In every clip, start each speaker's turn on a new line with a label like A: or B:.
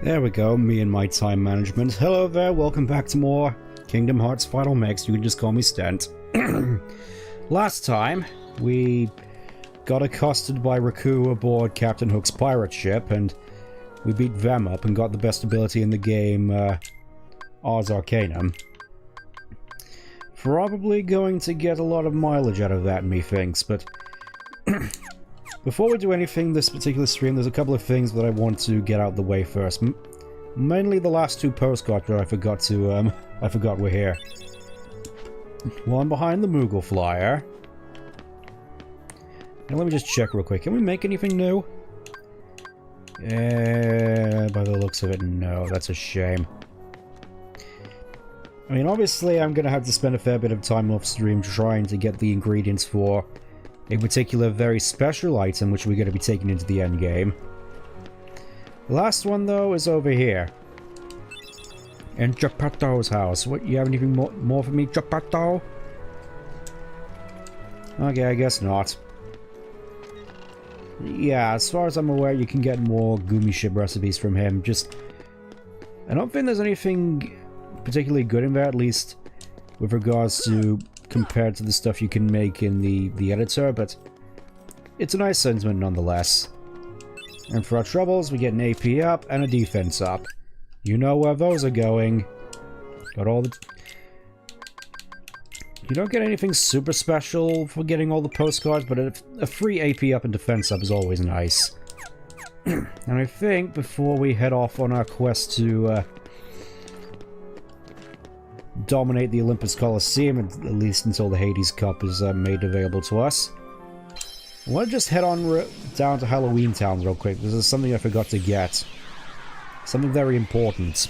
A: There we go, me and my time management. Hello there, welcome back to more Kingdom Hearts Final Mix. You can just call me Stent. Last time, we got accosted by Raku aboard Captain Hook's pirate ship, and we beat them up and got the best ability in the game, Ars Arcanum. Probably going to get a lot of mileage out of that, methinks, but before we do anything this particular stream, there's a couple of things that I want to get out of the way first. Mainly the last two postcards that I forgot were here. One behind the Moogle flyer. And let me just check real quick. Can we make anything new? By the looks of it, no. That's a shame. I mean, obviously I'm gonna have to spend a fair bit of time off stream trying to get the ingredients for a particular very special item which we're going to be taking into the end game. The last one, though, is over here. In Geppetto's house. What, you have anything more for me, Geppetto? Okay, I guess not. Yeah, as far as I'm aware, you can get more Gumi ship recipes from him. Just, I don't think there's anything particularly good in there, at least with regards to compared to the stuff you can make in the editor, but it's a nice sentiment nonetheless. And for our troubles, we get an AP up and a defense up. You know where those are going. Got all the... You don't get anything super special for getting all the postcards, but a free AP up and defense up is always nice. And I think before we head off on our quest to dominate the Olympus Coliseum, at least until the Hades Cup is made available to us, I want to just head on down to Halloween Town real quick, because there's something I forgot to get. Something very important.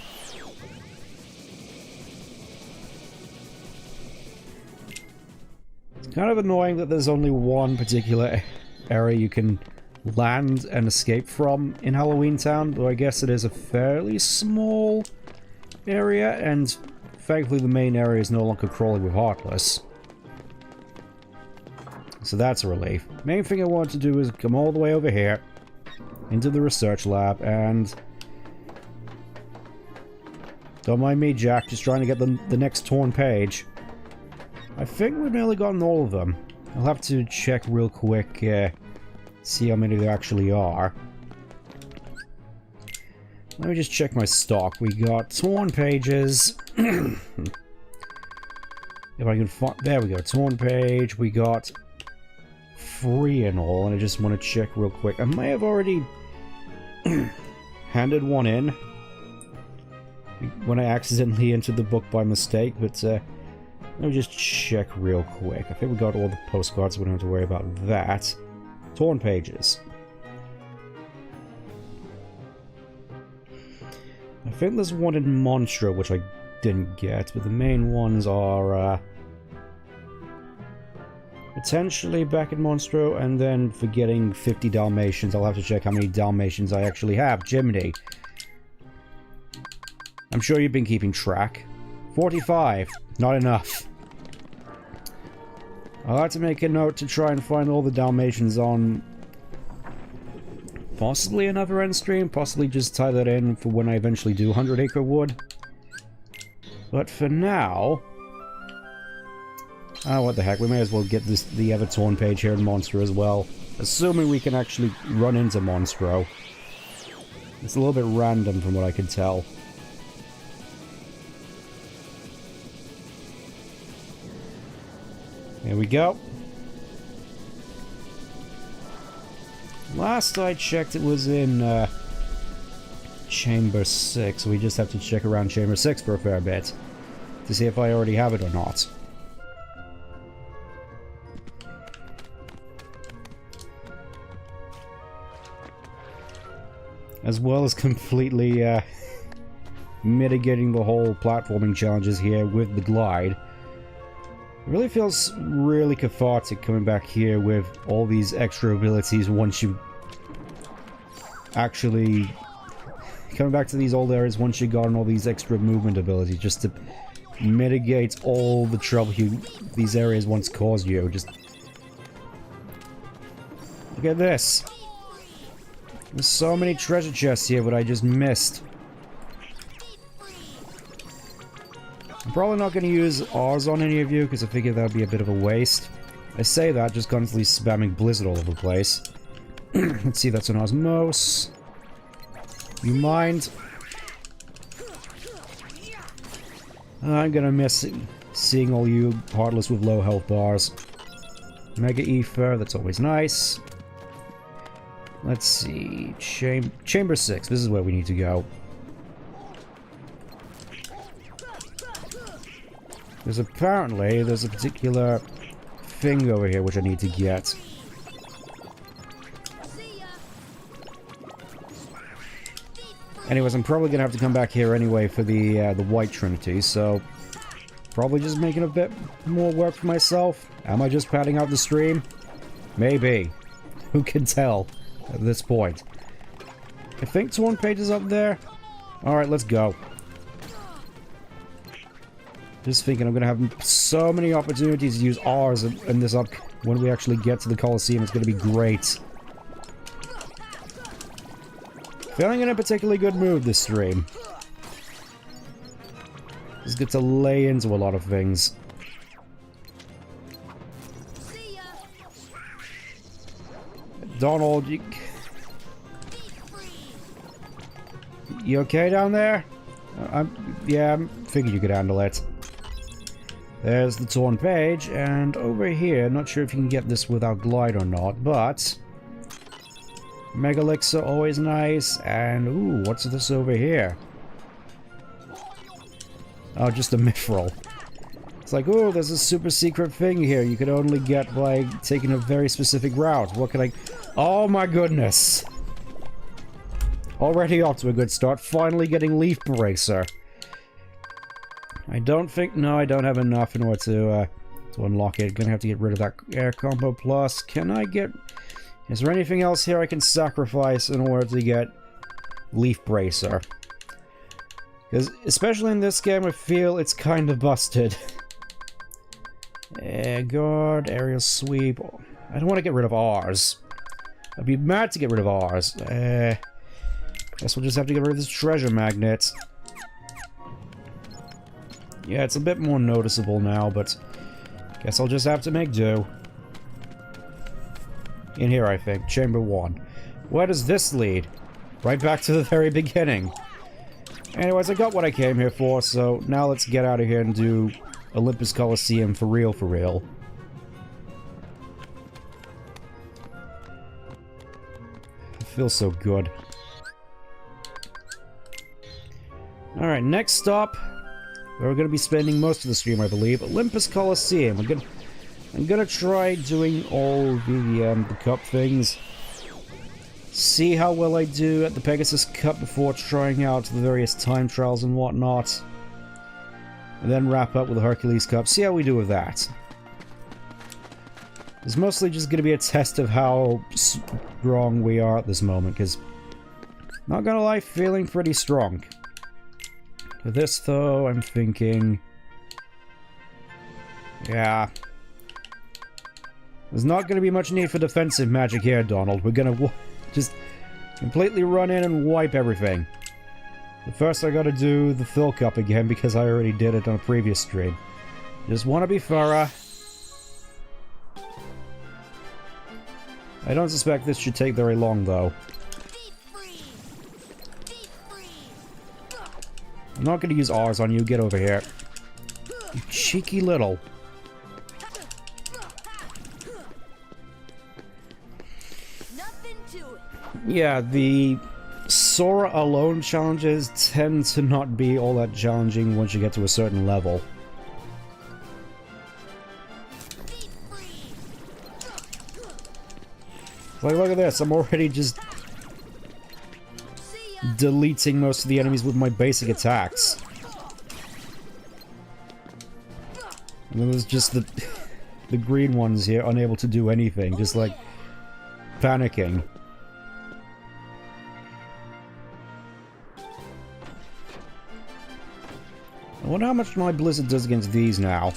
A: It's kind of annoying that there's only one particular area you can land and escape from in Halloween Town, though I guess it is a fairly small area, and thankfully the main area is no longer crawling with Heartless. So that's a relief. Main thing I want to do is come all the way over here into the research lab, and don't mind me, Jack, just trying to get the next torn page. I think we've nearly gotten all of them. I'll have to check real quick, see how many there actually are. Let me just check my stock. We got torn pages. If I can find... There we go. Torn page. We got 3 in all, and I just want to check real quick. I may have already handed one in when I accidentally entered the book by mistake, but let me just check real quick. I think we got all the postcards, so we don't have to worry about that. Torn pages. I think there's one in Monstro, which I didn't get, but the main ones are potentially back in Monstro, and then for getting 50 Dalmatians, I'll have to check how many Dalmatians I actually have. Jiminy. I'm sure you've been keeping track. 45. Not enough. I'll have to make a note to try and find all the Dalmatians on possibly another end stream, possibly just tie that in for when I eventually do 100 Acre Wood. But for now... Oh, what the heck, we may as well get the other torn page here in Monstro as well. Assuming we can actually run into Monstro. It's a little bit random from what I can tell. Here we go. Last I checked, it was in Chamber 6. We just have to check around Chamber 6 for a fair bit to see if I already have it or not. As well as completely mitigating the whole platforming challenges here with the glide. It really feels really cathartic coming back here with all these extra abilities once you actually... Coming back to these old areas once you've gotten all these extra movement abilities, just to mitigate all the trouble these areas once caused you. Just... Look at this! There's so many treasure chests here that I just missed. probably not going to use R's on any of you, because I figure that would be a bit of a waste. I say that, just constantly spamming Blizzard all over the place. Let's see, that's an Osmose. You mind? I'm gonna miss seeing all you Heartless with low health bars. Mega Ether, that's always nice. Let's see, Chamber 6, this is where we need to go. There's a particular thing over here which I need to get. Anyways, I'm probably gonna have to come back here anyway for the White Trinity, so probably just making a bit more work for myself. Am I just padding out the stream? Maybe. Who can tell at this point? I think Torn Page is up there. Alright, let's go. Just thinking I'm gonna have so many opportunities to use R's in this up when we actually get to the Colosseum. It's gonna be great. Feeling in a particularly good mood this stream. Just get to lay into a lot of things. Donald, you okay down there? Yeah, I figured you could handle it. There's the Torn Page, and over here, not sure if you can get this without Glide or not, but Mega Elixir, always nice, and ooh, what's this over here? Oh, just a Mithril. It's like, oh, there's a super secret thing here you could only get by taking a very specific route. What can I... Oh my goodness! Already off to a good start, finally getting Leaf Bracer. I don't think... No, I don't have enough in order to unlock it. Gonna have to get rid of that Air Combo Plus. Can I get... Is there anything else here I can sacrifice in order to get Leaf Bracer? Because, especially in this game, I feel it's kind of busted. Guard, Aerial Sweep... I don't want to get rid of R's. I'd be mad to get rid of R's. Guess we'll just have to get rid of this Treasure Magnet. Yeah, it's a bit more noticeable now, but guess I'll just have to make do. In here, I think. Chamber 1. Where does this lead? Right back to the very beginning. Anyways, I got what I came here for, so now let's get out of here and do Olympus Coliseum for real, for real. It feels so good. Alright, next stop, where we're going to be spending most of the stream, I believe, Olympus Coliseum. I'm gonna try doing all the cup things. See how well I do at the Pegasus Cup before trying out the various time trials and whatnot. And then wrap up with the Hercules Cup. See how we do with that. It's mostly just gonna be a test of how strong we are at this moment, because, not gonna lie, feeling pretty strong. For this, though, I'm thinking... Yeah... There's not going to be much need for defensive magic here, Donald. We're going to just completely run in and wipe everything. But first I got to do the Fill Cup again because I already did it on a previous stream. Just want to be thorough. I don't suspect this should take very long, though. I'm not going to use R's on you. Get over here. You cheeky little... Yeah, the Sora alone challenges tend to not be all that challenging once you get to a certain level. Like, look at this, I'm already just deleting most of the enemies with my basic attacks. And then there's just the green ones here, unable to do anything, just like panicking. I wonder how much my Blizzard does against these now.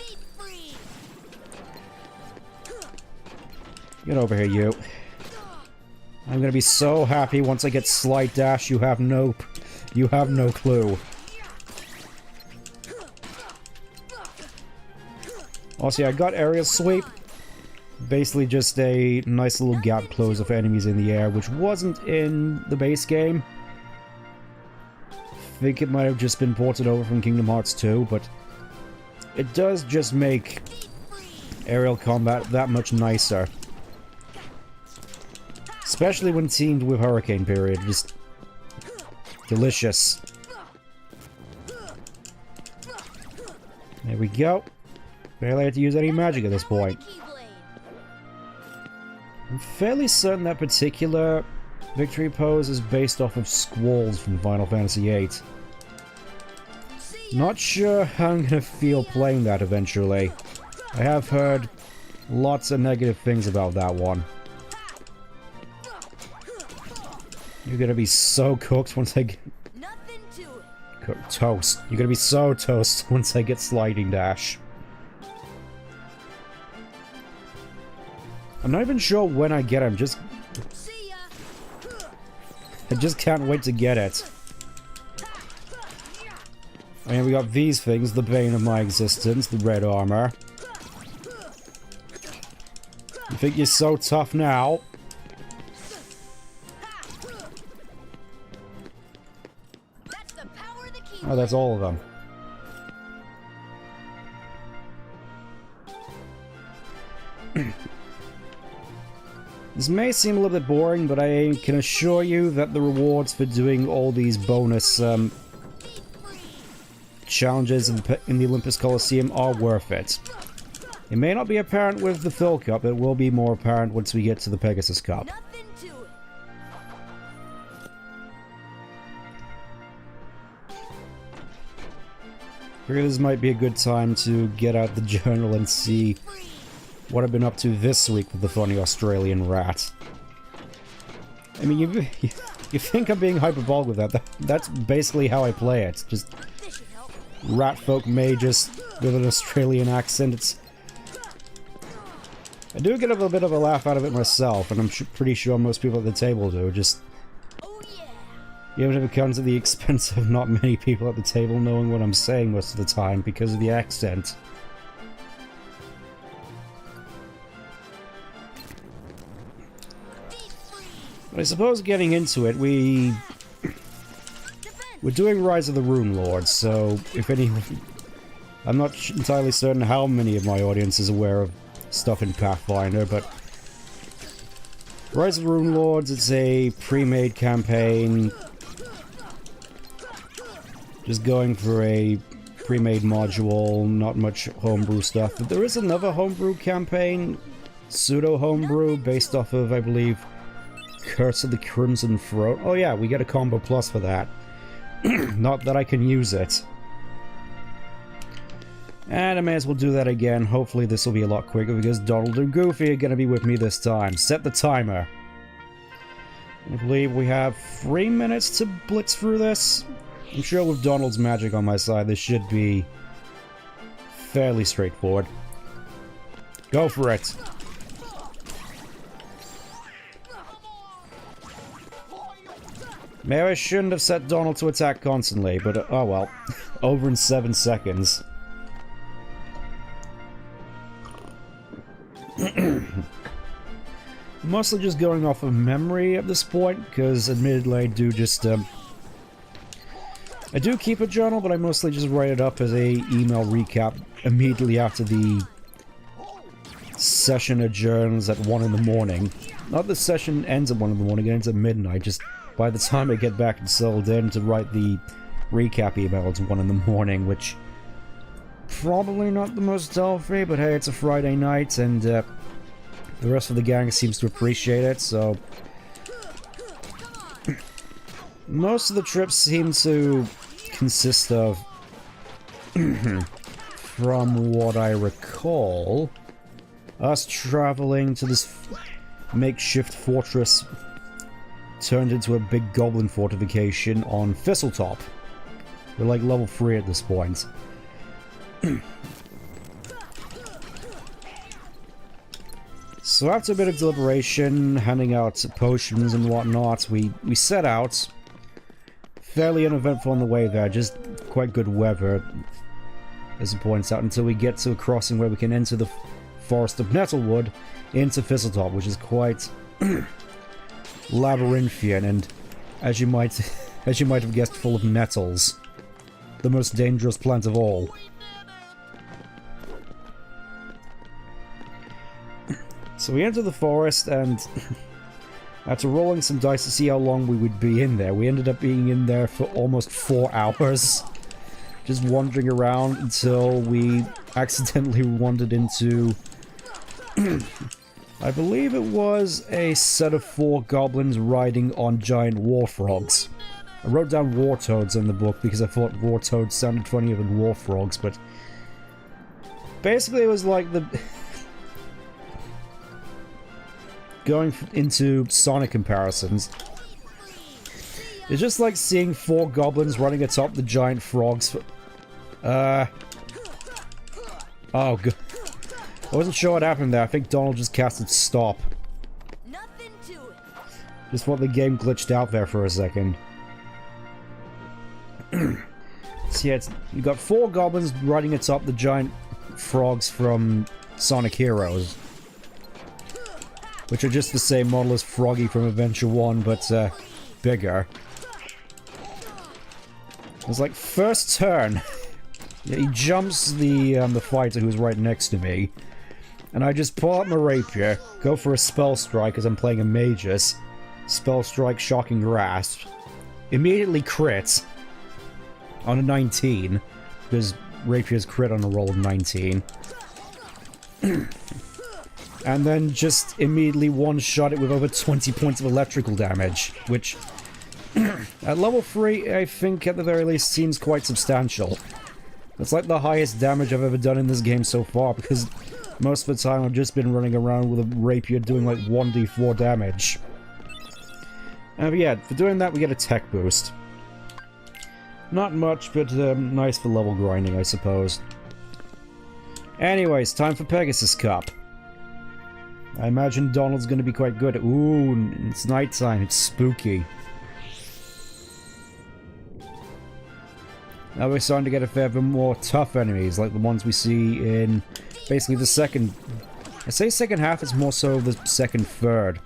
A: Get over here, you. I'm gonna be so happy once I get Slight Dash. You have no clue. Also, yeah, I got aerial sweep. Basically just a nice little gap closer for enemies in the air, which wasn't in the base game. I think it might have just been ported over from Kingdom Hearts 2, but it does just make aerial combat that much nicer. Especially when teamed with Hurricane Period. Just delicious. There we go. Barely had to use any magic at this point. I'm fairly certain that particular victory pose is based off of Squalls from Final Fantasy VIII. Not sure how I'm gonna feel playing that eventually. I have heard lots of negative things about that one. You're gonna be so cooked once I get... Toast. You're gonna be so toast once I get Sliding Dash. I'm not even sure when I get him, I just can't wait to get it. I mean, we got these things, the bane of my existence, the red armor. You think you're so tough now? Oh, that's all of them. This may seem a little bit boring, but I can assure you that the rewards for doing all these bonus challenges in the Olympus Coliseum are worth it. It may not be apparent with the Phil Cup, it will be more apparent once we get to the Pegasus Cup. I figure this might be a good time to get out the journal and see what I've been up to this week with the funny Australian rat. I mean, you think I'm being hyperbolic with that. That's basically how I play it. Just rat folk mages with an Australian accent. I do get a little bit of a laugh out of it myself, and I'm pretty sure most people at the table do. Just, even if it comes at the expense of not many people at the table knowing what I'm saying most of the time because of the accent. But I suppose getting into it, we're doing Rise of the Rune Lords, so if any... I'm not entirely certain how many of my audience is aware of stuff in Pathfinder, but Rise of the Rune Lords, it's a pre-made campaign. Just going for a pre-made module, not much homebrew stuff. But there is another homebrew campaign, pseudo-homebrew, based off of, I believe, Curse of the Crimson Throat. Oh yeah, we get a combo plus for that. Not that I can use it. And I may as well do that again. Hopefully this will be a lot quicker because Donald and Goofy are going to be with me this time. Set the timer. I believe we have 3 minutes to blitz through this. I'm sure with Donald's magic on my side, this should be fairly straightforward. Go for it. Maybe I shouldn't have set Donald to attack constantly, but oh well. Over in 7 seconds. Mostly just going off of memory at this point, because admittedly I do just, I do keep a journal, but I mostly just write it up as a email recap immediately after the session adjourns at 1 in the morning. Not the session ends at 1 in the morning, it ends at midnight, just by the time I get back and settled in to write the recap email, it's 1 in the morning, which probably not the most healthy, but hey, it's a Friday night, and the rest of the gang seems to appreciate it, so... Most of the trips seem to consist of, from what I recall, us traveling to this makeshift fortress turned into a big goblin fortification on Thistletop. We're like level 3 at this point. So after a bit of deliberation, handing out potions and whatnot, we set out. Fairly uneventful on the way there, just quite good weather. as it points out, until we get to a crossing where we can enter the Forest of Nettlewood into Thistletop, which is quite labyrinthian and, as you might have guessed, full of nettles. The most dangerous plant of all. So we enter the forest, and after rolling some dice to see how long we would be in there, we ended up being in there for almost 4 hours. Just wandering around until we accidentally wandered into... I believe it was a set of 4 goblins riding on giant war frogs. I wrote down war toads in the book because I thought war toads sounded funnier than war frogs, but... basically it was like the... going into Sonic comparisons. It's just like seeing 4 goblins running atop the giant frogs. Oh, god. I wasn't sure what happened there. I think Donald just casted stop.
B: Nothing to it.
A: Just what the game glitched out there for a second. So yeah, you got 4 goblins riding atop the giant frogs from Sonic Heroes. Which are just the same model as Froggy from Adventure 1, but bigger. It's like, first turn. Yeah, he jumps the fighter who's right next to me. And I just pull out my rapier, go for a spell strike as I'm playing a Magus. Spell strike, shocking grasp. Immediately crits. On a 19. Because rapier's crit on a roll of 19. And then just immediately one-shot it with over 20 points of electrical damage, which, at level 3, I think at the very least seems quite substantial. It's like the highest damage I've ever done in this game so far, because most of the time I've just been running around with a rapier doing like 1d4 damage. But yeah, for doing that we get a tech boost. Not much, but nice for level grinding, I suppose. Anyways, time for Pegasus Cup. I imagine Donald's gonna be quite good. Ooh, it's nighttime, it's spooky. Now we're starting to get a fair bit more tough enemies, like the ones we see in basically the second... I say second half, it's more so the second third.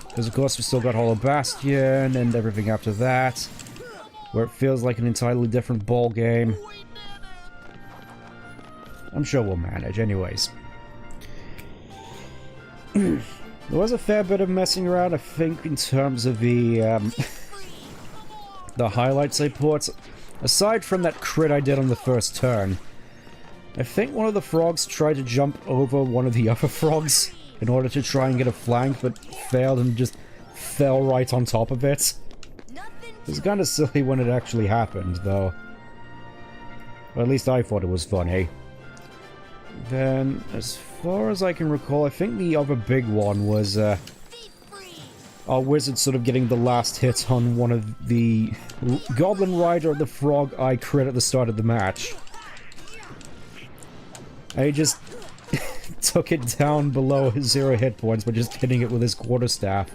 A: Because of course we still got Hollow Bastion and everything after that, where it feels like an entirely different ball game. I'm sure we'll manage, anyways. There was a fair bit of messing around, I think, in terms of the the highlights I put. Aside from that crit I did on the first turn, I think one of the frogs tried to jump over one of the other frogs in order to try and get a flank, but failed and just fell right on top of it. It was kind of silly when it actually happened, though. Or at least I thought it was funny. Then, as far as I can recall, I think the other big one was, our wizard sort of getting the last hit on one of the Goblin Rider of the Frog I crit at the start of the match. I just took it down below his 0 hit points by just hitting it with his quarterstaff.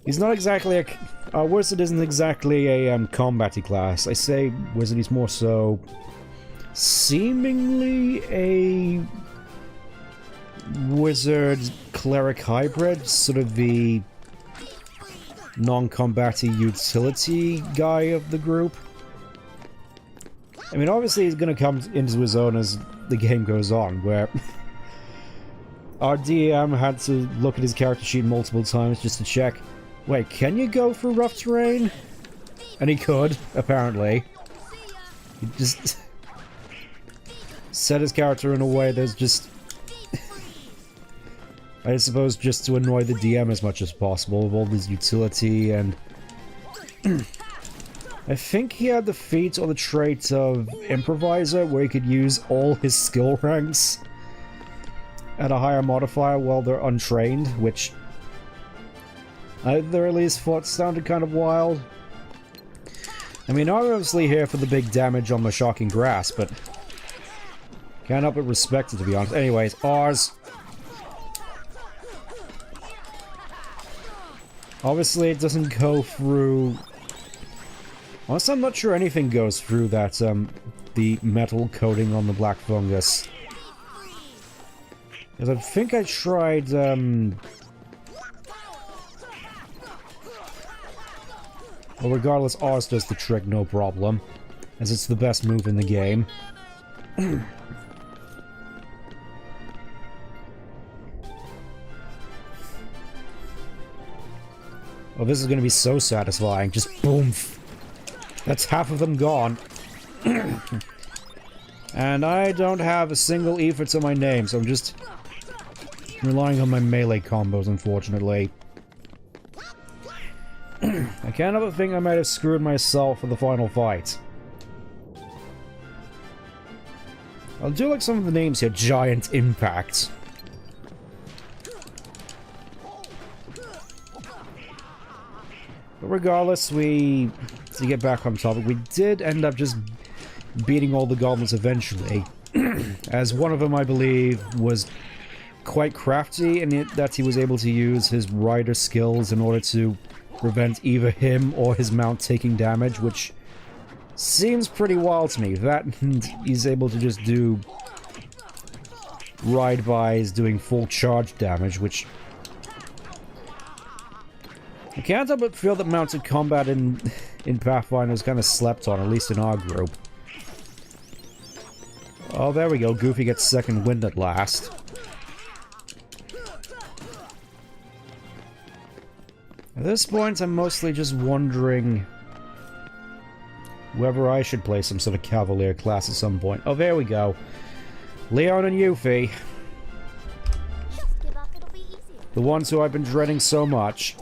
A: He's not exactly a... Our wizard isn't exactly a combat-y class. I say wizard, he's more so... seemingly a wizard cleric hybrid, sort of the non-combat-y utility guy of the group. I mean, obviously he's gonna come into his own as the game goes on, where our DM had to look at his character sheet multiple times just to check, wait, can you go for rough terrain? And he could, apparently. He just set his character in a way that's just... I suppose just to annoy the DM as much as possible with all his utility and... I think he had the feat or the trait of Improviser, where he could use all his skill ranks at a higher modifier while they're untrained, which I at the very least thought sounded kind of wild. I mean, I'm obviously here for the big damage on my Shocking Grasp, but can't help but respect it, to be honest. Anyways, ours. Obviously, it doesn't go through... Honestly, I'm not sure anything goes through that, the metal coating on the black fungus. Because I think I tried, well, regardless, ours does the trick, no problem. As it's the best move in the game. Oh, this is going to be so satisfying. Just boom. That's half of them gone. And I don't have a single ether to my name, so I'm just relying on my melee combos, unfortunately. I can't help but think I might have screwed myself for the final fight. I'll do like some of the names here. Giant Impact. But regardless, to get back on topic, we did end up just beating all the goblins eventually. As one of them, I believe, was quite crafty in it that he was able to use his rider skills in order to prevent either him or his mount taking damage, which seems pretty wild to me. That and he's able to just do ride-bys doing full charge damage, which I can't help but feel that mounted combat in Pathfinder is kind of slept on, at least in our group. Oh, there we go. Goofy gets second wind at last. At this point, I'm mostly just wondering whether I should play some sort of Cavalier class at some point. Oh, there we go. Leon and Yuffie.
B: Just give up, it'll be easier.
A: The ones who I've been dreading so much.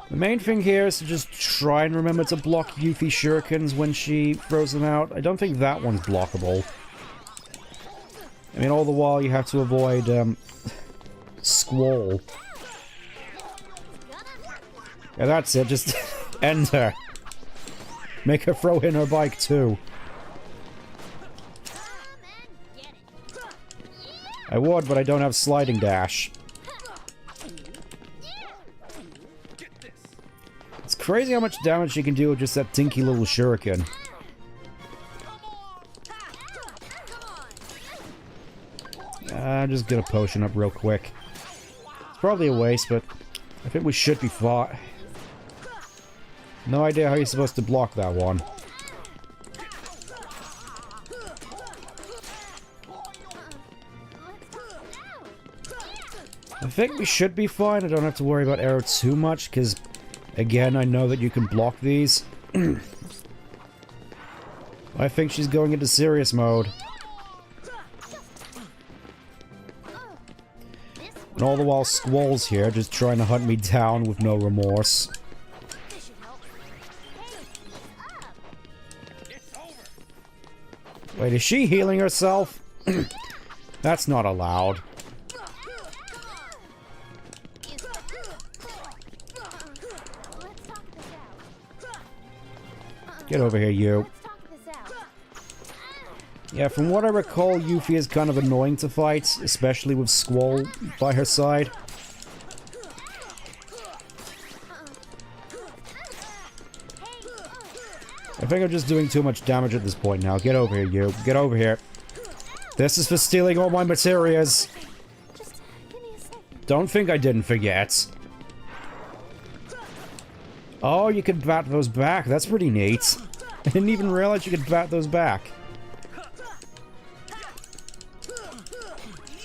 A: The main thing here is to just try and remember to block Yuffie shurikens when she throws them out. I don't think that one's blockable. I mean, all the while you have to avoid, Squall. Yeah, that's it. Just end her. Make her throw in her bike, too. I would, but I don't have sliding dash. It's crazy how much damage she can do with just that dinky little shuriken. I'm just gonna potion up real quick. It's probably a waste, but I think we should be fought. No idea how you're supposed to block that one. I think we should be fine. I don't have to worry about arrow too much, because, again, I know that you can block these. I think she's going into serious mode. And all the while Squall's here, just trying to hunt me down with no remorse. Wait, is she healing herself? That's not allowed. Get over here, you. Yeah, from what I recall, Yuffie is kind of annoying to fight, especially with Squall by her side. I think I'm just doing too much damage at this point now. Get over here, you. Get over here. This is for stealing all my materials. Don't think I didn't forget. Oh, you can bat those back. That's pretty neat. I didn't even realize you could bat those back.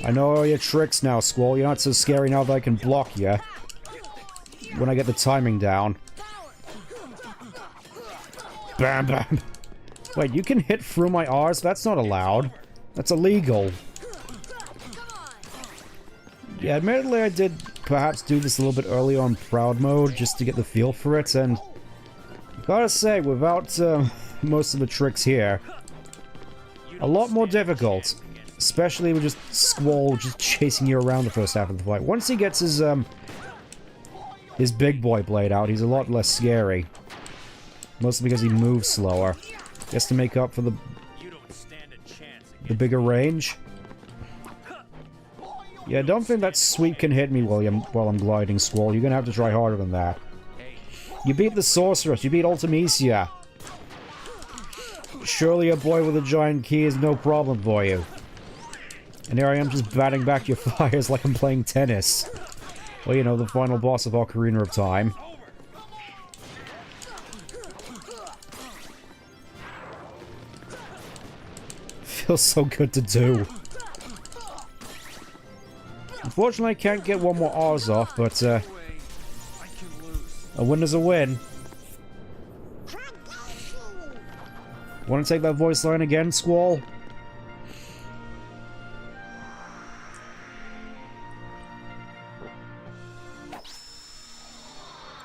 A: I know all your tricks now, Squall. You're not so scary now that I can block you. When I get the timing down. Bam, bam. Wait, you can hit through my R's? That's not allowed. That's illegal. Yeah, admittedly, I did perhaps do this a little bit earlier on Proud Mode, just to get the feel for it, and gotta say, without most of the tricks here, a lot more difficult. Especially with just Squall just chasing you around the first half of the fight. Once he gets his big boy blade out, he's a lot less scary. Mostly because he moves slower. He has to make up for the bigger range. Yeah, don't think that sweep can hit me while I'm gliding, Squall. You're gonna have to try harder than that. You beat the Sorceress. You beat Ultimecia. Surely a boy with a giant key is no problem for you. And here I am just batting back your fires like I'm playing tennis. Well, you know, the final boss of Ocarina of Time. Feels so good to do. Unfortunately, I can't get one more R's off, but a win is a win. Want to take that voice line again, Squall?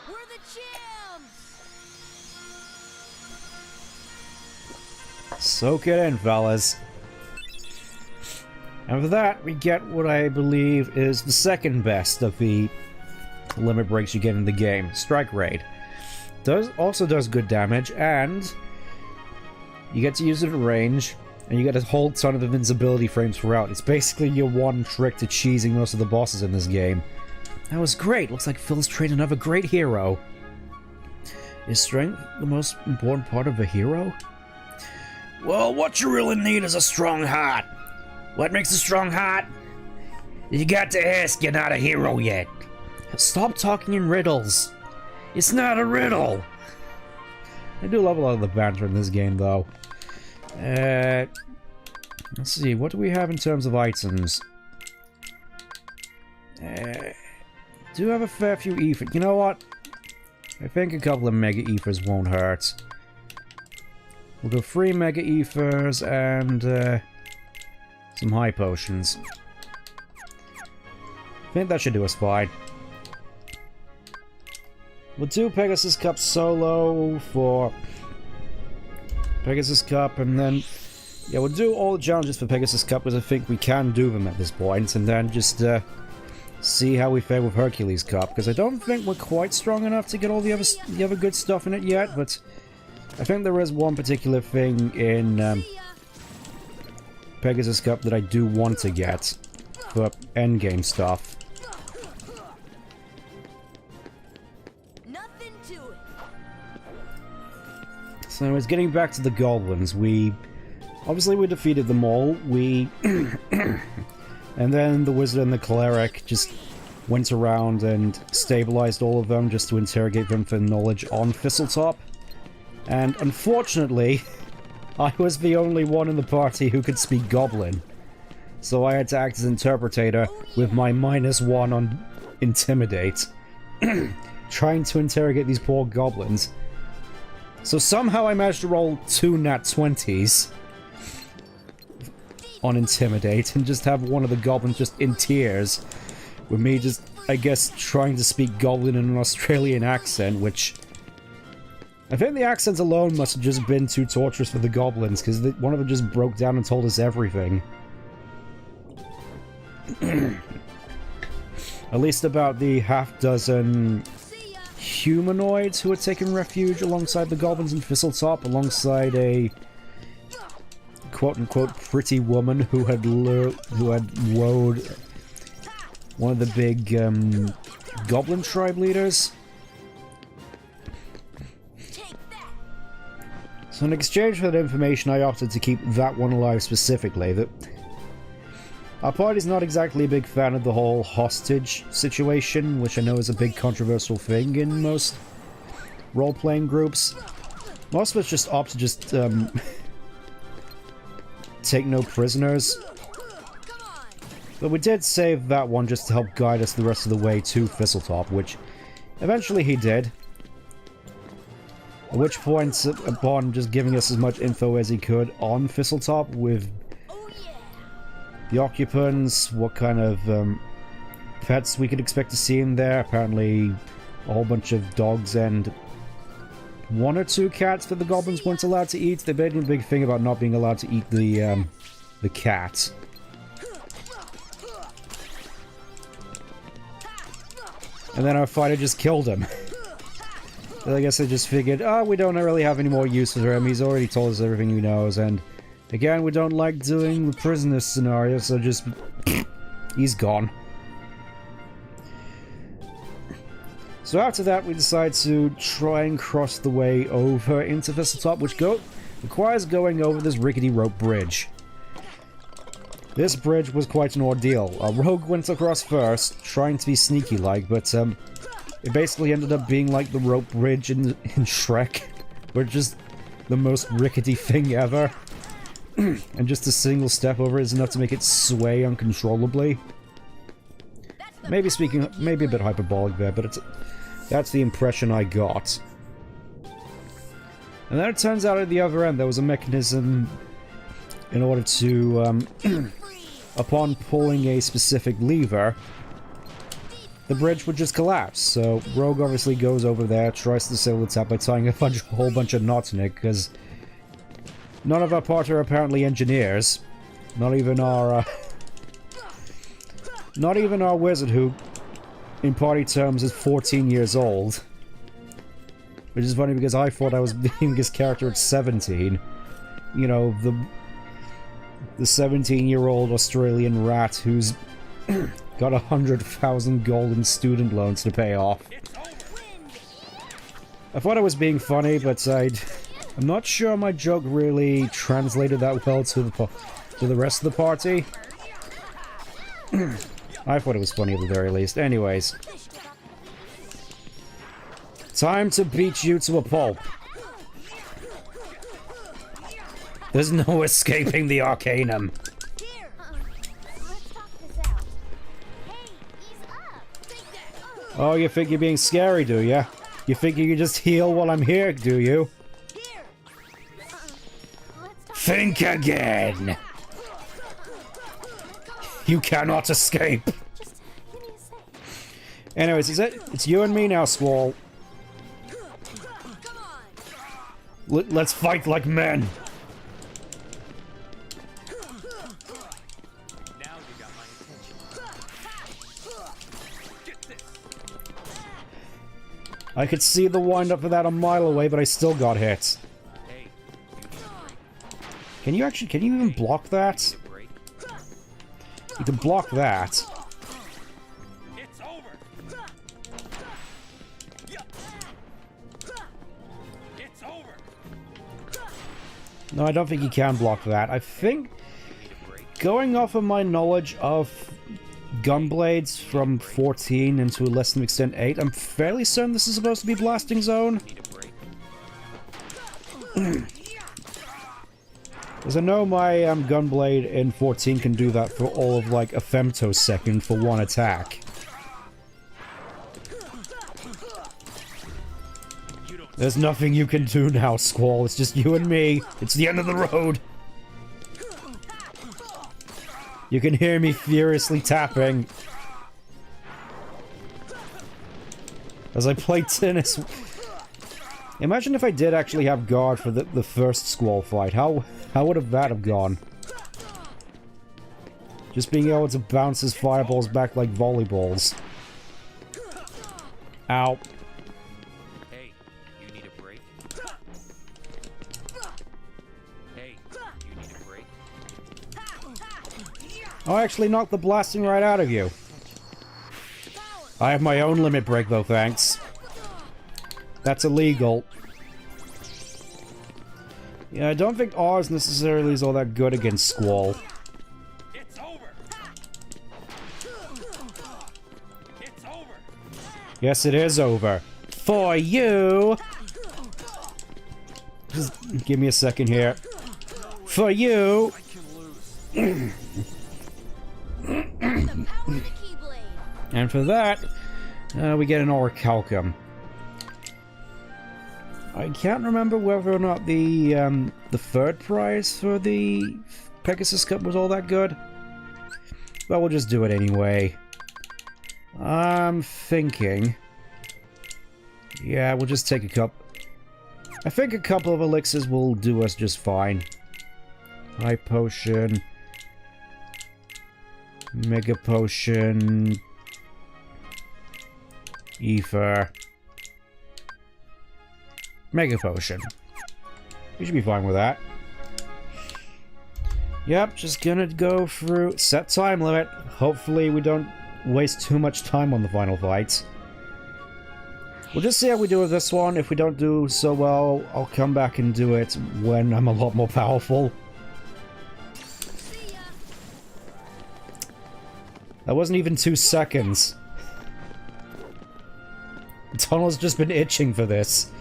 B: We're the champs!
A: Soak it in, fellas. And for that, we get what I believe is the second best of the limit breaks you get in the game. Strike Raid. Also does good damage, and you get to use it at range, and you get a whole ton of invincibility frames throughout. It's basically your one trick to cheesing most of the bosses in this game. That was great. Looks like Phil's trained another great hero. Is strength the most important part of a hero? Well, what you really need is a strong heart. What makes a strong heart? You got to ask, you're not a hero yet. Stop talking in riddles. It's not a riddle. I do love a lot of the banter in this game, though. Let's see, what do we have in terms of items? Do have a fair few ethers. You know what? I think a couple of mega ethers won't hurt. We'll go 3 mega ethers and some high potions. I think that should do us fine. We'll do Pegasus Cup solo for Pegasus Cup, and then yeah, we'll do all the challenges for Pegasus Cup because I think we can do them at this point, and then just see how we fare with Hercules Cup, because I don't think we're quite strong enough to get all the other good stuff in it yet, but I think there is one particular thing in Pegasus Cup that I do want to get for endgame stuff.
B: Nothing to it.
A: So it's getting back to the goblins. Obviously we defeated them all. And then the wizard and the cleric just went around and stabilized all of them just to interrogate them for knowledge on Thistletop. And unfortunately, I was the only one in the party who could speak Goblin. So I had to act as interpreter with my -1 on Intimidate, trying to interrogate these poor goblins. So somehow I managed to roll 2 nat 20s on Intimidate and just have one of the goblins just in tears, with me just, I guess, trying to speak Goblin in an Australian accent, which I think the accents alone must have just been too torturous for the goblins, because one of them just broke down and told us everything. At least about the half-dozen humanoids who had taken refuge alongside the goblins in Thistletop, alongside a quote-unquote pretty woman who had rode one of the big goblin tribe leaders. So in exchange for that information, I opted to keep that one alive specifically. That our party's not exactly a big fan of the whole hostage situation, which I know is a big controversial thing in most role-playing groups. Most of us just opt to just take no prisoners. But we did save that one just to help guide us the rest of the way to Thistletop, which eventually he did. At which point, upon just giving us as much info as he could on Thistletop with the occupants, what kind of pets we could expect to see in there, apparently a whole bunch of dogs and 1 or 2 cats that the goblins weren't allowed to eat. They made a big thing about not being allowed to eat the cat. And then our fighter just killed him. I guess they just figured, oh, we don't really have any more use for him. He's already told us everything he knows, and again, we don't like doing the prisoner scenario, so just he's gone. So after that, we decide to try and cross the way over into Thistletop, which requires going over this rickety rope bridge. This bridge was quite an ordeal. Rogue went across first, trying to be sneaky-like, but it basically ended up being like the rope bridge in Shrek, where just the most rickety thing ever. And just a single step over is enough to make it sway uncontrollably. Maybe a bit hyperbolic there, but that's the impression I got. And then it turns out at the other end there was a mechanism in order to, upon pulling a specific lever, the bridge would just collapse. So Rogue obviously goes over there, tries to disable the tap by tying a whole bunch of knots in it, because none of our party are apparently engineers. Not even our wizard, who, in party terms, is 14 years old. Which is funny because I thought I was being his character at 17. You know, the 17-year-old Australian rat who's got 100,000 gold in student loans to pay off. I thought I was being funny, but I'm not sure my joke really translated that well to the rest of the party. I thought it was funny at the very least. Anyways. Time to beat you to a pulp. There's no escaping the Arcanum. Oh, you think you're being scary, do ya? You think you can just heal while I'm here, do you? Think again! You cannot escape! Anyways, it's you and me now, Squall. Let's fight like men! I could see the wind-up for that a mile away, but I still got hit. Can you even block that? You can block that. No, I don't think you can block that. I think, going off of my knowledge of Gunblades from 14 and to a lesser extent 8, I'm fairly certain this is supposed to be Blasting Zone. Because I know my Gunblade in 14 can do that for all of like a femtosecond for one attack. There's nothing you can do now, Squall. It's just you and me. It's the end of the road. You can hear me furiously tapping as I play tennis. Imagine if I did actually have guard for the first Squall fight. How would that have gone? Just being able to bounce his fireballs back like volleyballs. Ow.
C: Hey, you need a break? Hey, you need a break?
A: I'll actually knock the blasting right out of you. I have my own limit break though, thanks. That's illegal. Yeah, I don't think ours necessarily is all that good against Squall.
C: It's over. It's over.
A: Yes, it is over. For you! Just give me a second here. For you! And for that, we get an Orichalcum. I can't remember whether or not the third prize for the Pegasus Cup was all that good. But we'll just do it anyway. I'm thinking... yeah, we'll just take a cup. I think a couple of elixirs will do us just fine. High Potion... Mega Potion... Ether... Mega Potion. We should be fine with that. Yep, just gonna go through... set time limit. Hopefully we don't waste too much time on the final fight. We'll just see how we do with this one. If we don't do so well, I'll come back and do it when I'm a lot more powerful.
B: See ya.
A: That wasn't even 2 seconds. Donald's just been itching for this.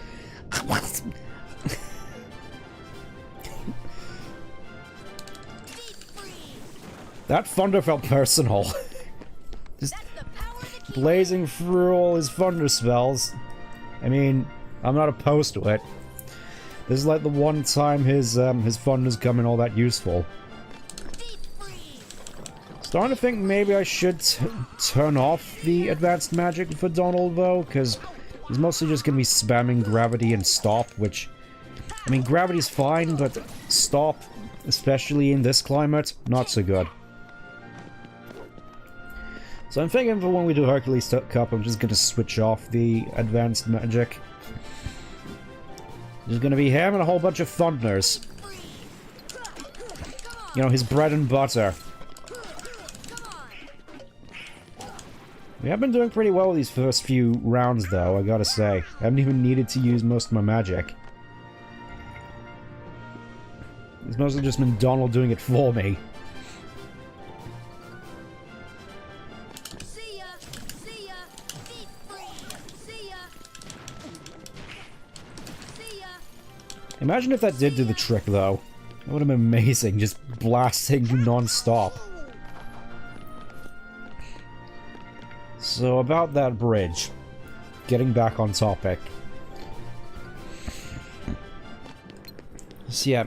A: That thunder felt personal. Just
B: That's the power of the
A: blazing through all his thunder spells. I mean, I'm not opposed to it. This is like the one time his thunder's coming all that useful.
B: deep freeze.
A: Starting to think maybe I should turn off the advanced magic for Donald, though, because he's mostly just going to be spamming gravity and stop, which... I mean, gravity's fine, but stop, especially in this climate, not so good. So I'm thinking for when we do Hercules Cup, I'm just going to switch off the advanced magic. There's going to be him and a whole bunch of thunders. You know, his bread and butter. We have been doing pretty well with these first few rounds, though, I gotta say. I haven't even needed to use most of my magic. It's mostly just been Donald doing it for me.
B: See ya. See ya. Deep freeze. See ya. See ya.
A: Imagine if that did do the trick, though. That would have been amazing, just blasting non-stop. So, about that bridge. Getting back on topic. So yeah,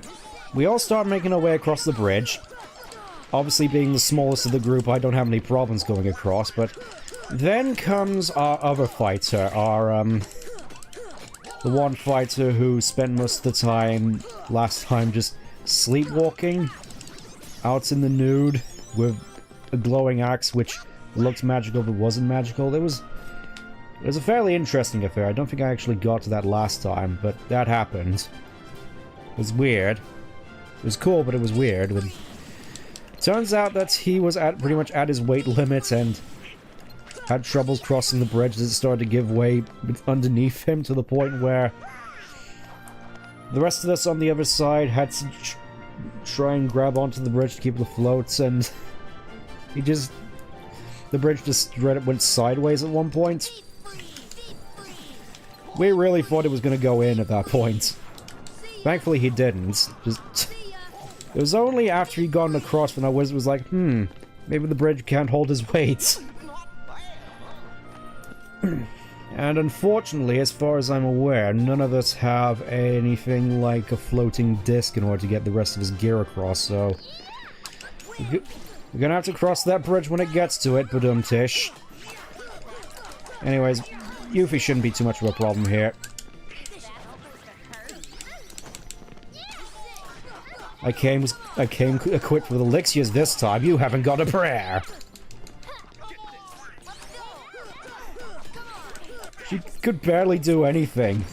A: we all start making our way across the bridge. Obviously, being the smallest of the group, I don't have any problems going across, but then comes our other fighter, the one fighter who spent most of the time, last time, just sleepwalking out in the nude with a glowing axe, which looked magical but wasn't magical. It was a fairly interesting affair. I don't think I actually got to that last time, but that happened. It was weird. It was cool, but it was weird. But turns out that he was pretty much at his weight limit and had troubles crossing the bridge as it started to give way underneath him, to the point where the rest of us on the other side had to try and grab onto the bridge to keep it afloat, and the bridge just straight up went sideways at one point. We really thought it was going to go in at that point. Thankfully he didn't. It was only after he'd gotten across when I was like, maybe the bridge can't hold his weight. And unfortunately, as far as I'm aware, none of us have anything like a floating disc in order to get the rest of his gear across, so... We're gonna have to cross that bridge when it gets to it, badum-tish. Anyways, Yuffie shouldn't be too much of a problem here. I came equipped with elixirs this time. You haven't got a prayer. She could barely do anything.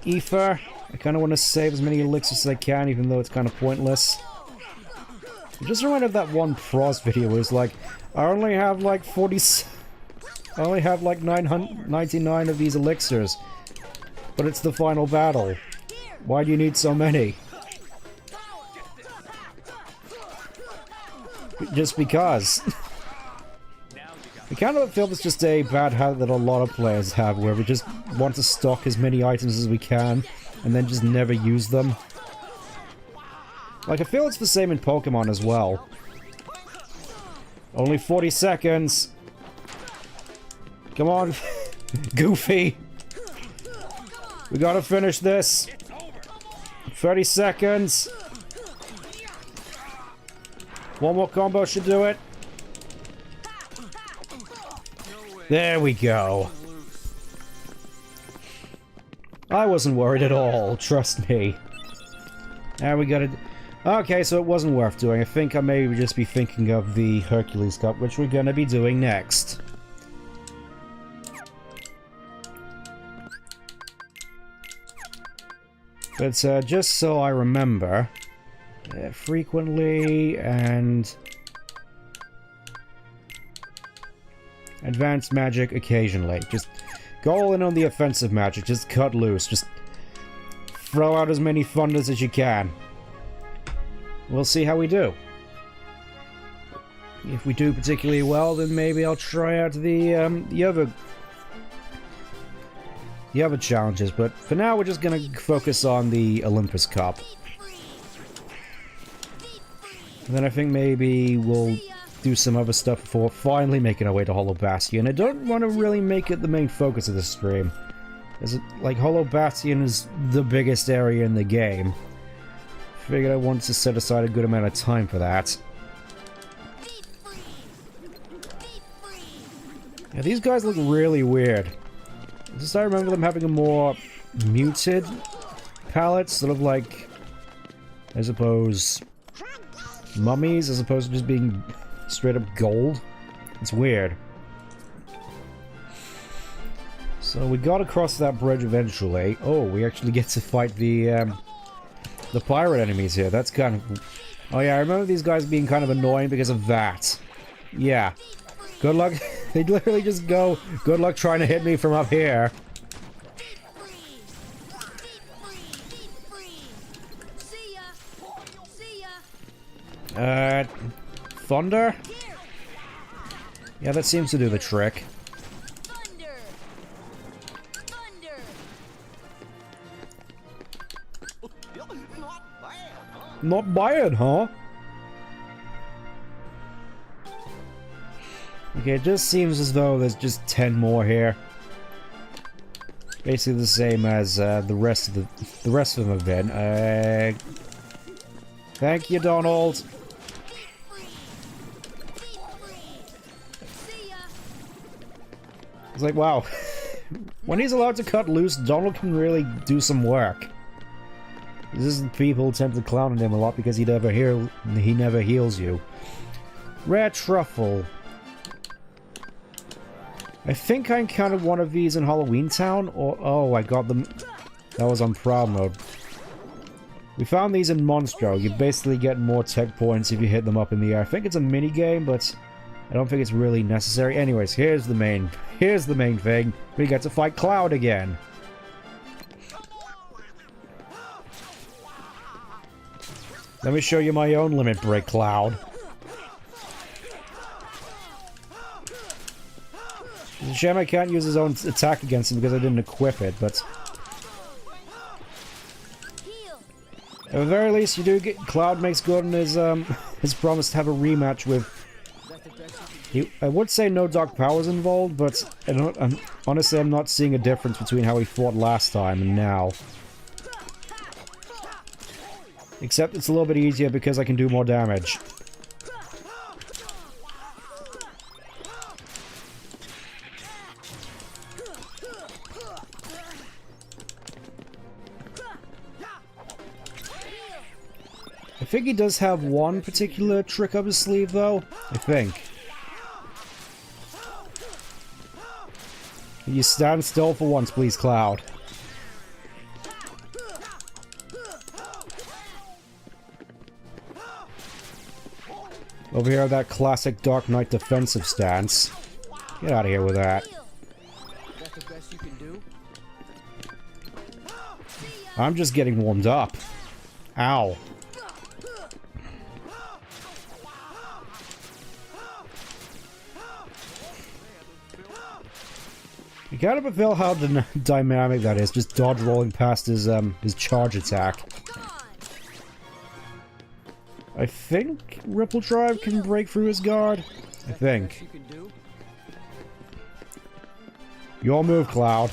A: Aoife, I kind of want to save as many elixirs as I can, even though it's kind of pointless. I just reminded of that one Frost video where it's like, I only have like 999 of these elixirs, but it's the final battle. Why do you need so many? Just because. I kind of feel it's just a bad habit that a lot of players have, where we just want to stock as many items as we can, and then just never use them. Like, I feel it's the same in Pokemon as well. Only 40 seconds! Come on, Goofy! We gotta finish this! 30 seconds! One more combo should do it. There we go. I wasn't worried at all, trust me. Now we gotta... Okay, so it wasn't worth doing. I think I may just be thinking of the Hercules Cup, which we're gonna be doing next. But just so I remember, frequently, and advanced magic occasionally. Just go all in on the offensive magic. Just cut loose. Just throw out as many thunders as you can. We'll see how we do. If we do particularly well, then maybe I'll try out the other challenges. But for now, we're just gonna focus on the Olympus Cup. And then I think maybe we'll do some other stuff before finally making our way to Hollow Bastion. I don't want to really make it the main focus of the stream. As like, Hollow Bastion is the biggest area in the game. Figured I wanted to set aside a good amount of time for that. Yeah, these guys look really weird. Just I remember them having a more muted palette, sort of like, I suppose, mummies, as opposed to just being straight up gold. It's weird. So we got across that bridge eventually. Oh, we actually get to fight the pirate enemies here. That's kind of... Oh yeah, I remember these guys being kind of annoying because of that. Yeah. Good luck. They literally just go, good luck trying to hit me from up here. Thunder? Yeah, that seems to do the trick.
B: Thunder. Thunder.
A: Not bad, huh? Okay, it just seems as though there's just 10 more here. Basically the same as the rest of them have been. Thank you, Donald. It's like, wow. When he's allowed to cut loose, Donald can really do some work. This is people tend to clown on him a lot because he never heals you. Rare truffle. I think I encountered one of these in Halloween Town, or... Oh, I got them... That was on proud mode. We found these in Monstro. You basically get more tech points if you hit them up in the air. I think it's a mini-game, but I don't think it's really necessary. Anyways, here's the main thing. We get to fight Cloud again. Let me show you my own limit break, Cloud. It's a shame I can't use his own attack against him because I didn't equip it, but... At the very least, you do get... Cloud makes good on his promise to have a rematch with... I would say no dark powers involved, but honestly, I'm not seeing a difference between how he fought last time and now. Except it's a little bit easier because I can do more damage. I think he does have one particular trick up his sleeve, though. I think. Can you stand still for once, please, Cloud? Over here, that classic Dark Knight defensive stance. Get out of here with that.
D: That's the best you can do?
A: I'm just getting warmed up. Ow. You can't feel how dynamic that is, just dodge rolling past his charge attack. I think Ripple Drive can break through his guard. I think. Your move, Cloud.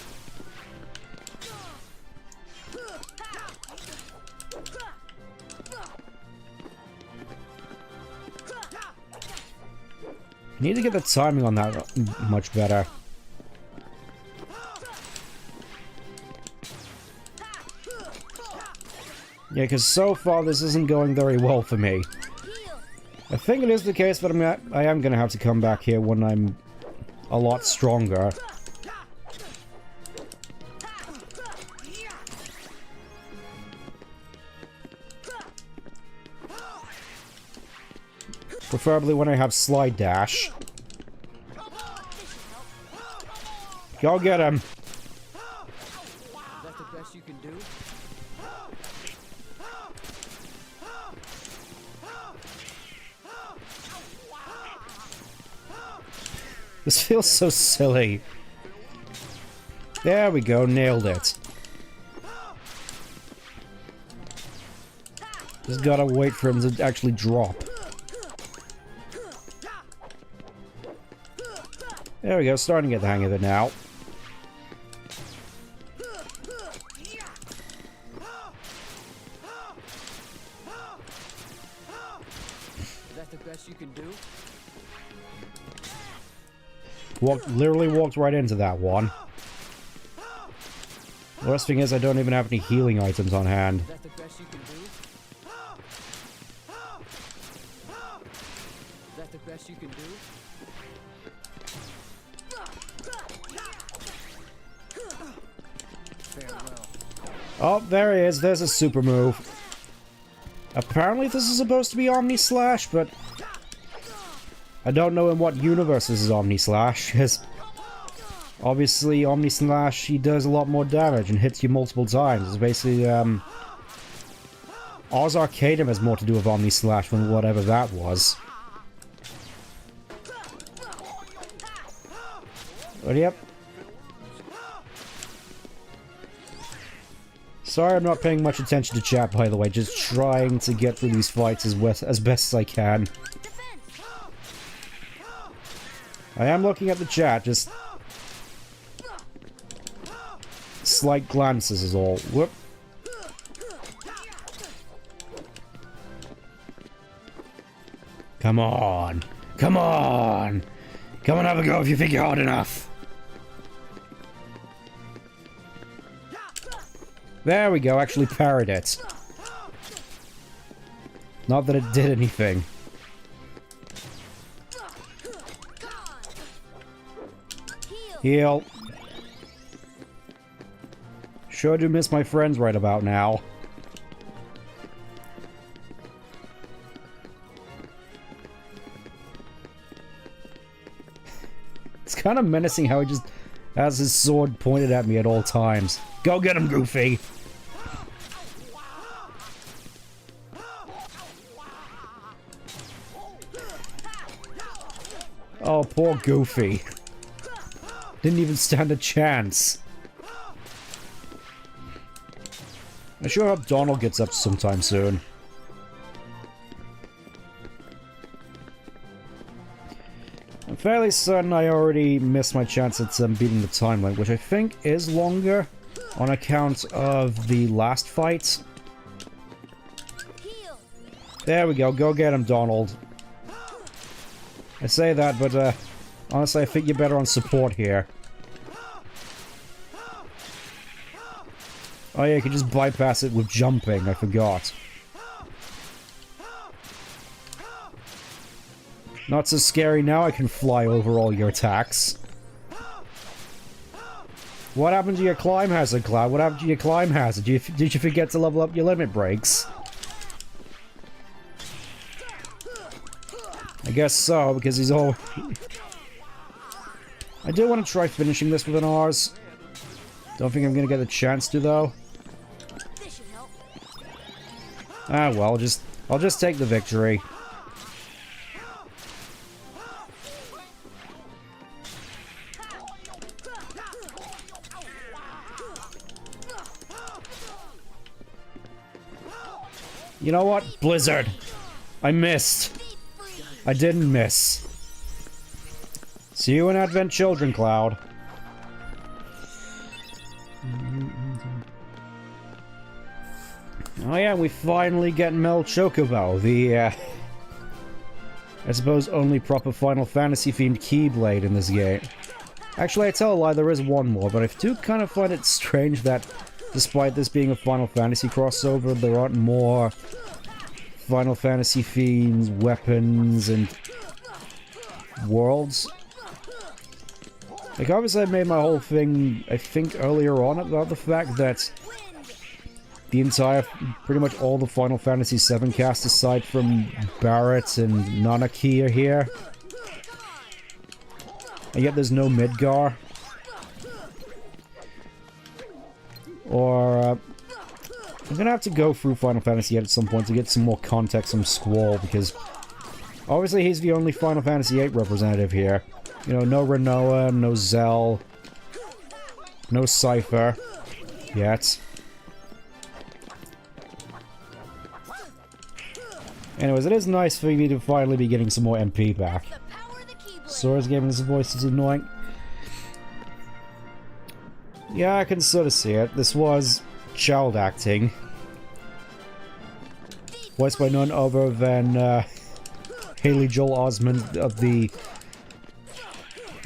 A: Need to get the timing on that much better. Yeah, because so far this isn't going very well for me. I think it is the case, but I am going to have to come back here when I'm a lot stronger. Preferably when I have slide dash. Go get him!
D: Is that the best you can do?
A: This feels so silly. There we go, nailed it. Just gotta wait for him to actually drop. There we go, starting to get the hang of it now.
D: Is that the best you can do?
A: Literally walked right into that one. The worst thing is I don't even have any healing items on hand.
D: Is that the best you can do? Is that the best you can do? Farewell.
A: Oh, there he is. There's a super move. Apparently this is supposed to be Omni Slash, but I don't know in what universe this is Omni Slash, because obviously Omni Slash, he does a lot more damage and hits you multiple times. It's basically, Oz Arcadum has more to do with Omni Slash than whatever that was. But yep. Sorry I'm not paying much attention to chat, by the way, just trying to get through these fights as best as I can. I am looking at the chat, just slight glances is all. Whoop. Come on. Come on. Come and have a go if you think you're hard enough. There we go, actually parried it. Not that it did anything. Heal. Sure do miss my friends right about now. It's kind of menacing how he just has his sword pointed at me at all times. Go get him, Goofy! Oh, poor Goofy. Didn't even stand a chance. I sure hope Donald gets up sometime soon. I'm fairly certain I already missed my chance at beating the time limit, which I think is longer on account of the last fight. There we go. Go get him, Donald. I say that, but honestly, I think you're better on support here. Oh yeah, you can just bypass it with jumping, I forgot. Not so scary now, I can fly over all your attacks. What happened to your climb hazard, Cloud? What happened to your climb hazard? Did you forget to level up your limit breaks? I guess so, because he's all... I do want to try finishing this with an R's. Don't think I'm going to get the chance to, though. Ah, well, I'll just take the victory. You know what? Blizzard. I missed. I didn't miss. See you in Advent Children, Cloud. Oh yeah, we finally get Mel Chocobo, the, I suppose only proper Final Fantasy themed Keyblade in this game. Actually, I tell a lie, there is one more, but I do kind of find it strange that despite this being a Final Fantasy crossover, there aren't more Final Fantasy themed weapons and worlds. Like, obviously I made my whole thing, I think, earlier on about the fact that the entire, pretty much all the Final Fantasy VII cast aside from Barrett and Nanaki are here. And yet there's no Midgar. Or, I'm gonna have to go through Final Fantasy VIII at some point to get some more context from Squall, because obviously he's the only Final Fantasy VIII representative here. You know, no Renoa, no Zell, no Cypher, yet. Anyways, it is nice for me to finally be getting some more MP back. Sora's giving us a voice is annoying. Yeah, I can sort of see it. This was child acting. Voiced by none other than Haley Joel Osment of the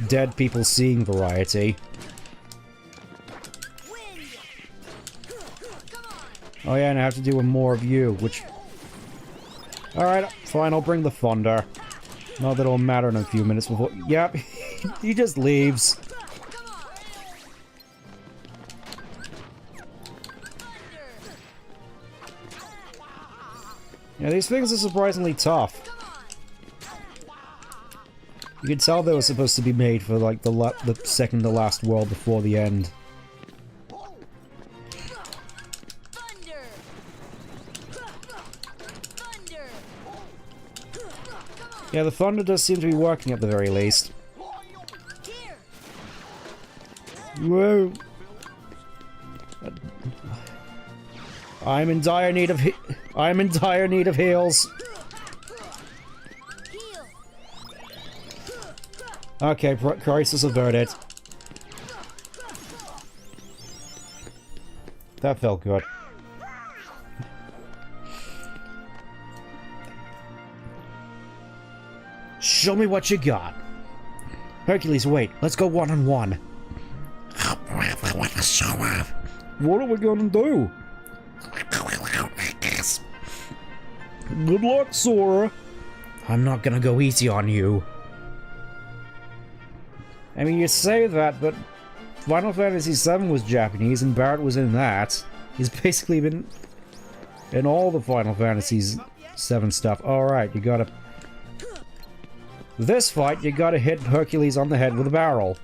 A: Dead People Seeing variety. Oh yeah, and I have to do more of you, which... Alright, fine, I'll bring the thunder. Not that it'll matter in a few minutes before... Yep, he just leaves. Yeah, these things are surprisingly tough. You can tell they were supposed to be made for, like, the second to last world before the end. Yeah, the thunder does seem to be working at the very least. Whoa! I'm in dire need of heals. Okay, crisis averted. That felt good. Show me what you got. Hercules, wait. Let's go one-on-one. What are we gonna do? Good luck, Sora. I'm not gonna go easy on you. I mean, you say that, but Final Fantasy VII was Japanese and Barrett was in that. He's basically been in all the Final Fantasies VII stuff. Alright, you gotta... This fight, you gotta hit Hercules on the head with a barrel.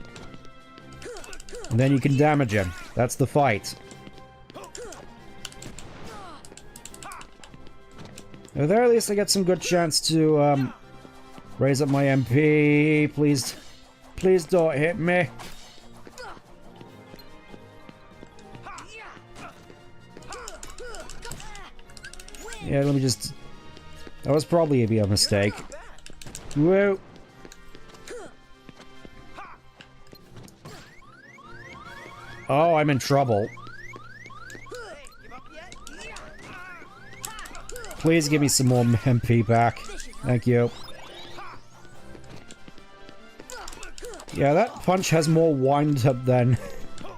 A: And then you can damage him. That's the fight. At the very least, I get some good chance to, raise up my MP. Please, please don't hit me. Yeah, let me just... That was probably a mistake. Whoa. Oh, I'm in trouble. Please give me some more MP back. Thank you. Yeah, that punch has more wind-up than... I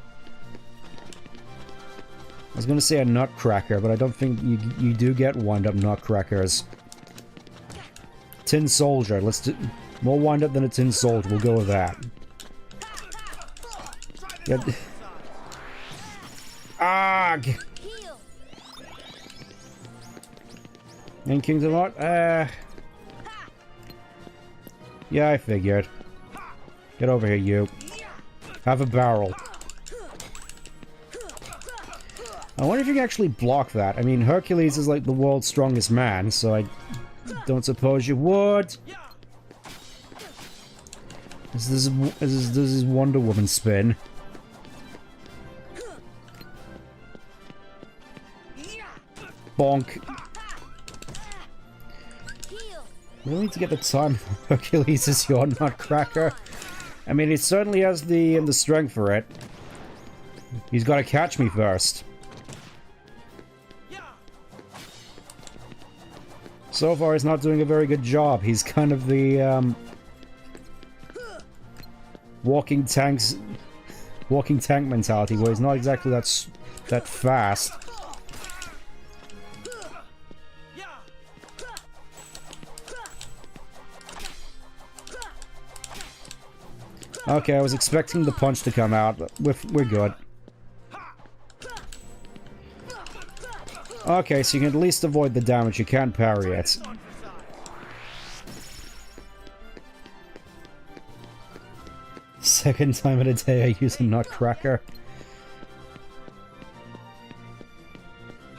A: was gonna say a nutcracker, but I don't think you do get wind-up nutcrackers. Tin Soldier. Let's do... More wind-up than a Tin Soldier. We'll go with that. Yeah. Arg! In Kingdom Hearts? Yeah, I figured. Get over here, you. Have a barrel. I wonder if you can actually block that. I mean, Hercules is like the world's strongest man, so I don't suppose you would. This is Wonder Woman spin. Bonk. We need to get the time. Hercules is your nutcracker. I mean, he certainly has the strength for it. He's got to catch me first. So far, he's not doing a very good job. He's kind of the walking tank mentality, where he's not exactly that fast. Okay, I was expecting the punch to come out, but we're good. Okay, so you can at least avoid the damage. You can't parry it. Second time in a day I use a nutcracker.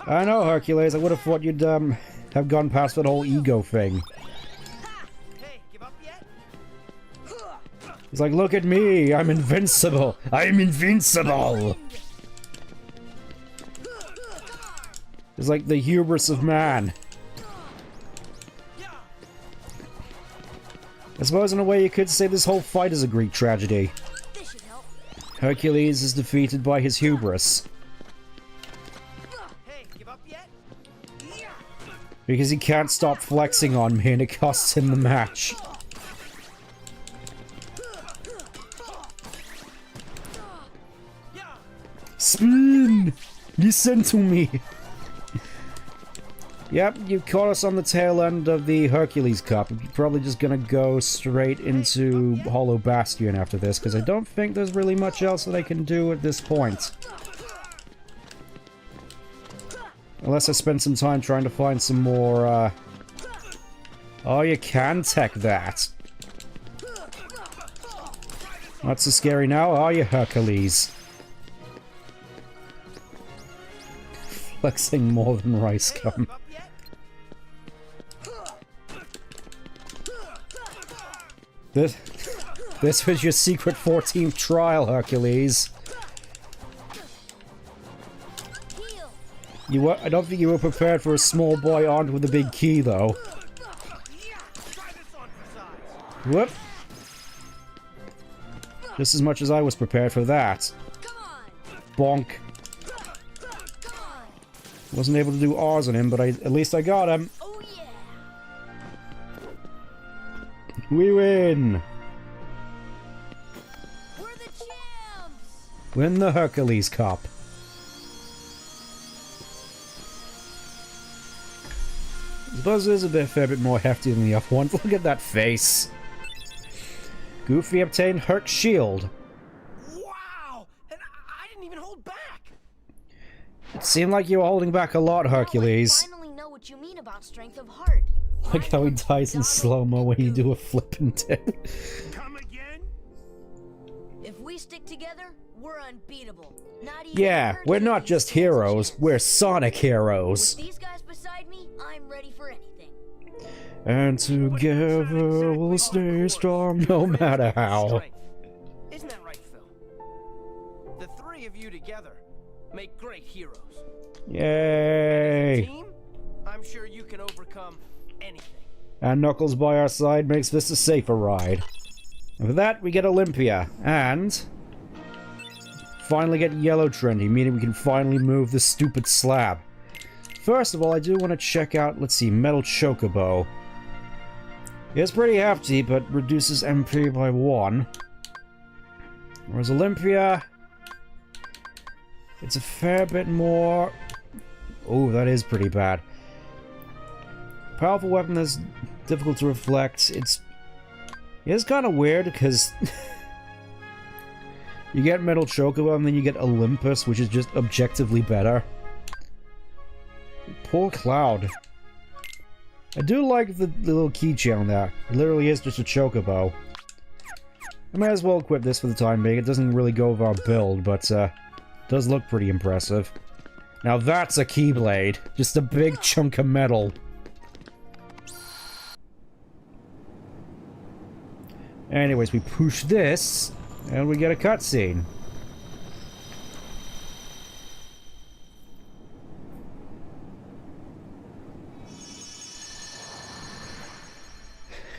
A: I know, Hercules. I would have thought you'd, have gone past that whole ego thing.
E: Hey, give up yet?
A: He's like, look at me! I'm invincible! I'm invincible! It's like the hubris of man. I suppose in a way you could say this whole fight is a Greek tragedy.
B: This should help.
A: Hercules is defeated by his hubris.
E: Hey, give up yet?
A: Because he can't stop flexing on me and it costs him the match. Spin! Listen to me! Yep, you caught us on the tail end of the Hercules Cup. You're probably just gonna go straight into Hollow Bastion after this, because I don't think there's really much else that I can do at this point. Unless I spend some time trying to find some more, Oh, you can tech that. Not so scary now, are you, Hercules? Flexing more than rice gum. This was your secret 14th trial, Hercules.
B: Heal.
A: I don't think you were prepared for a small boy armed with a big key, though. Whoop. Just as much as I was prepared for that.
B: Come on.
A: Bonk.
B: Come on.
A: Wasn't able to do R's on him, but at least I got him.
B: Oh yeah.
A: We win!
B: We're the champs.
A: Win the Hercules Cup. The buzz is a fair bit more hefty than the other one. Look at that face. Goofy obtained Herc Shield.
E: Wow! And I didn't even hold back!
A: It seemed like you were holding back a lot, Hercules.
B: I finally know what you mean about strength of heart.
A: Like how he dies in slow-mo when you do a flip and dip.
E: Come again?
B: If we stick together, we're unbeatable. Not even
A: Yeah, we're not just heroes, we're Sonic heroes.
B: With these guys beside me, I'm ready for anything.
A: And together we'll stay strong no matter how.
E: Strength. Isn't that right, Phil? The three of you together make great heroes. As a
A: Yay!
E: team, I'm sure you can overcome anything.
A: And Knuckles by our side makes this a safer ride. And with that, we get Olympia, and finally get Yellow Trendy, meaning we can finally move this stupid slab. First of all, I do want to check out, let's see, Metal Chocobo. It's pretty hefty, but reduces MP by 1. Whereas Olympia, it's a fair bit more... Oh, that is pretty bad. Powerful weapon that's difficult to reflect. It's kind of weird, because you get Metal Chocobo and then you get Olympus, which is just objectively better. Poor Cloud. I do like the little keychain on that. It literally is just a Chocobo. I might as well equip this for the time being. It doesn't really go with our build, but does look pretty impressive. Now that's a Keyblade. Just a big chunk of metal. Anyways, we push this, and we get a cutscene.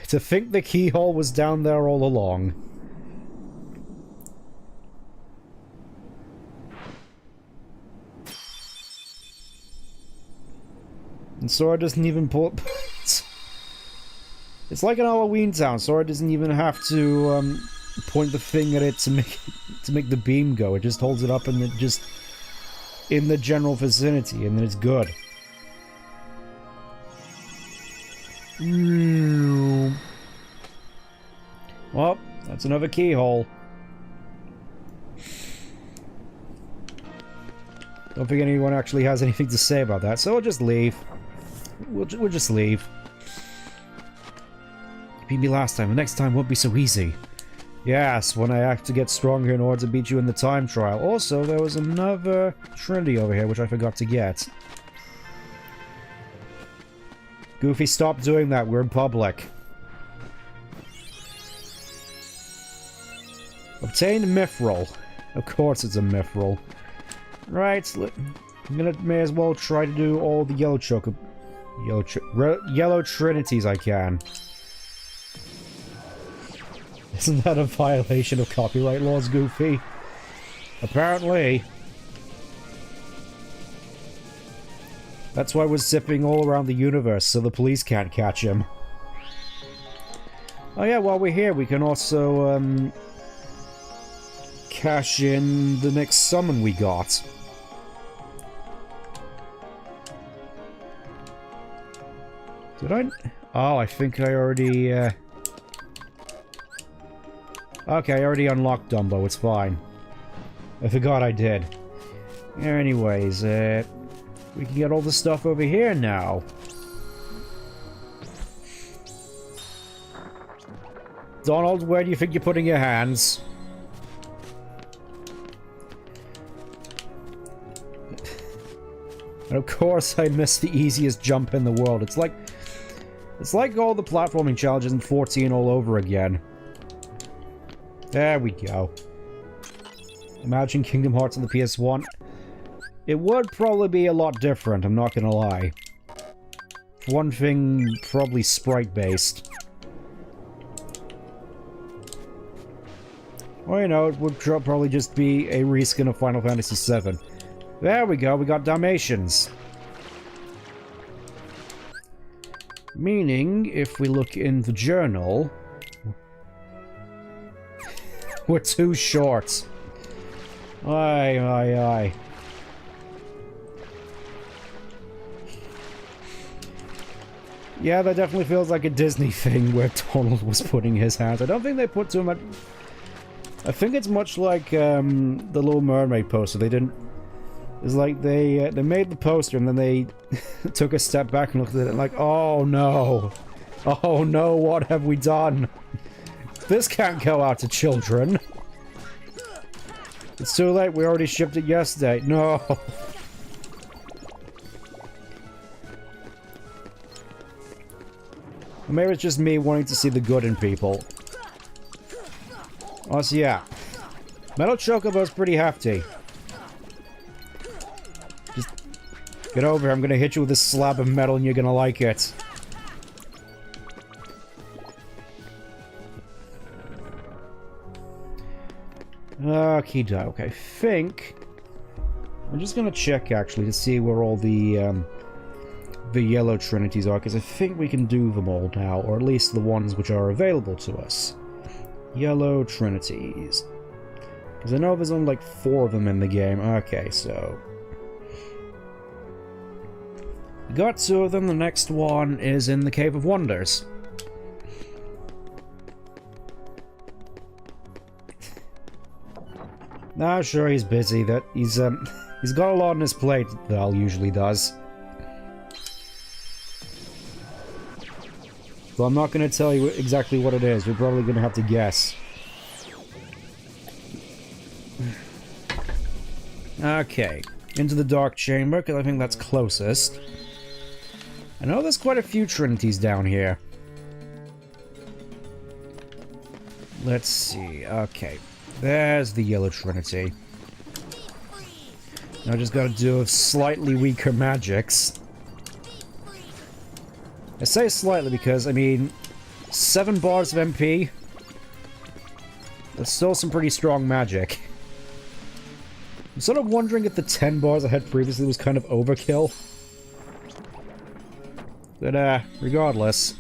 A: To think the keyhole was down there all along. And Sora doesn't even pull it. It's like an Halloween town. Sora doesn't even have to point the thing at it to make the beam go. It just holds it up and it just in the general vicinity, and then it's good. Well, that's another keyhole. Don't think anyone actually has anything to say about that, so we'll just leave. We'll just leave. You beat me last time, the next time won't be so easy. Yes, when I have to get stronger in order to beat you in the time trial. Also, there was another Trinity over here, which I forgot to get. Goofy, stop doing that. We're in public. Obtained Mithril. Of course it's a Mithril. Right, may as well try to do all the yellow Trinities I can. Isn't that a violation of copyright laws, Goofy? Apparently. That's why we're zipping all around the universe, so the police can't catch him. Oh yeah, while we're here, we can also, cash in the next summon we got. Did I? Oh, I think I already, Okay, I already unlocked Dumbo, it's fine. I forgot I did. Anyways, we can get all the stuff over here now. Donald, where do you think you're putting your hands? And of course I missed the easiest jump in the world. It's like all the platforming challenges in 14 all over again. There we go. Imagine Kingdom Hearts on the PS1. It would probably be a lot different, I'm not gonna lie. One thing, probably sprite-based. Or, you know, it would probably just be a reskin of Final Fantasy VII. There we go, we got Dalmatians. Meaning, if we look in the journal... we're too short. Aye, aye, aye. Yeah, that definitely feels like a Disney thing where Donald was putting his hands. I don't think they put too much... I think it's much like the Little Mermaid poster. They didn't... It's like they made the poster and then they took a step back and looked at it like, oh no. Oh no, what have we done? This can't go out to children. It's too late, we already shipped it yesterday. No. Maybe it's just me wanting to see the good in people. Oh, so yeah. Metal Chocobo's pretty hefty. Just get over here, I'm gonna hit you with this slab of metal and you're gonna like it. Okie doke. I think I'm just gonna check actually to see where all the yellow Trinities are, because I think we can do them all now, or at least the ones which are available to us. Yellow Trinities. Because I know there's only like 4 of them in the game. Okay, so we got 2 of them. The next one is in the Cave of Wonders. Nah, sure, he's busy. He's got a lot on his plate, Val usually does. So I'm not going to tell you exactly what it is. You're probably going to have to guess. Okay. Into the Dark Chamber, because I think that's closest. I know there's quite a few Trinities down here. Let's see. Okay. There's the Yellow Trinity. Now I just gotta do slightly weaker magics. I say slightly because, I mean, 7 bars of MP. That's still some pretty strong magic. I'm sort of wondering if the 10 bars I had previously was kind of overkill. But, regardless.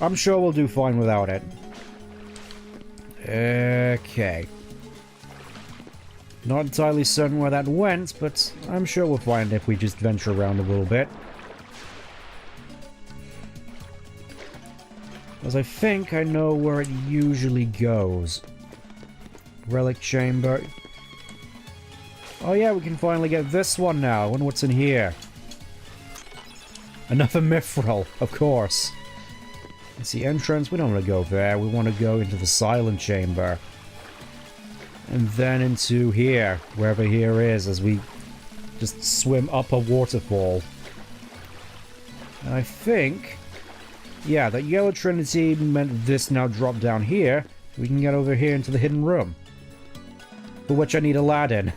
A: I'm sure we'll do fine without it. Okay. Not entirely certain where that went, but I'm sure we'll find it if we just venture around a little bit. As I think I know where it usually goes. Relic Chamber. Oh yeah, we can finally get this one now. I wonder what's in here. Another mithril, of course. It's the entrance. We don't want to go there. We want to go into the silent chamber. And then into here, wherever here is, as we just swim up a waterfall. And I think, yeah, that yellow trinity meant this now dropped down here. We can get over here into the hidden room. For which I need Aladdin.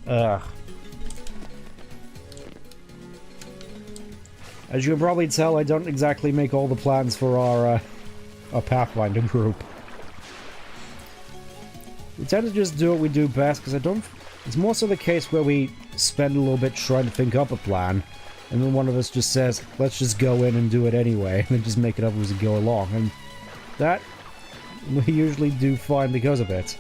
A: Ugh. As you can probably tell, I don't exactly make all the plans for our Pathfinder group. We tend to just do what we do best, because I don't... It's more so the case where we spend a little bit trying to think up a plan, and then one of us just says, let's just go in and do it anyway, and then just make it up as we go along, and that we usually do fine because of it.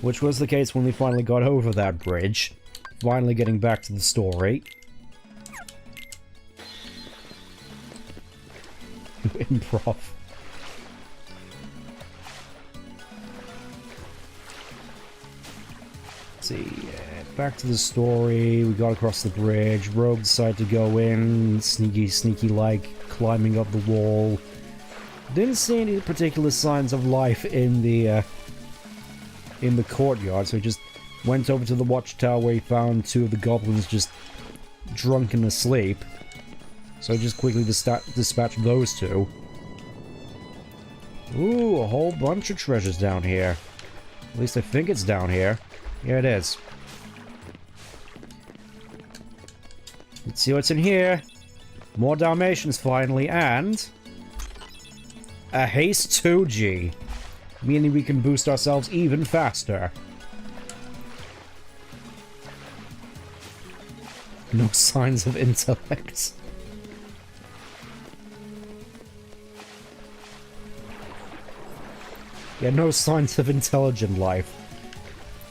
A: Which was the case when we finally got over that bridge. Finally getting back to the story. Improv. Let's see, back to the story. We got across the bridge. Rogue decided to go in, sneaky like, climbing up the wall. Didn't see any particular signs of life in the courtyard, so he just went over to the watchtower where he found two of the goblins just drunk and asleep. So I just quickly dispatched those two. Ooh, a whole bunch of treasures down here. At least I think it's down here. Here it is. Let's see what's in here. More Dalmatians finally, and a haste 2G. Meaning we can boost ourselves even faster. No signs of intellect. Yeah, no signs of intelligent life.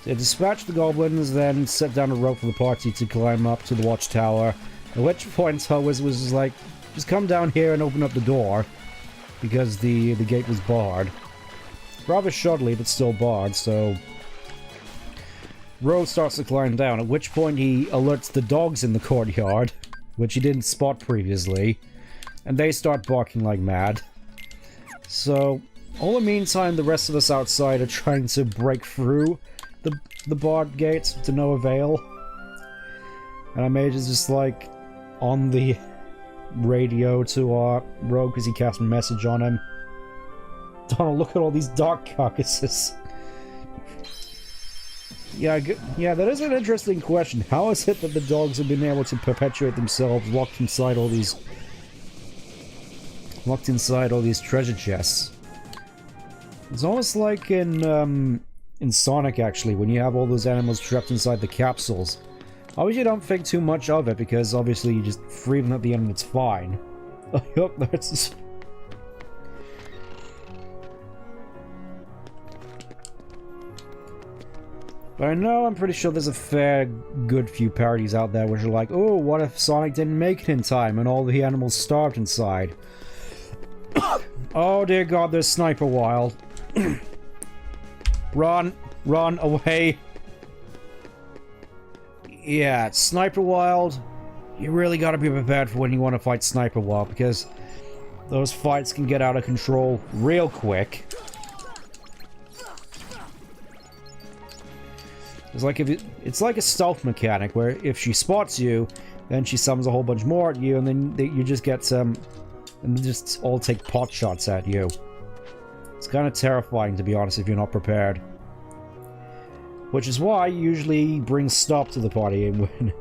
A: So dispatch the goblins, then set down a rope for the party to climb up to the watchtower. At which point Howes was like, just come down here and open up the door. Because the gate was barred. Rather shoddily, but still barred, so... Rose starts to climb down, at which point he alerts the dogs in the courtyard, which he didn't spot previously, and they start barking like mad. So, all the meantime, the rest of us outside are trying to break through the barred gates to no avail. And our mage is just like, on the radio to our rogue because he cast a message on him. Donald, look at all these dark carcasses. Yeah, that is an interesting question. How is it that the dogs have been able to perpetuate themselves locked inside all these treasure chests? It's almost like in Sonic, actually, when you have all those animals trapped inside the capsules. Obviously, you don't think too much of it, because obviously you just free them at the end and it's fine. Oh, yup, that's... But I know, I'm pretty sure there's a fair good few parodies out there which are like, oh, what if Sonic didn't make it in time and all the animals starved inside? Oh dear god, there's Sniper Wild. Run! Run away! Yeah, Sniper Wild, you really gotta be prepared for when you want to fight Sniper Wild, because those fights can get out of control real quick. It's like a stealth mechanic, where if she spots you, then she summons a whole bunch more at you, and then you just get some... and they just all take pot shots at you. It's kind of terrifying, to be honest, if you're not prepared. Which is why you usually bring stop to the party and when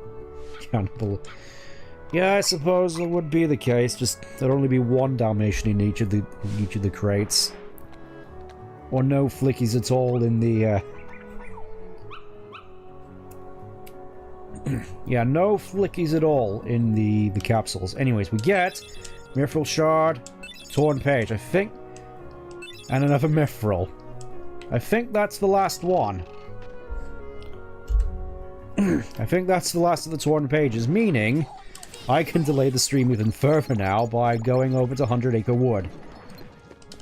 A: accountable. Yeah, I suppose it would be the case, just there'd only be one Dalmatian in each of the crates. Or no flickies at all in the, yeah, no flickies at all in the capsules. Anyways, we get Mithril Shard, Torn Page, I think, and another Mithril. I think that's the last one. I think that's the last of the Torn Pages, meaning I can delay the stream even further now by going over to 100 Acre Wood.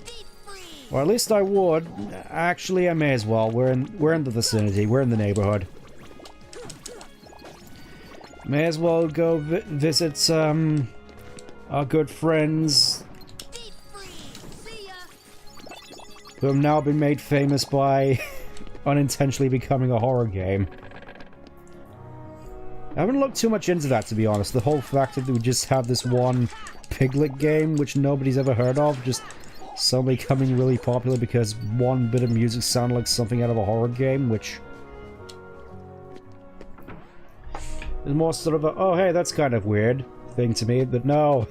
B: Be free.
A: Or at least I would. Actually, I may as well. We're in the vicinity. We're in the neighborhood. May as well go visit our good friends
B: Deep freeze. See ya.
A: who have now been made famous by unintentionally becoming a horror game. I haven't looked too much into that, to be honest. The whole fact that we just have this one Piglet game, which nobody's ever heard of, just suddenly becoming really popular because one bit of music sounded like something out of a horror game, which is more sort of a, oh hey, that's kind of weird thing to me, but no.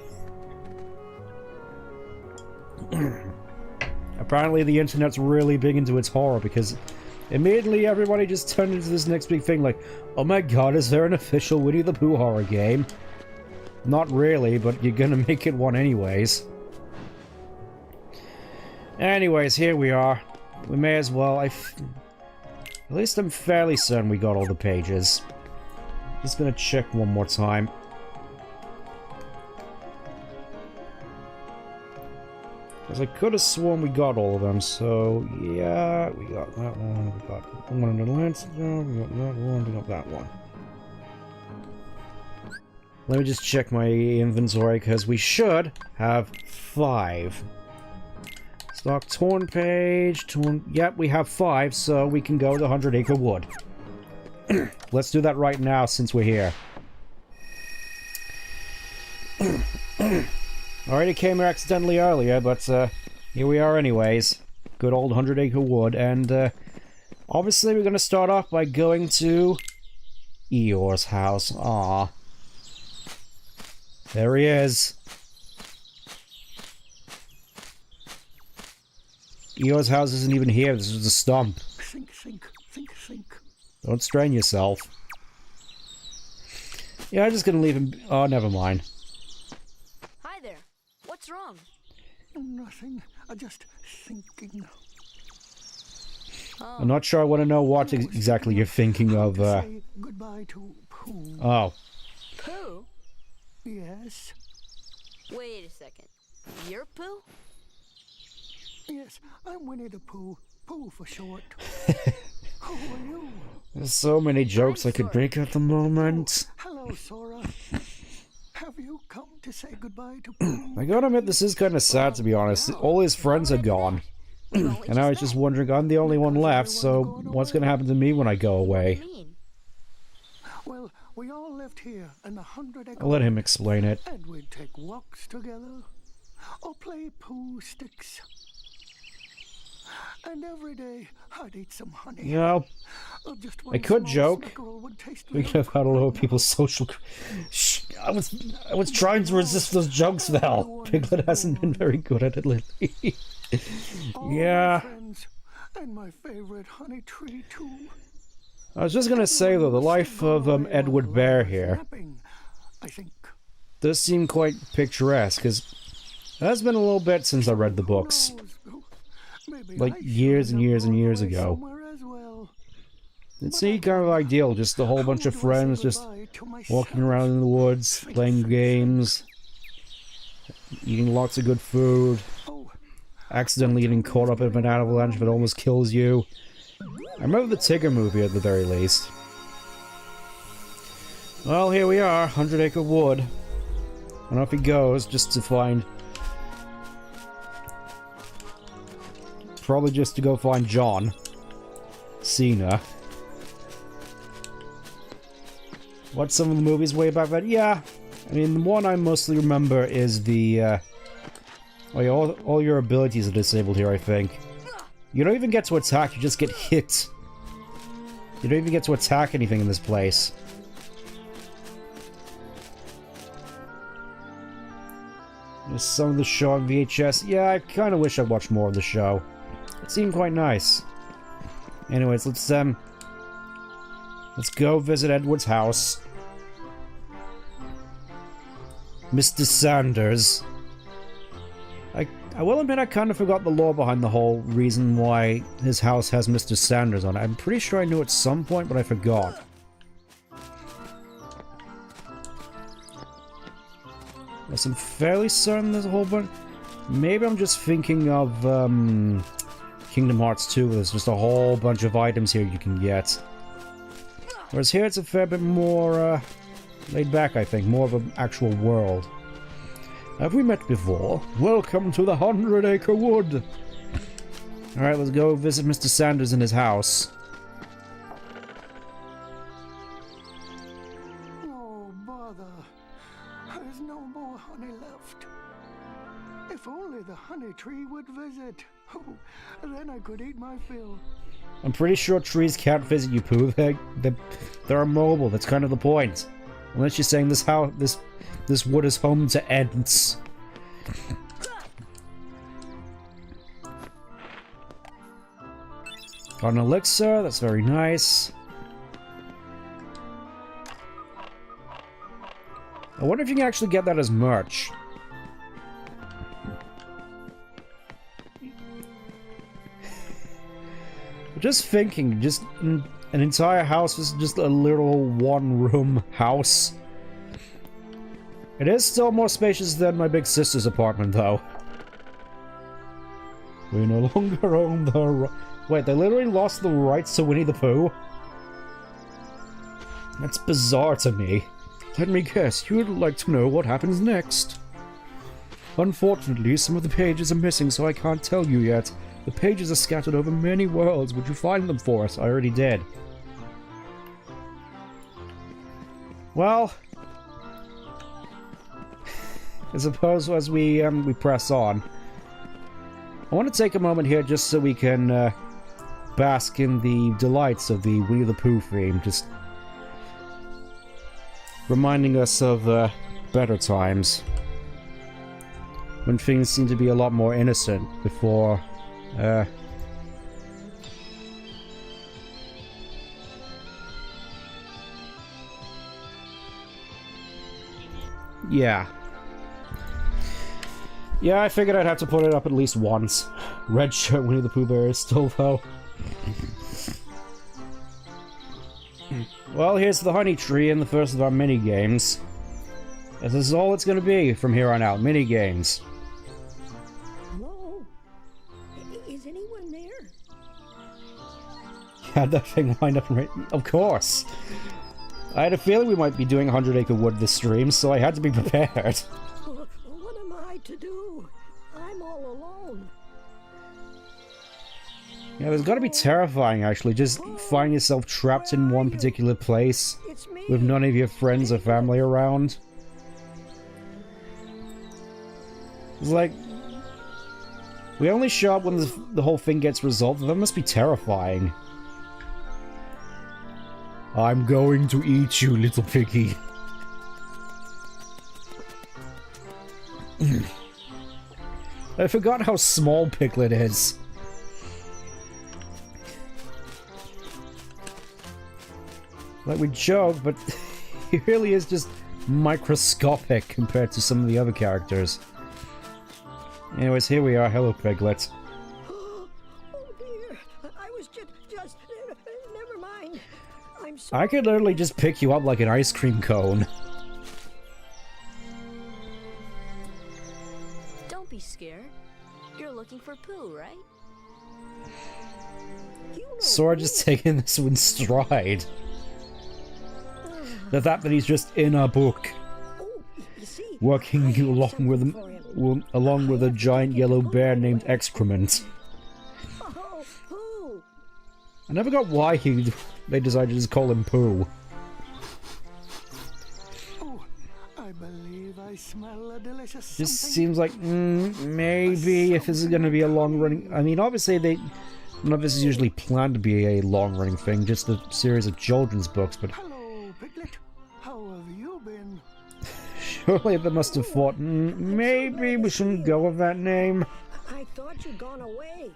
A: Apparently the internet's really big into its horror because immediately everybody just turned into this next big thing like, oh my god, is there an official Winnie the Pooh horror game? Not really, but you're gonna make it one anyways. Anyways, here we are. We may as well. At least I'm fairly certain we got all the pages. Just gonna check one more time. Because I could have sworn we got all of them, so yeah, we got that one, we got one in the lens, we got that one, we got that one. Let me just check my inventory, because we should have 5. Stock torn page, torn... Yep, we have 5, so we can go to 100 Acre Wood. Let's do that right now, since we're here. Already came here accidentally earlier, but here we are anyways. Good old 100 Acre Wood, and obviously we're going to start off by going to Eeyore's house. Aww. There he is. Eeyore's house isn't even here, this is a stump.
F: Think, think, think, think.
A: Don't strain yourself. Yeah, I'm just gonna leave him... Oh, never mind.
B: Hi there. What's wrong?
F: Nothing. Just thinking.
B: Oh.
A: I'm not sure I want to know what exactly you're thinking of,
F: Say goodbye to Pooh.
A: Oh.
B: Pooh?
F: Yes.
B: Wait a second. You're Pooh?
F: Yes, I'm Winnie the Pooh. Pooh for short. Who are you?
A: There's so many jokes I could make at the moment.
F: Hello, Sora. Have you come to say goodbye to Pooh?
A: I gotta admit, this is kind of sad, to be honest. All his friends are gone. And I was just wondering, I'm the only one left, so what's gonna happen to me when I go away?
F: Well, we all lived here in the 100 Acre
A: I'll let him explain it.
F: and we'd take walks together, or play Pooh sticks. And every day I'd eat some honey.
A: You know,
F: Just
A: I
F: one
A: could
F: small
A: joke.
F: snickle would taste
A: Speaking
F: like
A: of how to lower people's social... Shh, I was trying to resist those jokes, Val. Piglet hasn't been very good at it lately.
F: all
A: Yeah.
F: my friends, and my favorite honey tree too.
A: I was just gonna say, though, the life of Edward Bear here
F: I think.
A: does seem quite picturesque, because it has been a little bit since I read the books. Like, years and years and years ago. It seemed kind of ideal, just a whole bunch of friends just walking around in the woods, playing games, eating lots of good food, accidentally getting caught up in an avalanche that almost kills you. I remember the Tigger movie at the very least. Well, here we are, 100 Acre Wood. And off he goes, just to find... Probably just to go find John Cena. What's some of the movies way back then? Yeah, I mean, the one I mostly remember is the, oh yeah, all your abilities are disabled here, I think. You don't even get to attack, you just get hit. You don't even get to attack anything in this place. There's some of the show on VHS. Yeah, I kind of wish I watched more of the show. It seemed quite nice. Anyways, let's go visit Edward's house. Mr. Sanders. I will admit I kind of forgot the lore behind the whole reason why his house has Mr. Sanders on it. I'm pretty sure I knew at some point, but I forgot. I'm fairly certain there's a whole bunch... Maybe I'm just thinking of Kingdom Hearts 2. There's just a whole bunch of items here you can get. Whereas here it's a fair bit more laid back, I think. More of an actual world. Have we met before? Welcome to the 100-Acre Wood! Alright, let's go visit Mr. Sanders in his house.
F: Oh, bother. There's no more honey left. If only the honey tree would visit. Oh, then I could eat my fill.
A: I'm pretty sure trees can't visit you, Pooh. They're immobile. That's kind of the point. Unless you're saying this wood is home to ants. Got an elixir. That's very nice. I wonder if you can actually get that as merch. Just thinking, just an entire house is just a little one-room house. It is still more spacious than my big sister's apartment, though. We no longer own the... Wait, they literally lost the rights to Winnie the Pooh? That's bizarre to me. Let me guess, you would like to know what happens next. Unfortunately, some of the pages are missing, so I can't tell you yet. The pages are scattered over many worlds. Would you find them for us? I already did. Well, I suppose as we press on, I want to take a moment here just so we can bask in the delights of the Winnie the Pooh theme, just reminding us of better times when things seem to be a lot more innocent before. Yeah. Yeah, I figured I'd have to put it up at least once. Red shirt Winnie the Pooh Bear is still, though. Well, here's the honey tree and the first of our mini-games. This is all it's gonna be from here on out, mini-games.
B: Hello? Is anyone there?
A: Had that thing lined up right... Of course! I had a feeling we might be doing 100-Acre Wood this stream, so I had to be prepared.
B: What am I to do? I'm all alone.
A: Yeah, there's gotta be terrifying, actually, just find yourself trapped in one particular place
B: It's me.
A: with none of your friends or family around. It's like... We only show up when the whole thing gets resolved. That must be terrifying. I'm going to eat you, little piggy. I forgot how small Piglet is. Like, we joke, but he really is just microscopic compared to some of the other characters. Anyways, here we are. Hello, Piglet.
B: Oh dear. I was just never mind. I'm sorry.
A: I could literally just pick you up like an ice cream cone.
B: Don't be scared. You're looking for Pooh, right? You know
A: Sora just taking this in stride. The fact that he's just in a book,
B: Oh, you see,
A: working
B: I had
A: along
B: something for him.
A: with a giant yellow bear named Excrement.
B: Oh, Pooh.
A: I never got why they decided to just call him Pooh.
F: Oh, I believe I smell a delicious
A: Just
F: something.
A: seems like maybe if this is going to be a long-running... I mean, obviously none of this is usually planned to be a long-running thing, just a series of children's books, but
F: Hello, Piglet. How have you been?
A: surely they must have thought, maybe we shouldn't go with that name.
B: I thought you'd gone away.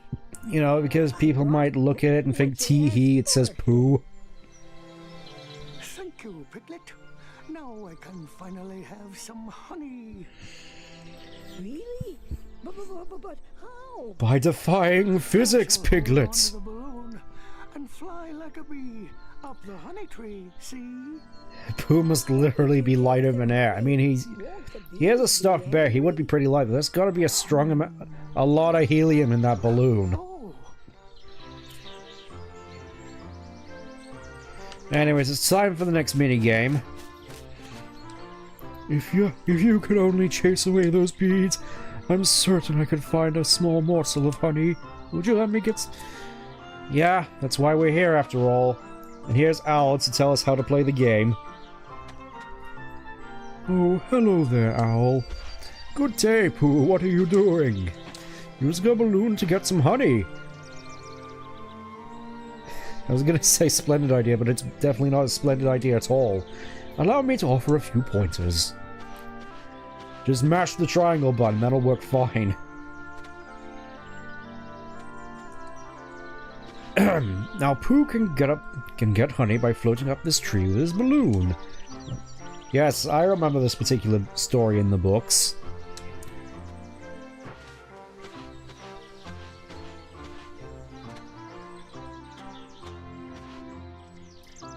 A: You know, because people might look at it and think, tee-hee, it says Pooh.
F: Thank you, Piglet. Now I can finally have some honey.
B: Really? But how?
A: By defying physics,
F: So hold on to
A: piglets!
F: the balloon and fly like a bee up the honey tree, see?
A: Pooh must literally be lighter than air. I mean, He is a stuffed bear. He would be pretty light. There's got to be a strong amount, a lot of helium in that balloon.
F: Oh,
A: Anyways, it's time for the next mini game. If you could only chase away those bees, I'm certain I could find a small morsel of honey. Would you let me get? Yeah, that's why we're here after all. And here's Owl to tell us how to play the game. Oh, hello there, Owl. Good day, Pooh. What are you doing? Using a balloon to get some honey. I was gonna say splendid idea, but it's definitely not a splendid idea at all. Allow me to offer a few pointers. Just mash the triangle button, that'll work fine. Now Pooh can get honey by floating up this tree with his balloon. Yes, I remember this particular story in the books.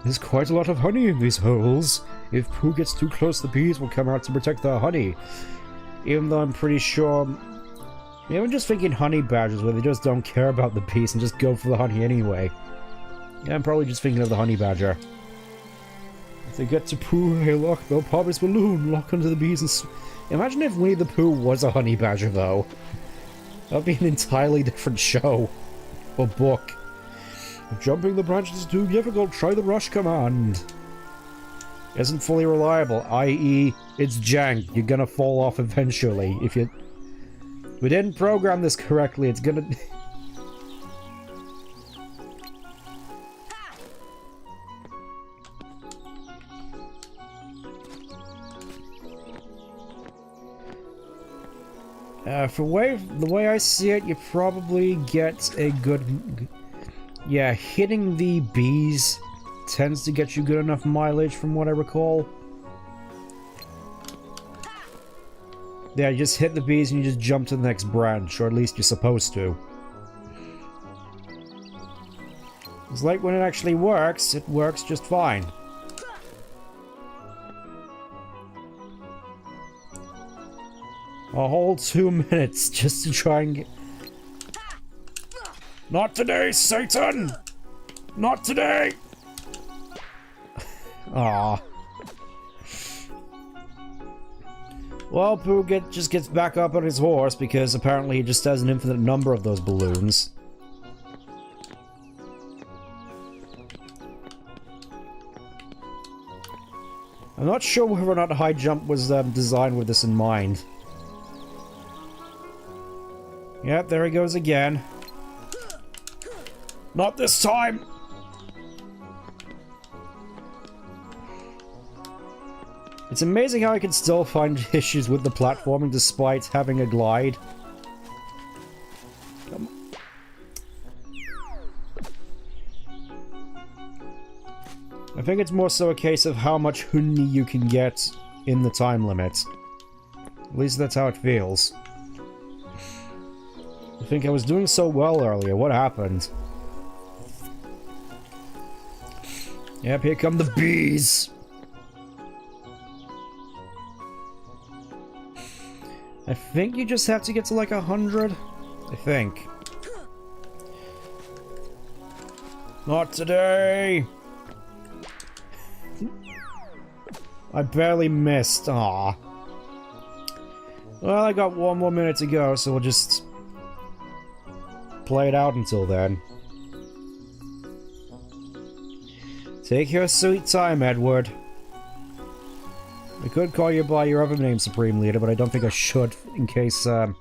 A: There's quite a lot of honey in these holes. If Pooh gets too close, the bees will come out to protect their honey. Even though I'm pretty sure... Yeah, I'm just thinking honey badgers where they just don't care about the bees and just go for the honey anyway. Yeah, I'm probably just thinking of the honey badger. If they get to Pooh, they'll pop his balloon, lock onto the bees and... Imagine if Winnie the Pooh was a honey badger, though. That'd be an entirely different show. Or book. If jumping the branches is too difficult, try the rush command. Isn't fully reliable, i.e. it's jank. You're gonna fall off eventually. If you... We didn't program this correctly, it's gonna... the way I see it, you probably get a good... Yeah, hitting the bees tends to get you good enough mileage from what I recall. Yeah, you just hit the bees and you just jump to the next branch, or at least you're supposed to. It's like when it actually works, it works just fine. A whole 2 minutes just to try and get... Not today, Satan! Not today! Aww. Well, Pooh just gets back up on his horse because apparently he just has an infinite number of those balloons. I'm not sure whether or not high jump was designed with this in mind. Yep, there he goes again. Not this time! It's amazing how I can still find issues with the platforming despite having a glide. Come on. I think it's more so a case of how much honey you can get in the time limit. At least that's how it feels. I think I was doing so well earlier. What happened? Yep, here come the bees! I think you just have to get to like 100. I think. Not today! I barely missed. Aw. Well, I got 1 more minute to go, so we'll just play it out until then. Take your sweet time, Edward. I could call you by your other name, Supreme Leader, but I don't think I should, in case, I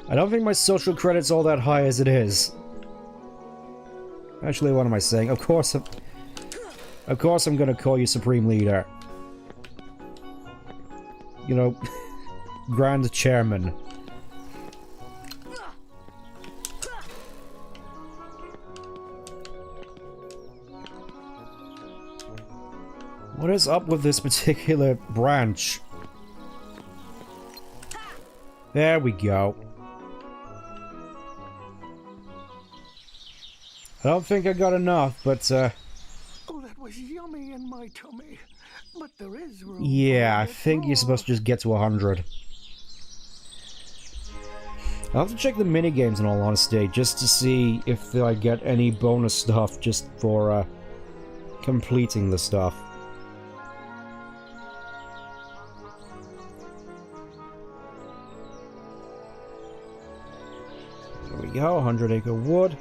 A: don't think my social credit's all that high as it is. Actually, what am I saying? Of course I'm gonna call you Supreme Leader. You know, Grand Chairman. What is up with this particular branch? There we go. I don't think I got enough, but
F: oh, that was yummy in my tummy. but there is room.
A: Yeah, I
F: for
A: think you're supposed to just get to 100. I'll have to check the minigames in all honesty, just to see if I get any bonus stuff just for completing the stuff. There we go, 100 acre wood.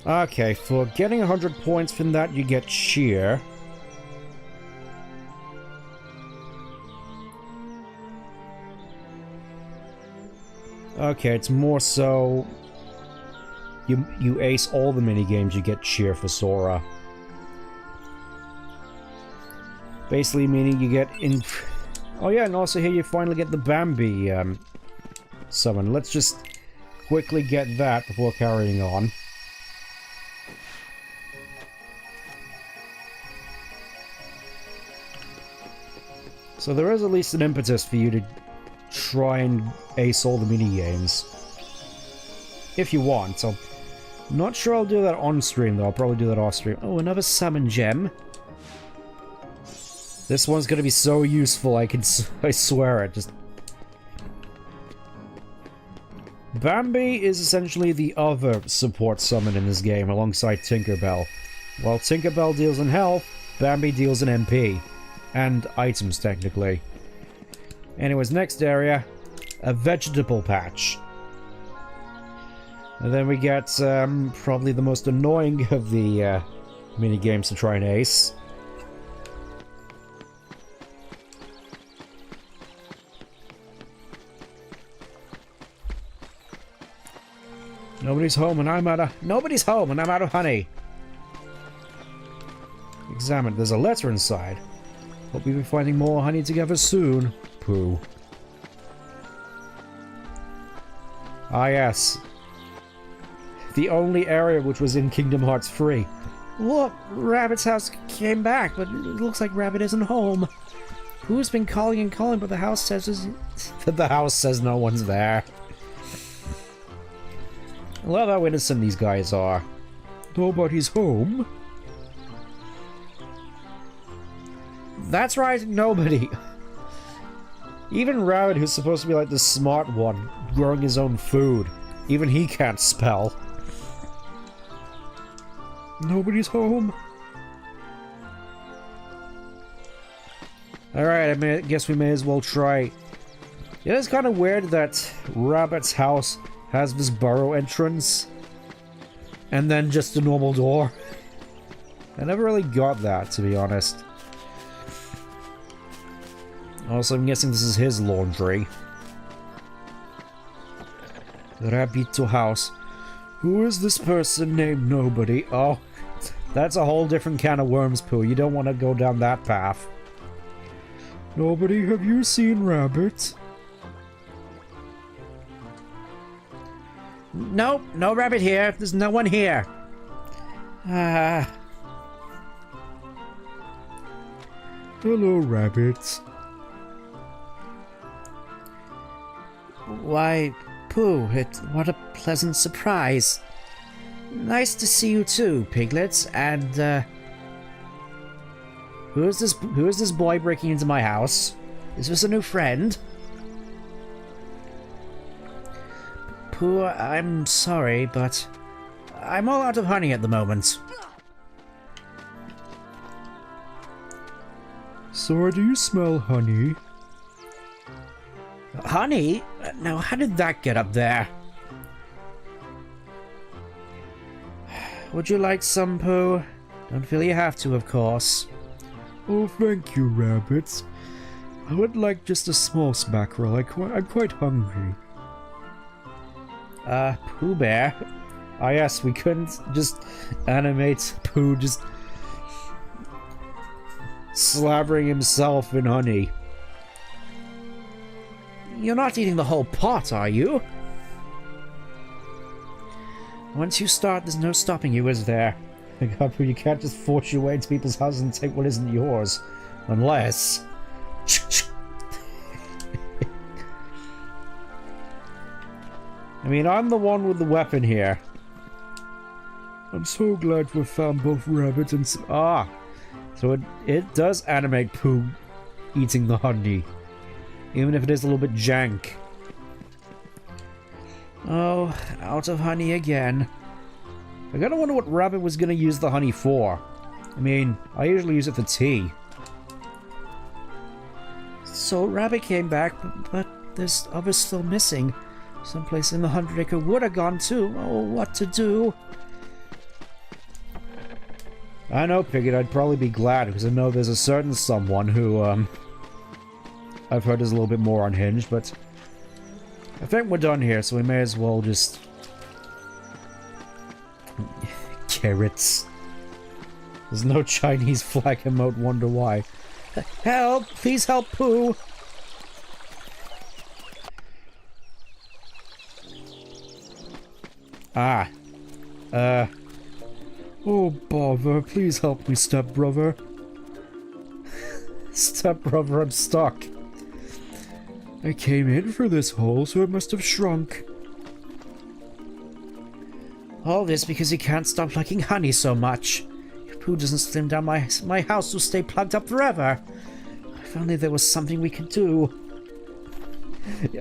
A: Okay, for getting 100 points from that, you get cheer. Okay, it's more so you ace all the minigames, you get cheer for Sora. Basically meaning you get in... Oh yeah, and also here you finally get the Bambi summon. Let's just quickly get that before carrying on. So there is at least an impetus for you to try and ace all the minigames. If you want. So, not sure I'll do that on stream though, I'll probably do that off stream. Oh, another summon gem. This one's gonna be so useful, I swear it. Just... Bambi is essentially the other support summon in this game alongside Tinkerbell. While Tinkerbell deals in health, Bambi deals in MP. And items, technically. Anyways, next area, a vegetable patch. And then we get probably the most annoying of the mini-games to try and ace. Nobody's home and I'm out of... Nobody's home and I'm out of honey. Examine. There's a letter inside. Hope we'll be finding more honey together soon. Pooh. Ah yes. The only area which was in Kingdom Hearts 3. Look, Rabbit's house came back, but it looks like Rabbit isn't home. Who's been calling and calling, but the house says the house says no one's there. I love how innocent these guys are. Nobody's home. That's right, nobody. Even Rabbit, who's supposed to be like the smart one, growing his own food, even he can't spell. Nobody's home. Alright, I guess we may as well try. It is kind of weird that Rabbit's house has this burrow entrance and then just a normal door. I never really got that, to be honest. Also, I'm guessing this is his laundry. Rabbito house. Who is this person named Nobody? Oh, that's a whole different can of worms, Pooh. You don't want to go down that path. Nobody, have you seen Rabbit? Nope, no Rabbit here. There's no one here. Hello, Rabbit. Why, Pooh, what a pleasant surprise. Nice to see you too, Piglets, and, who is this boy breaking into my house? Is this a new friend? Pooh, I'm sorry, but I'm all out of honey at the moment. Sora, do you smell honey? Honey? Now, how did that get up there? Would you like some, Pooh? Don't feel you have to, of course. Oh, thank you, Rabbits. I would like just a small smackerel. I'm quite hungry. Pooh Bear? Ah yes, we couldn't just animate Pooh just slathering himself in honey. You're not eating the whole pot, are you? Once you start, there's no stopping you, is there? God, you can't just force your way into people's houses and take what isn't yours. Unless... I mean, I'm the one with the weapon here. I'm so glad we found both rabbits and so it does animate Pooh eating the honey, even if it is a little bit jank. Oh, out of honey again. I gotta wonder what Rabbit was gonna use the honey for. I mean, I usually use it for tea. So Rabbit came back, but there's others still missing. Someplace in the 100-acre wood are gone too. Oh, what to do? I know, Piglet, I'd probably be glad, because I know there's a certain someone who, I've heard is a little bit more unhinged, but I think we're done here, so we may as well just... Carrots. There's no Chinese flag emote, wonder why. Help! Please help Pooh! Oh, bother, please help me, stepbrother. Stepbrother, I'm stuck. I came in for this hole, so it must have shrunk. All this because you can't stop liking honey so much. If Pooh doesn't slim down, my house will stay plugged up forever. If only there was something we could do.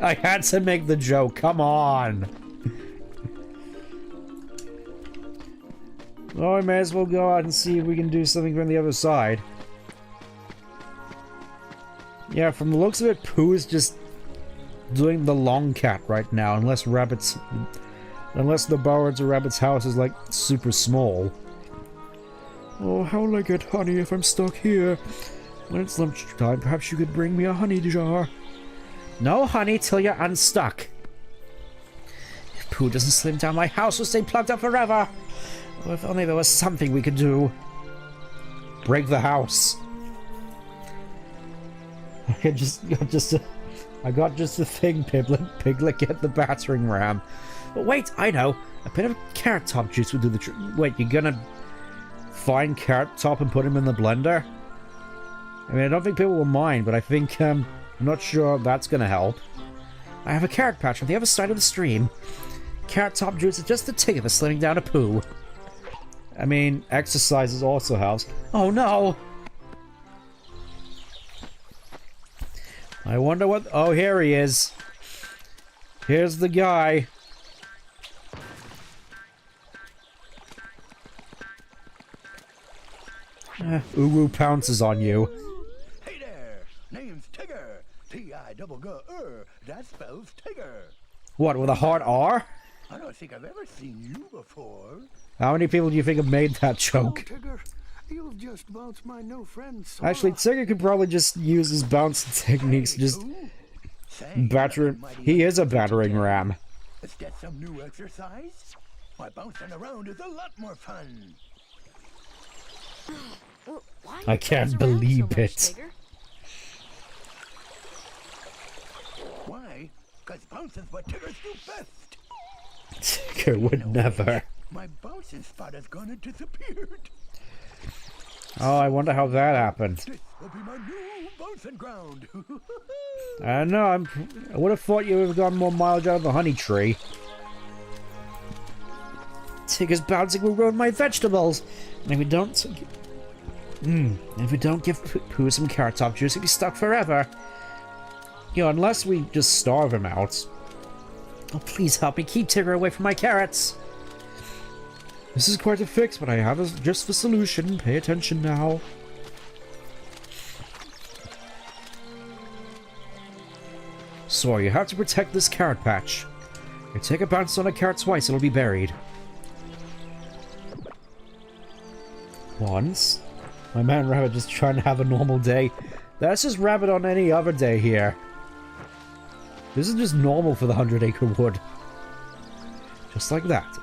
A: I had to make the joke, come on! Oh, I may as well go out and see if we can do something from the other side. Yeah, from the looks of it, Pooh is just doing the long cat right now, unless the Bowards or Rabbit's house is, like, super small. Oh, how will I get honey if I'm stuck here? When it's lunchtime, perhaps you could bring me a honey jar. No honey till you're unstuck. If Pooh doesn't slim down, my house will stay plugged up forever. Oh, if only there was something we could do. Break the house. I got just the thing, Piglet, get the battering ram. But wait, I know. A bit of carrot top juice would do the trick. Wait, you're gonna find carrot top and put him in the blender? I mean, I don't think people will mind, but I think, I'm not sure that's gonna help. I have a carrot patch on the other side of the stream. Carrot top juice is just the ticket for slimming down a Pooh. I mean, exercises also helps. Oh no! I wonder what... Oh, here he is. Here's the guy. Uwu pounces on you.
F: Hey there, name's Tigger. T-I-double-G-R. That spells Tigger.
A: What, with a hard R?
F: I don't think I've ever seen you before.
A: How many people do you think have made that joke?
F: Oh, Tigger, you've just bounced my new friend Sora.
A: Actually, Tigger could probably just use his bounce techniques, just batter him. He is a battering ram.
F: Is that some new exercise? My bouncing around is a lot more fun.
G: Well, why
A: I can't believe it.
F: Why? Because bouncing's what Tiggers do best.
A: Tigger would never.
F: My bouncing spot has gone and disappeared.
A: Oh, I wonder how that happened.
F: This will be my new bouncing ground.
A: I don't know, I would have thought you would have gotten more mileage out of the honey tree. Tigger's bouncing will ruin my vegetables. And if we don't... if we don't give Pooh some carrot top juice, he'll be stuck forever. You know, unless we just starve him out. Oh, please help me keep Tigger away from my carrots. This is quite a fix, but I have just the solution. Pay attention now. So, you have to protect this carrot patch. If you take a bounce on a carrot twice, it'll be buried. Once. My man Rabbit just trying to have a normal day. That's just Rabbit on any other day here. This is just normal for the 100-acre wood. Just like that.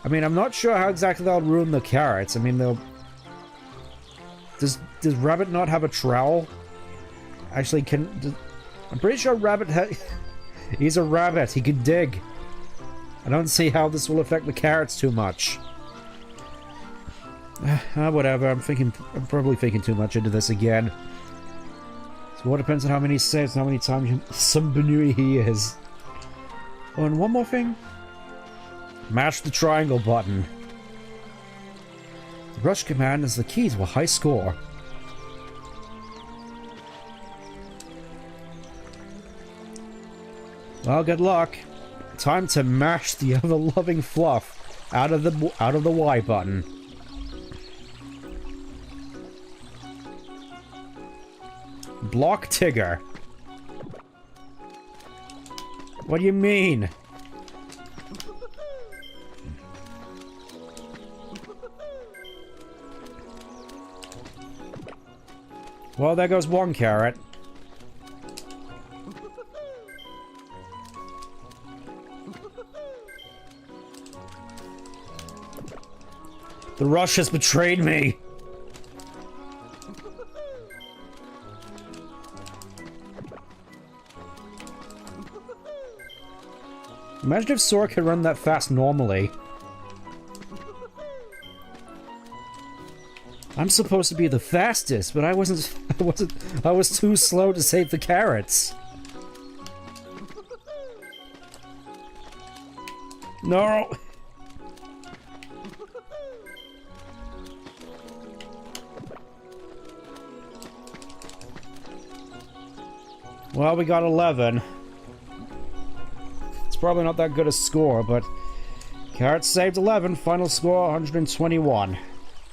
A: I mean, I'm not sure how exactly that'll ruin the carrots. I mean, they'll... Does Rabbit not have a trowel? Actually, I'm pretty sure Rabbit he's a rabbit. He can dig. I don't see how this will affect the carrots too much. Whatever. I'm probably thinking too much into this again. So what depends on how many saves and how many times some Benui he is. Oh, and one more thing. Mash the triangle button. Rush command is the key to a high score. Well, good luck. Time to mash the ever-loving fluff out of the Y button. Block Tigger. What do you mean? Well, there goes one carrot. The rush has betrayed me. Imagine if Sora could run that fast normally. I'm supposed to be the fastest, but I was too slow to save the carrots. No. Well, we got 11. It's probably not that good a score, but carrots saved 11. Final score 121.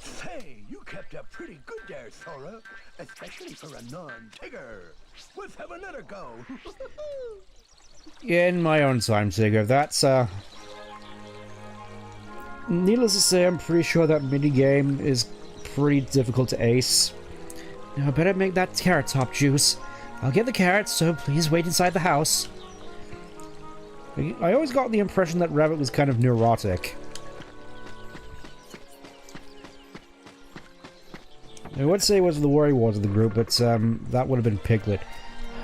F: Say, you kept up pretty good there, Sora. Especially for a non-Tigger. Let's have another go.
A: In my own time, Tigger. That's, needless to say, I'm pretty sure that minigame is pretty difficult to ace. Now, I better make that carrot top juice. I'll get the carrots, so please wait inside the house. I always got the impression that Rabbit was kind of neurotic. I would say it was the worry wart of the group, but that would have been Piglet.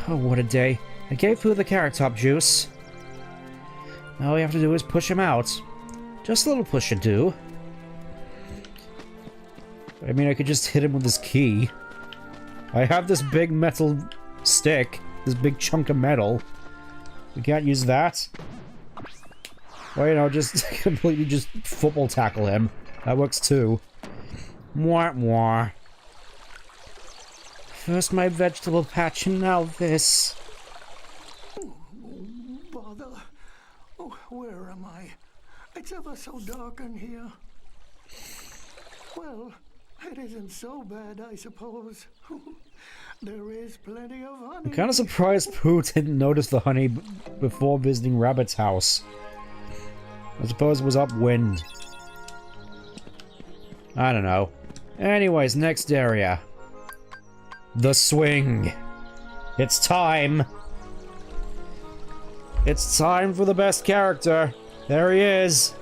A: Oh, what a day. I gave Pooh the carrot top juice. All we have to do is push him out. Just a little push should do. I mean, I could just hit him with this key. I have this big metal stick, this big chunk of metal. We can't use that. Well, you know, just completely just football tackle him. That works too. Mwah mwah. First my vegetable patch and now this.
F: Bother. Oh, where am I? It's ever so dark in here. Well, it isn't so bad, I suppose. There is plenty of honey.
A: I'm kind of surprised Pooh didn't notice the honey before visiting Rabbit's house. I suppose it was upwind. I don't know. Anyways, next area. The swing. It's time. It's time for the best character. There he is.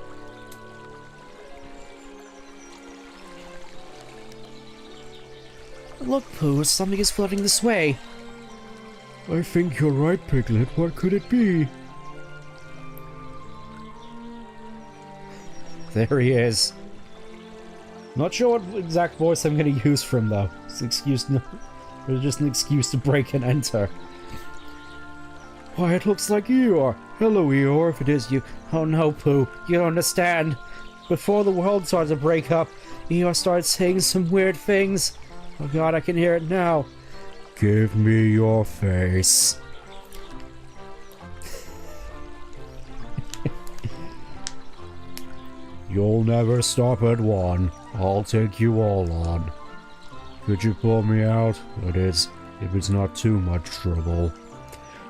A: Look, Pooh, something is floating this way. I think you're right, Piglet. What could it be? There he is. Not sure what exact voice I'm going to use for him, though. It's an excuse, it's just an excuse to break and enter. Why, it looks like Eeyore. Hello, Eeyore, if it is you. Oh no, Pooh, you don't understand. Before the world started to break up, Eeyore started saying some weird things. Oh god, I can hear it now. Give me your face. You'll never stop at one. I'll take you all on. Could you pull me out? That is, if it's not too much trouble.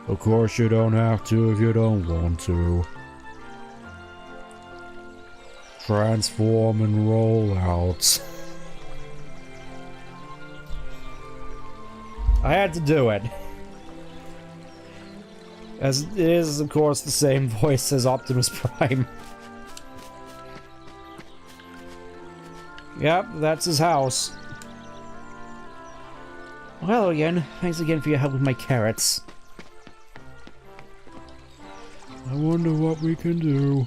A: Of course you don't have to if you don't want to. Transform and roll out. I had to do it. As it is, of course, the same voice as Optimus Prime. Yep, that's his house. Well, again, thanks again for your help with my carrots. I wonder what we can do.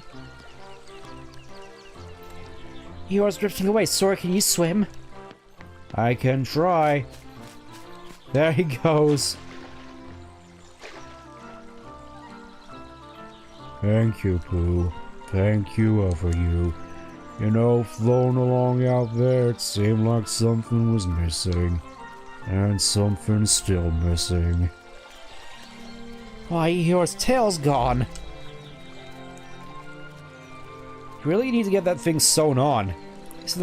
A: Eeyore's drifting away. Sora, can you swim? I can try. There he goes. Thank you, Pooh. Thank you over you. You know, flown along out there, it seemed like something was missing. And something's still missing. Why, Eeyore's tail's gone! You really need to get that thing sewn on. Is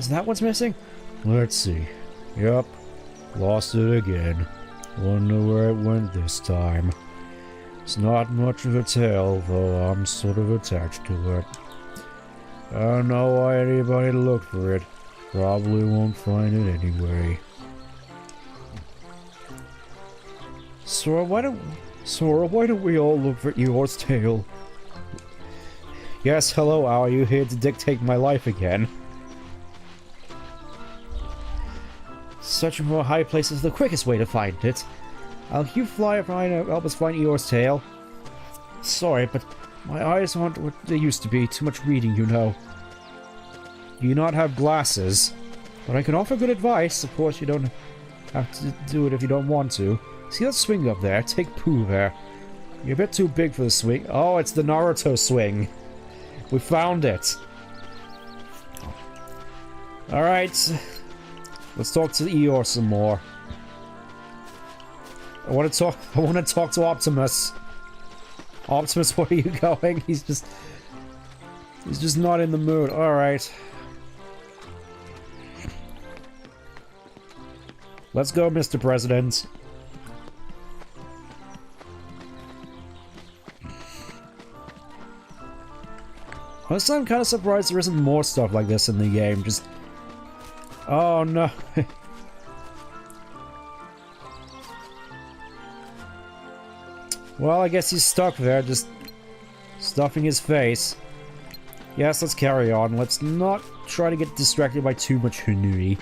A: that what's missing? Let's see. Yep. Lost it again. Wonder where it went this time. It's not much of a tail, though I'm sort of attached to it. I don't know why anybody looked for it. Probably won't find it anyway. Sora, why don't we all look for Eeyore's tail? Yes, hello, are you here to dictate my life again? Searching for a high place is the quickest way to find it. I'll you fly if I help us find Eeyore's tail. Sorry, but my eyes aren't what they used to be. Too much reading, you know. You do not have glasses, but I can offer good advice. Of course, you don't have to do it if you don't want to. See that swing up there? Take Pooh there. You're a bit too big for the swing. Oh, it's the Naruto swing. We found it. Alright. Let's talk to Eeyore some more. I want to talk to Optimus. Optimus, where are you going? He's just not in the mood. Alright. Let's go, Mr. President. Honestly, I'm kind of surprised there isn't more stuff like this in the game. Just... Oh, no. Well, I guess he's stuck there, just stuffing his face. Yes, let's carry on. Let's not try to get distracted by too much Hunui.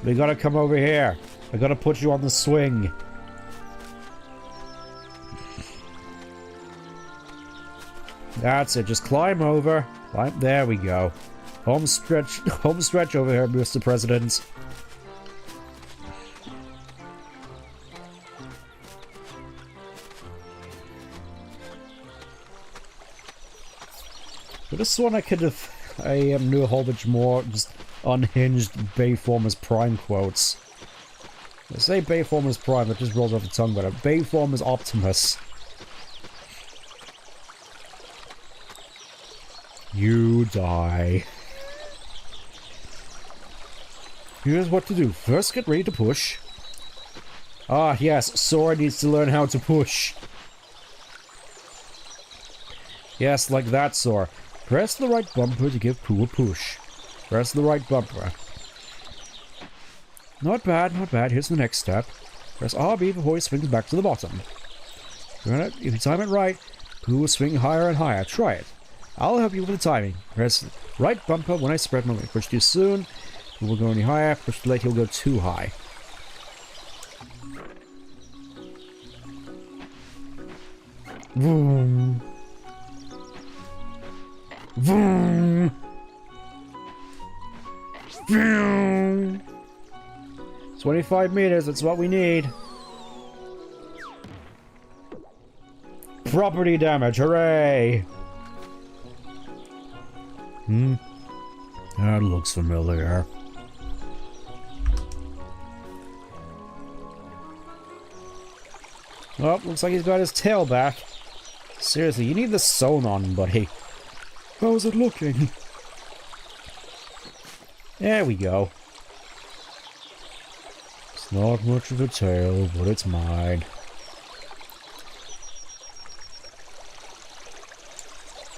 A: We gotta come over here. I gotta put you on the swing. That's it. Just climb over. Climb. There we go. Home stretch over here, Mr. President. Could have sworn I could have knew a whole bunch more just unhinged Bayformers Prime quotes. I say Bayformers Prime, it just rolls off the tongue better. Bayformers Optimus. You die. Here's what to do. First, get ready to push. Ah, yes, Sora needs to learn how to push. Yes, like that, Sora. Press the right bumper to give Pooh a push. Press the right bumper. Not bad, not bad. Here's the next step. Press RB before he swings back to the bottom. If you time it right, Pooh will swing higher and higher. Try it. I'll help you with the timing. Press right bumper when I spread my wing. Push too soon, Pooh will go any higher. Push too late, he'll go too high. Vroom. Vroom. Vroom. 25 meters, that's what we need. Property damage, hooray! That looks familiar. Oh, looks like he's got his tail back. Seriously, you need this sewn on, buddy. How's it looking? There we go. It's not much of a tail, but it's mine.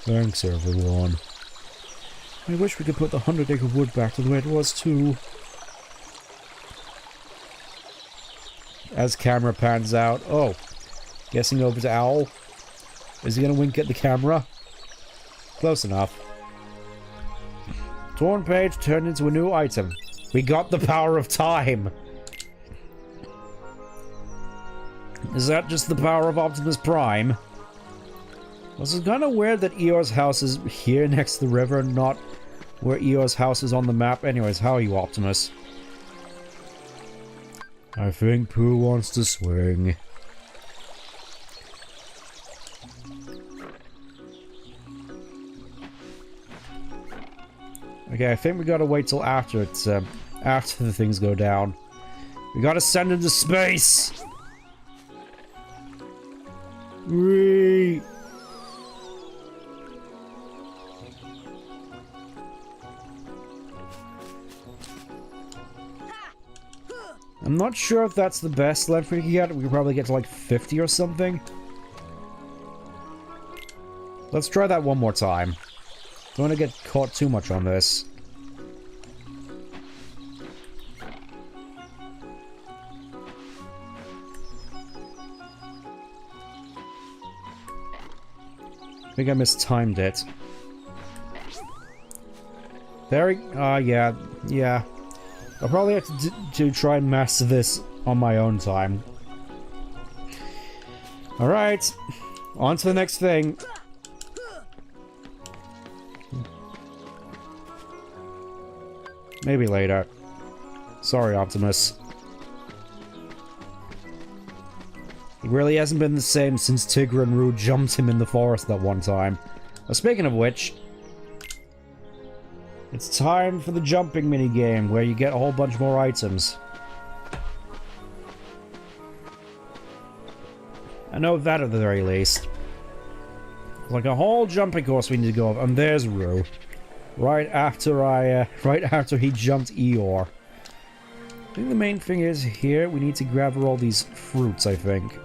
A: Thanks, everyone. I wish we could put the 100-acre wood back to the way it was, too. As camera pans out. Oh. Guessing over to Owl. Is he gonna wink at the camera? Close enough. Torn page turned into a new item. We got the power of time. Is that just the power of Optimus Prime? This is kind of weird that Eeyore's house is here next to the river and not where Eeyore's house is on the map. Anyways, how are you, Optimus? I think Pooh wants to swing. Okay, I think we gotta wait till after it's, after the things go down. We gotta send into space! Whee! I'm not sure if that's the best length we can get. We could probably get to like 50 or something. Let's try that one more time. Don't want to get caught too much on this. I think I mistimed it. There we... yeah. I'll probably have to try and master this on my own time. Alright. On to the next thing. Maybe later. Sorry, Optimus. He really hasn't been the same since Tigger and Roo jumped him in the forest that one time. Well, speaking of which... it's time for the jumping minigame, where you get a whole bunch more items. I know that at the very least. It's like a whole jumping course we need to go over. And there's Roo. Right after he jumped Eeyore. I think the main thing is here, we need to grab all these fruits, I think.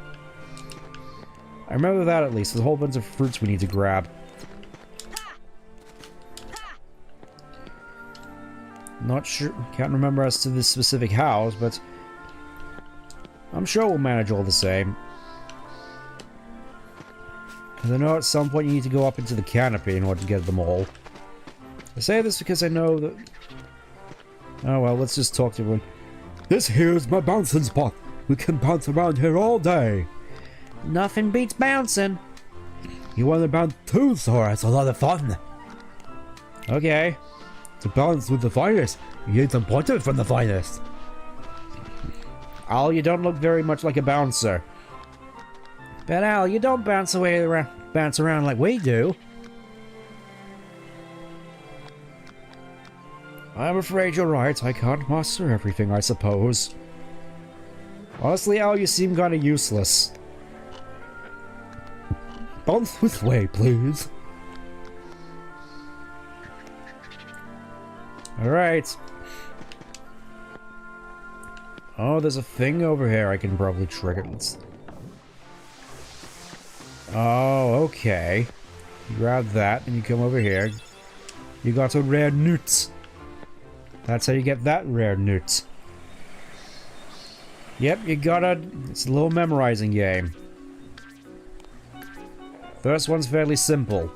A: I remember that at least. There's a whole bunch of fruits we need to grab. Not sure, can't remember as to this specific house, but I'm sure we'll manage all the same. Because I know at some point you need to go up into the canopy in order to get them all. I say this because I know that... oh well, let's just talk to everyone. This here's my bouncing spot. We can bounce around here all day. Nothing beats bouncing. You want to bounce too, Sora? It's a lot of fun. Okay. To bounce with the finest, you need some pointers from the finest. Al, you don't look very much like a bouncer. But Al, you don't bounce around like we do. I'm afraid you're right. I can't master everything, I suppose. Honestly, Al, you seem kinda useless. Bounce this way, please. Alright. Oh, there's a thing over here I can probably trigger. Oh, okay. You grab that and you come over here. You got a rare newt. That's how you get that rare newt. Yep, you gotta... it's a little memorizing game. First one's fairly simple.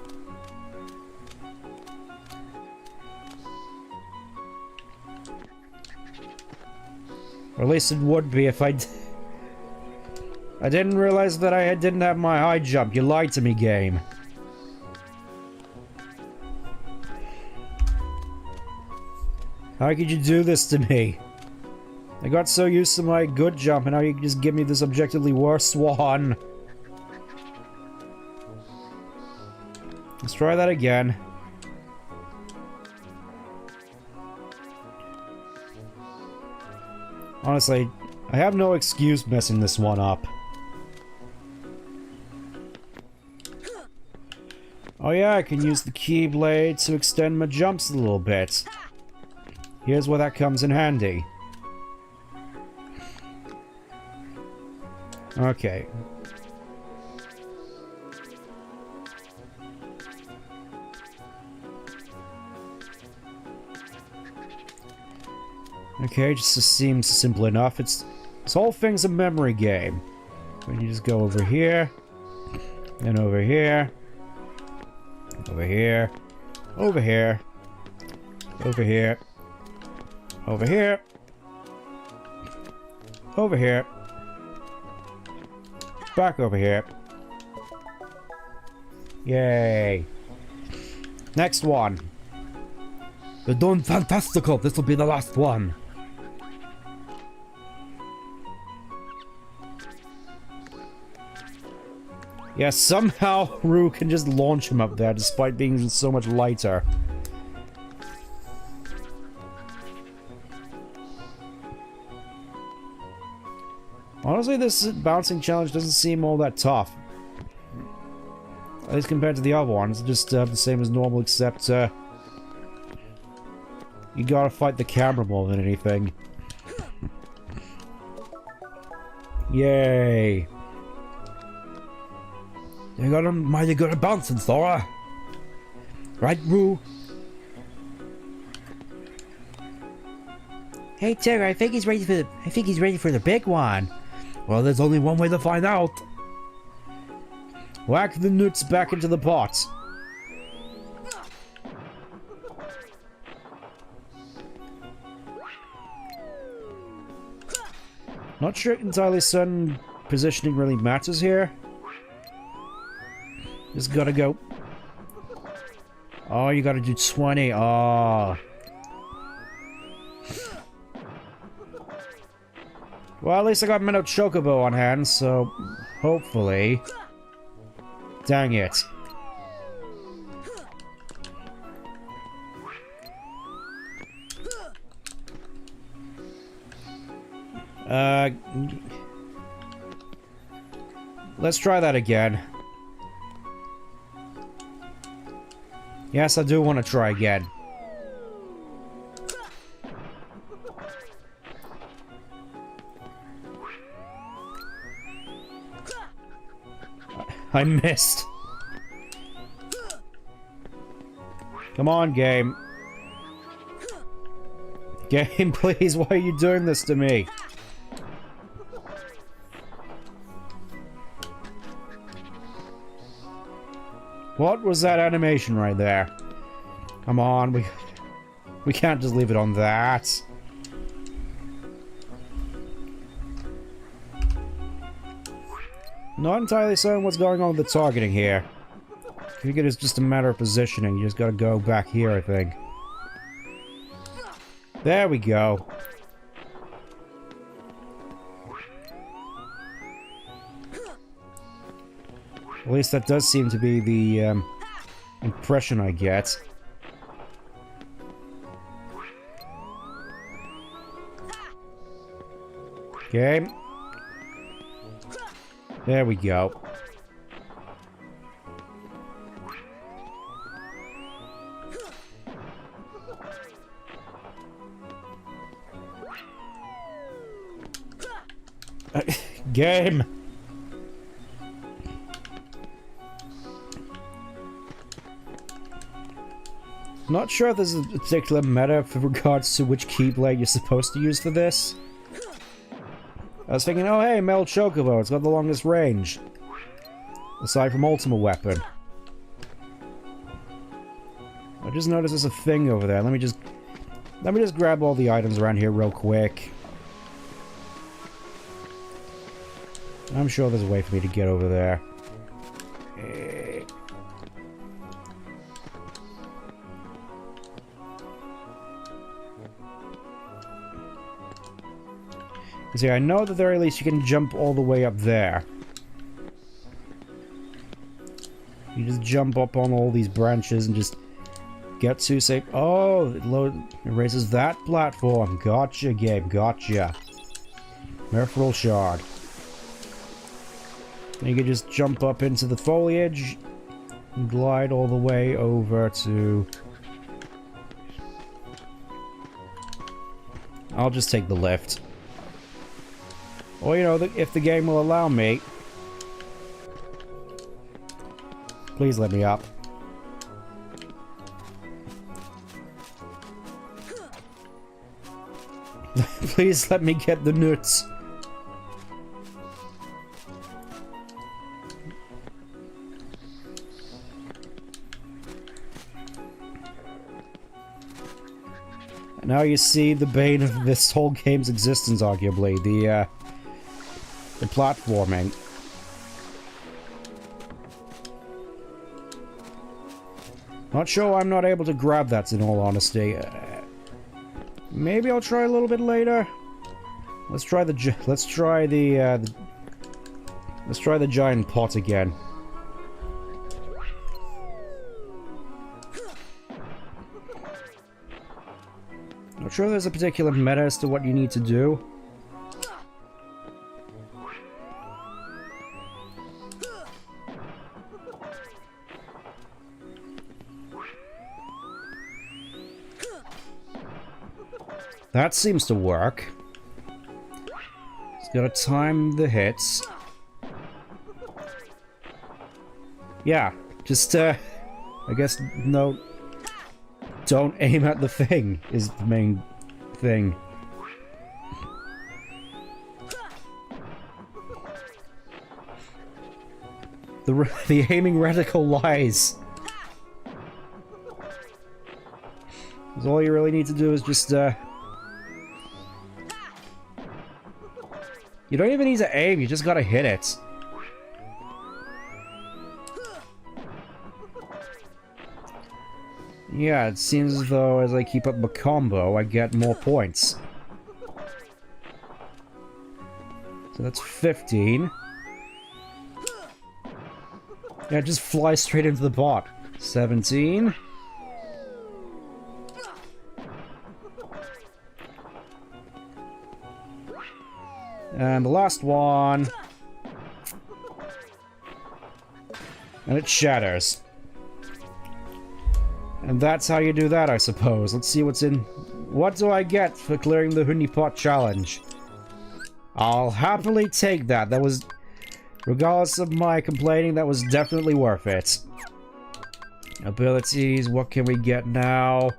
A: Or at least it would be if I didn't realize that I didn't have my high jump. You lied to me, game. How could you do this to me? I got so used to my good jump, and now you can just give me this objectively worse one. Let's try that again. Honestly, I have no excuse messing this one up. Oh yeah, I can use the Keyblade to extend my jumps a little bit. Here's where that comes in handy. Okay. Okay, just seems simple enough. This whole thing's a memory game. When you just go over here, then over here, over here, over here, over here, over here, over here, back over here. Yay. Next one. You're doing fantastical. This will be the last one. Yeah, somehow Roo can just launch him up there despite being so much lighter. Honestly, this bouncing challenge doesn't seem all that tough. At least compared to the other ones. It's just the same as normal, except you gotta fight the camera more than anything. Yay! You got him mighty good at bouncing, Thora. Right, Roo? Hey, Terry, I think he's ready for the big one. Well, there's only one way to find out. Whack the nuts back into the pot. Not sure entirely certain positioning really matters here. Just gotta go. Oh, you gotta do 20. Oh. Well, at least I got Minnow Chocobo on hand, so hopefully. Dang it. Let's try that again. Yes, I do want to try again. I missed. Come on, game. Game, please, why are you doing this to me? What was that animation right there? Come on, we can't just leave it on that. Not entirely certain what's going on with the targeting here. I think it is just a matter of positioning. You just gotta go back here, I think. There we go. At least that does seem to be the impression I get. Okay. There we go. Game! Not sure if there's a particular meta for regards to which Keyblade you're supposed to use for this. I was thinking, oh hey, Mel Chocobo, it's got the longest range. Aside from Ultimate Weapon. I just noticed there's a thing over there. Let me just grab all the items around here real quick. I'm sure there's a way for me to get over there. See, I know at the very least you can jump all the way up there. You just jump up on all these branches and just get to say, oh, it raises that platform. Gotcha, Gabe, gotcha. Merfolk Shard. And you can just jump up into the foliage and glide all the way over to... I'll just take the lift. Or, you know, if the game will allow me. Please let me up. Please let me get the nuts. Now you see the bane of this whole game's existence, arguably. The platforming. Not sure I'm not able to grab that, in all honesty. Maybe I'll try a little bit later. Let's try the giant pot again. Not sure there's a particular meta as to what you need to do. That seems to work. Just gotta time the hits. Yeah, just, I guess, no... Don't aim at the thing, is the main thing. The aiming reticle lies. Because all you really need to do is just, you don't even need to aim, you just gotta hit it. Yeah, it seems as though as I keep up my combo, I get more points. So that's 15. Yeah, just fly straight into the bot. 17. And the last one. And it shatters. And that's how you do that, I suppose. Let's see what's in... What do I get for clearing the Honeypot challenge? I'll happily take that. That was... Regardless of my complaining, that was definitely worth it. Abilities, what can we get now?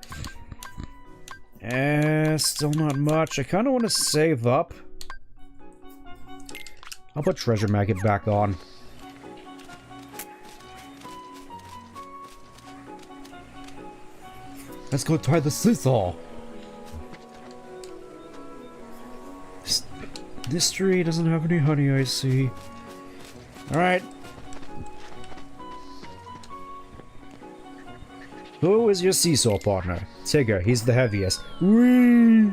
A: Still not much. I kind of want to save up. I'll put Treasure Maggot back on. Let's go try the scissor. This tree doesn't have any honey, I see. Alright. Who is your seesaw partner? Tigger, he's the heaviest. Whee!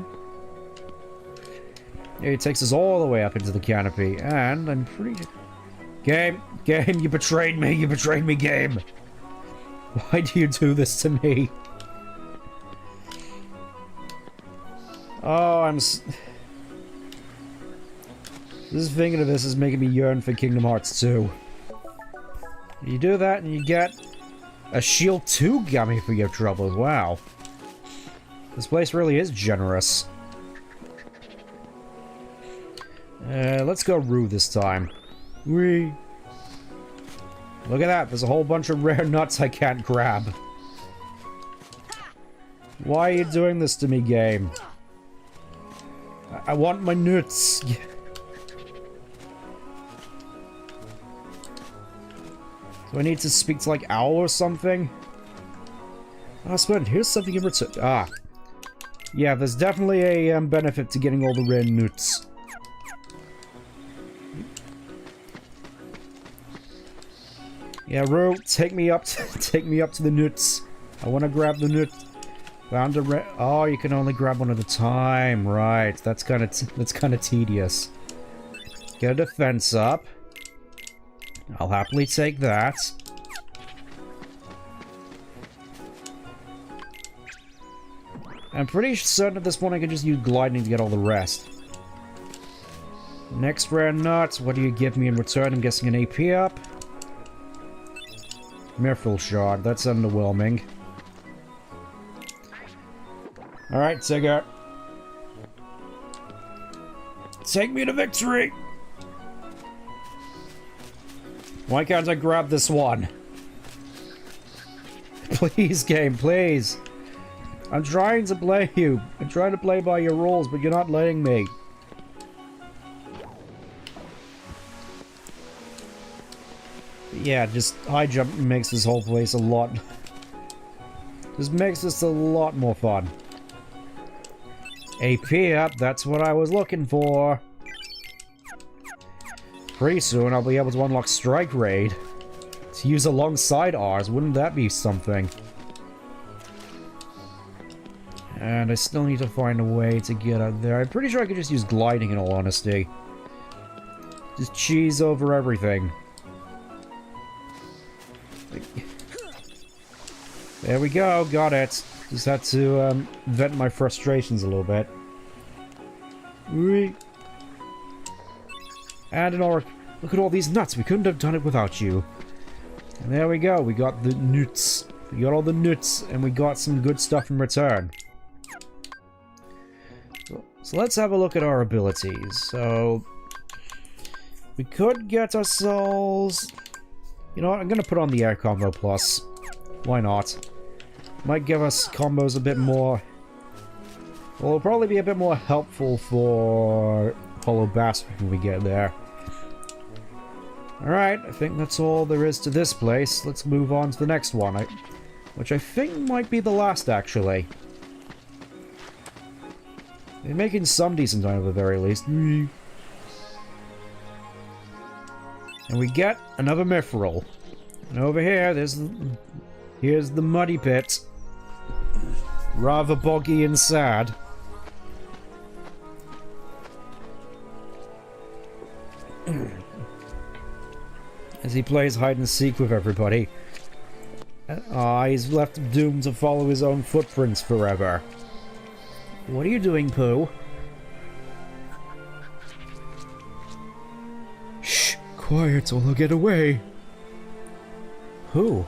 A: Yeah, he takes us all the way up into the canopy, and I'm pretty... Game, you betrayed me, game! Why do you do this to me? Oh, Just thinking of this is making me yearn for Kingdom Hearts 2. You do that and you get a Shield 2 gummy for your troubles. Wow. This place really is generous. Let's go Rue this time. Whee! Look at that, there's a whole bunch of rare nuts I can't grab. Why are you doing this to me, game? I want my nuts. Do I need to speak to, like, Owl or something? Ah, Spud, here's something in return. Ah. Yeah, there's definitely a benefit to getting all the rare nuts. Yeah, Rue, take me up to the nuts. I want to grab the nuts. Found a oh, you can only grab one at a time. Right, that's kind of tedious. Get a defense up. I'll happily take that. I'm pretty certain at this point I can just use gliding to get all the rest. Next rare nut, what do you give me in return? I'm guessing an AP up. Mirful Shard, that's underwhelming. Alright, Tigger. Take me to victory! Why can't I grab this one? Please, game, please. I'm trying to play you. I'm trying to play by your rules, but you're not letting me. Yeah, just high jump makes this whole place a lot... Just makes this a lot more fun. AP up, that's what I was looking for. Pretty soon I'll be able to unlock Strike Raid. To use alongside ours, wouldn't that be something? And I still need to find a way to get out there. I'm pretty sure I could just use gliding in all honesty. Just cheese over everything. There we go, got it. Just had to vent my frustrations a little bit. Whee! And an aura. Look at all these nuts. We couldn't have done it without you. And there we go. We got the nuts. We got all the nuts, and we got some good stuff in return. So let's have a look at our abilities. So we could get ourselves... You know what, I'm gonna put on the air combo plus. Why not? Might give us combos a bit more... Well, it'll probably be a bit more helpful for Hollow Bastard when we get there. Alright, I think that's all there is to this place. Let's move on to the next one, which I think might be the last, actually. They're making some decent time at the very least. And we get another Mithril. And over here, here's the Muddy Pit. Rather boggy and sad. As he plays hide and seek with everybody. He's left doomed to follow his own footprints forever. What are you doing, Pooh? Shh! Quiet or they'll get away! Who?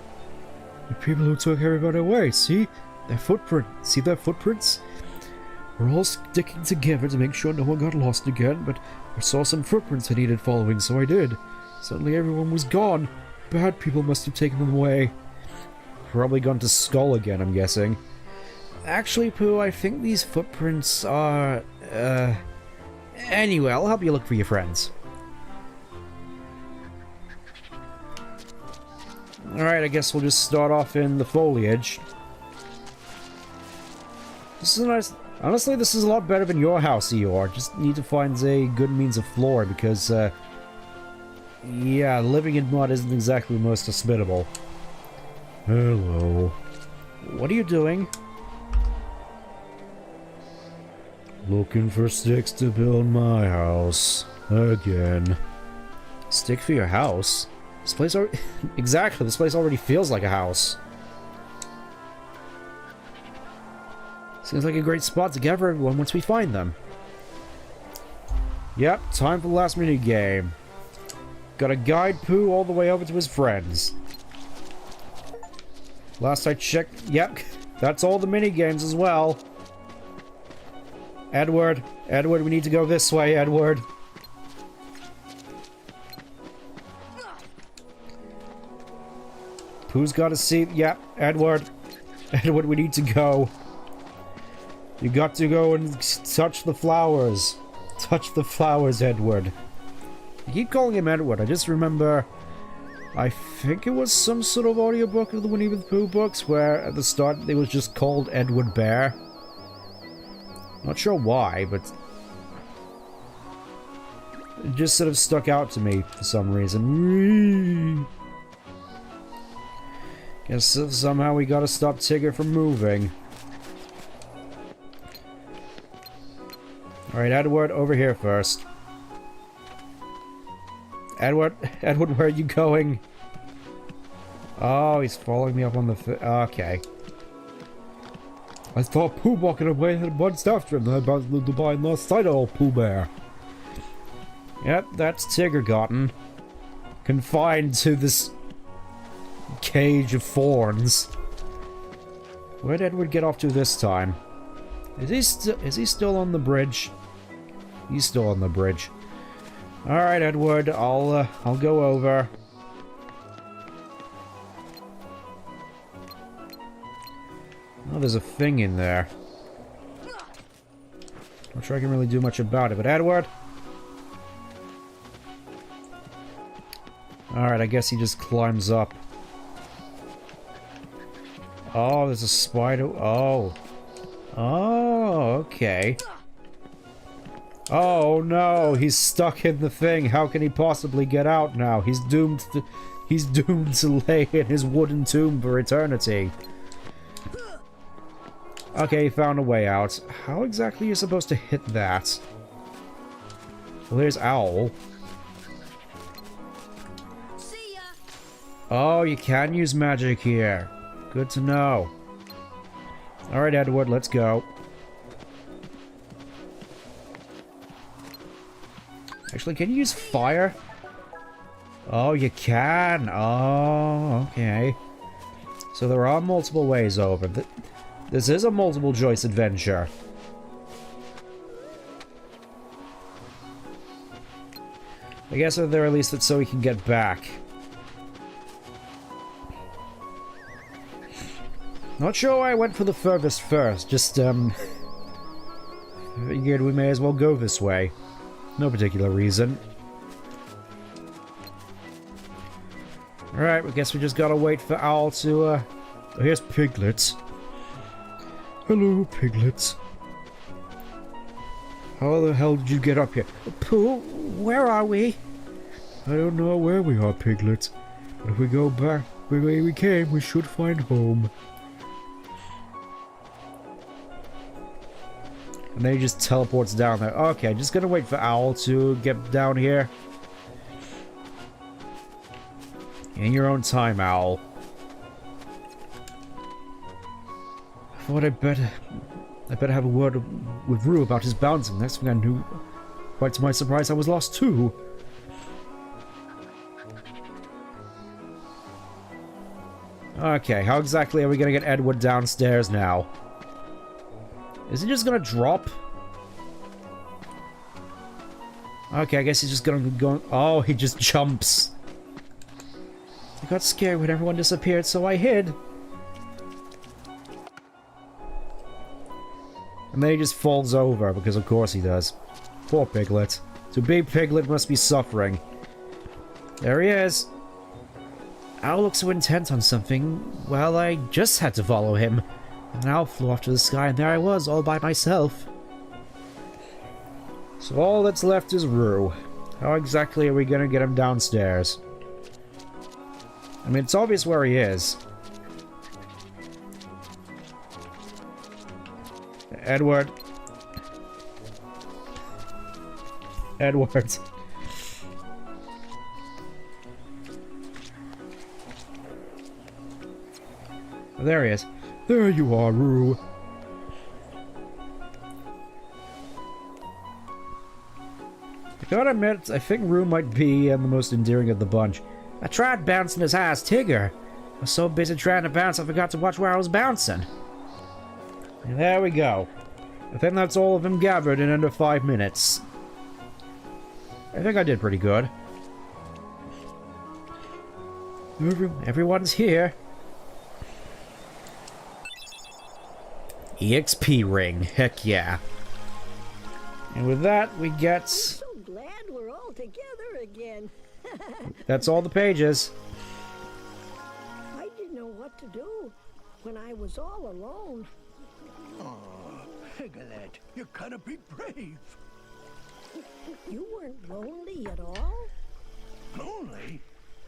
A: The people who took everybody away, see? Their footprint. See their footprints? We're all sticking together to make sure no one got lost again, but I saw some footprints I needed following, so I did. Suddenly everyone was gone. Bad people must have taken them away. Probably gone to Skull again, I'm guessing. Actually, Pooh, I think these footprints are... Anyway, I'll help you look for your friends. Alright, I guess we'll just start off in the foliage. This is a nice... Honestly, this is a lot better than your house, Eeyore. Just need to find a good means of floor, because, yeah, living in mud isn't exactly the most hospitable. Hello. What are you doing? Looking for sticks to build my house. Again. Stick for your house? This place already... Exactly, this place already feels like a house. Seems like a great spot to gather everyone once we find them. Yep, time for the last mini game. Gotta guide Pooh all the way over to his friends. Last I checked... Yep, that's all the mini games as well. Edward, we need to go this way, Edward. Pooh's got a seat. Yep, Edward, we need to go. You got to go and touch the flowers. Touch the flowers, Edward. I keep calling him Edward. I just remember... I think it was some sort of audiobook of the Winnie the Pooh books where at the start it was just called Edward Bear. Not sure why, but... It just sort of stuck out to me for some reason. Guess somehow we gotta stop Tigger from moving. Alright, Edward, over here first. Edward, where are you going? Oh, he's following me up on the... Okay. I thought Pooh walking away had bunched after him, and I about to buy and lost sight of old Pooh Bear. Yep, that's Tigger gotten. Confined to this... cage of thorns. Where'd Edward get off to this time? Is he still on the bridge? He's still on the bridge. Alright, Edward, I'll go over. Oh, there's a thing in there. Not sure I can really do much about it, but Edward! Alright, I guess he just climbs up. Oh, there's a spider. Oh. Oh, okay. Oh no, he's stuck in the thing. How can he possibly get out now? He's doomed to lay in his wooden tomb for eternity. Okay, he found a way out. How exactly are you supposed to hit that? Well, there's Owl.
B: See ya.
A: Oh, you can use magic here. Good to know. Alright, Edward, let's go. Actually, can you use fire? Oh, you can. Oh, okay. So there are multiple ways over. This is a multiple choice adventure. I guess at the very least it's so we can get back. Not sure why I went for the furthest first, just, figured we may as well go this way. No particular reason. Alright, I guess we just gotta wait for Owl to, oh, here's Piglets. Hello, Piglets. How the hell did you get up here? Pooh, where are we? I don't know where we are, Piglets. But if we go back the way we came, we should find home. And then he just teleports down there. Okay, just gonna wait for Owl to get down here. In your own time, Owl. I thought I better have a word with Rue about his bouncing. Next thing I knew, quite to my surprise, I was lost too. Okay, how exactly are we gonna get Edward downstairs now? Is he just gonna drop? Okay, I guess he's just gonna go... Oh, he just jumps. I got scared when everyone disappeared, so I hid. And then he just falls over, because of course he does. Poor Piglet. So big Piglet must be suffering. There he is. Owl looks so intent on something. Well, I just had to follow him. And Owl flew off to the sky, and there I was, all by myself. So all that's left is Rue. How exactly are we gonna get him downstairs? I mean, it's obvious where he is. Edward. Edward. Oh, there he is. There you are, Rue. I gotta admit, I think Rue might be the most endearing of the bunch. I tried bouncing his ass, Tigger. I was so busy trying to bounce, I forgot to watch where I was bouncing. And there we go. I think that's all of them gathered in under 5 minutes. I think I did pretty good. Everyone's here. EXP ring, heck yeah. And with that, we get...
B: So glad we're all together again.
A: That's all the pages.
B: I didn't know what to do when I was all alone.
F: Oh, Piglet, you gotta be brave.
B: You weren't lonely at all?
F: Lonely?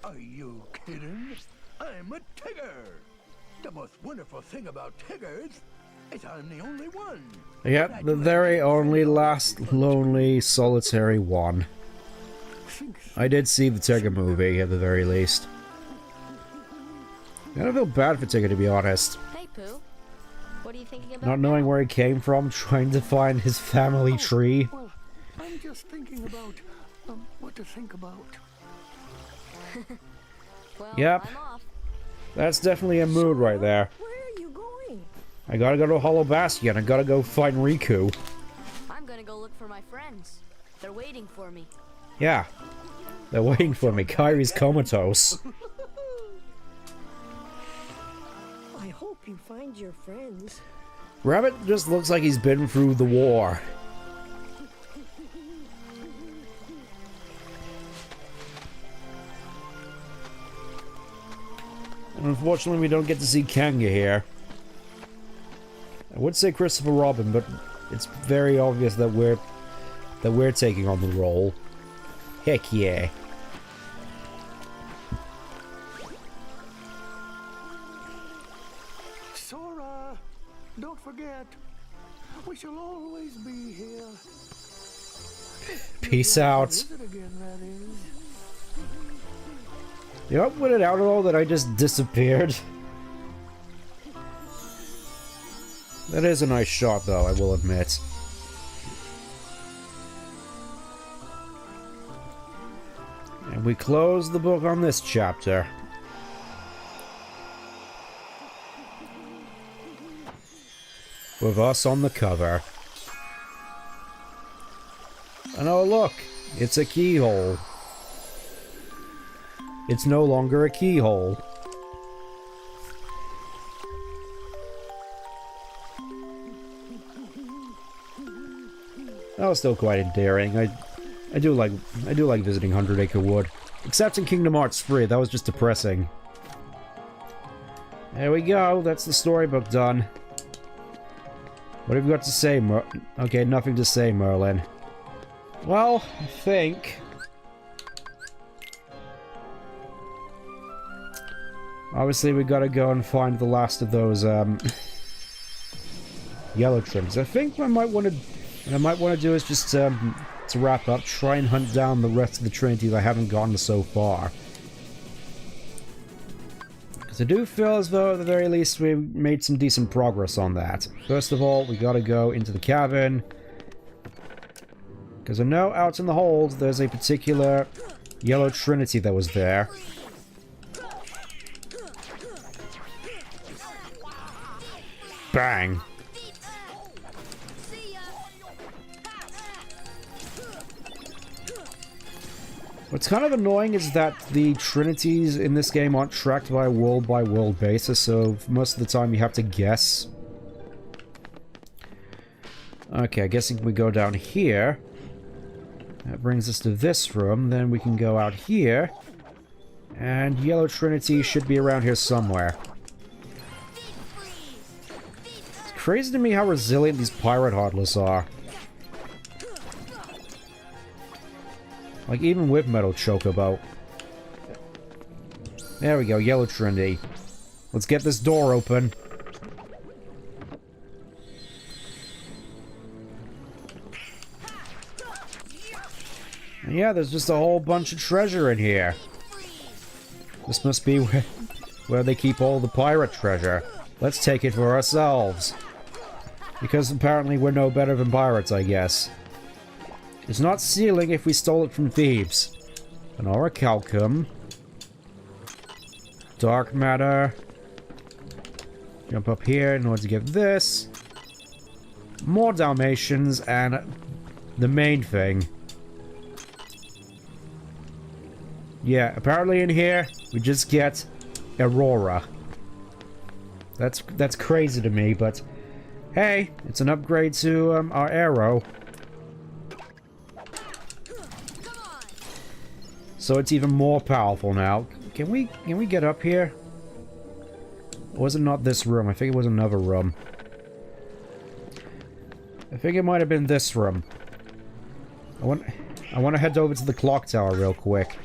F: Are you kidding? I'm a Tigger. The most wonderful thing about Tiggers is I'm the only one.
A: Yep, the very only last lonely solitary one. I did see the Tigger movie at the very least. I don't feel bad for Tigger, to be honest.
G: Hey, Pooh. What are you thinking about?
A: Not knowing where he came from, trying to find his family tree.
F: Well, I'm just thinking about what to think about.
G: Well,
A: Yep.
G: I'm off.
A: That's definitely a mood right there.
B: Where are you going?
A: I gotta go to Hollow Bastion. I gotta go find Riku.
G: I'm gonna go look for my friends. They're waiting for me.
A: Yeah. They're waiting for me. Kyrie's comatose.
B: I hope you find your friends.
A: Rabbit just looks like he's been through the war. And unfortunately, we don't get to see Kanga here. I would say Christopher Robin, but it's very obvious that we're taking on the role. Heck yeah.
F: Sora, don't forget, we shall always be here.
A: Peace out.
F: Visit again, that is.
A: You know what put it out at all that I just disappeared? That is a nice shot, though, I will admit. And we close the book on this chapter. With us on the cover. And oh look, it's a keyhole. It's no longer a keyhole. That was still quite endearing. I do like visiting 100 Acre Wood. Except in Kingdom Hearts 3, that was just depressing. There we go, that's the storybook done. What have you got to say, Okay, nothing to say, Merlin. Well, I think... obviously, we gotta go and find the last of those, yellow trims. I think what I might want to do is just, to wrap up, try and hunt down the rest of the Trinities I haven't gotten so far. Because I do feel as though, at the very least, we made some decent progress on that. First of all, we gotta go into the cavern. Because I know out in the hold, there's a particular yellow Trinity that was there. Bang! What's kind of annoying is that the Trinities in this game aren't tracked by a world-by-world basis, so most of the time you have to guess. Okay, I guess if we go down here, that brings us to this room, then we can go out here, and Yellow Trinity should be around here somewhere. It's crazy to me how resilient these pirate hodlers are. Like, even with Metal Chocobo. There we go, Yellow Trinity. Let's get this door open. And yeah, there's just a whole bunch of treasure in here. This must be where they keep all the pirate treasure. Let's take it for ourselves. Because apparently we're no better than pirates, I guess. It's not stealing if we stole it from thieves. An orichalcum. Dark matter. Jump up here in order to get this. More Dalmatians, and the main thing. Yeah, apparently in here, we just get Aurora. That's crazy to me, but hey, it's an upgrade to our arrow. So it's even more powerful now. Can we get up here? Or was it not this room? I think it was another room. I think it might have been this room. I want to head over to the clock tower real quick.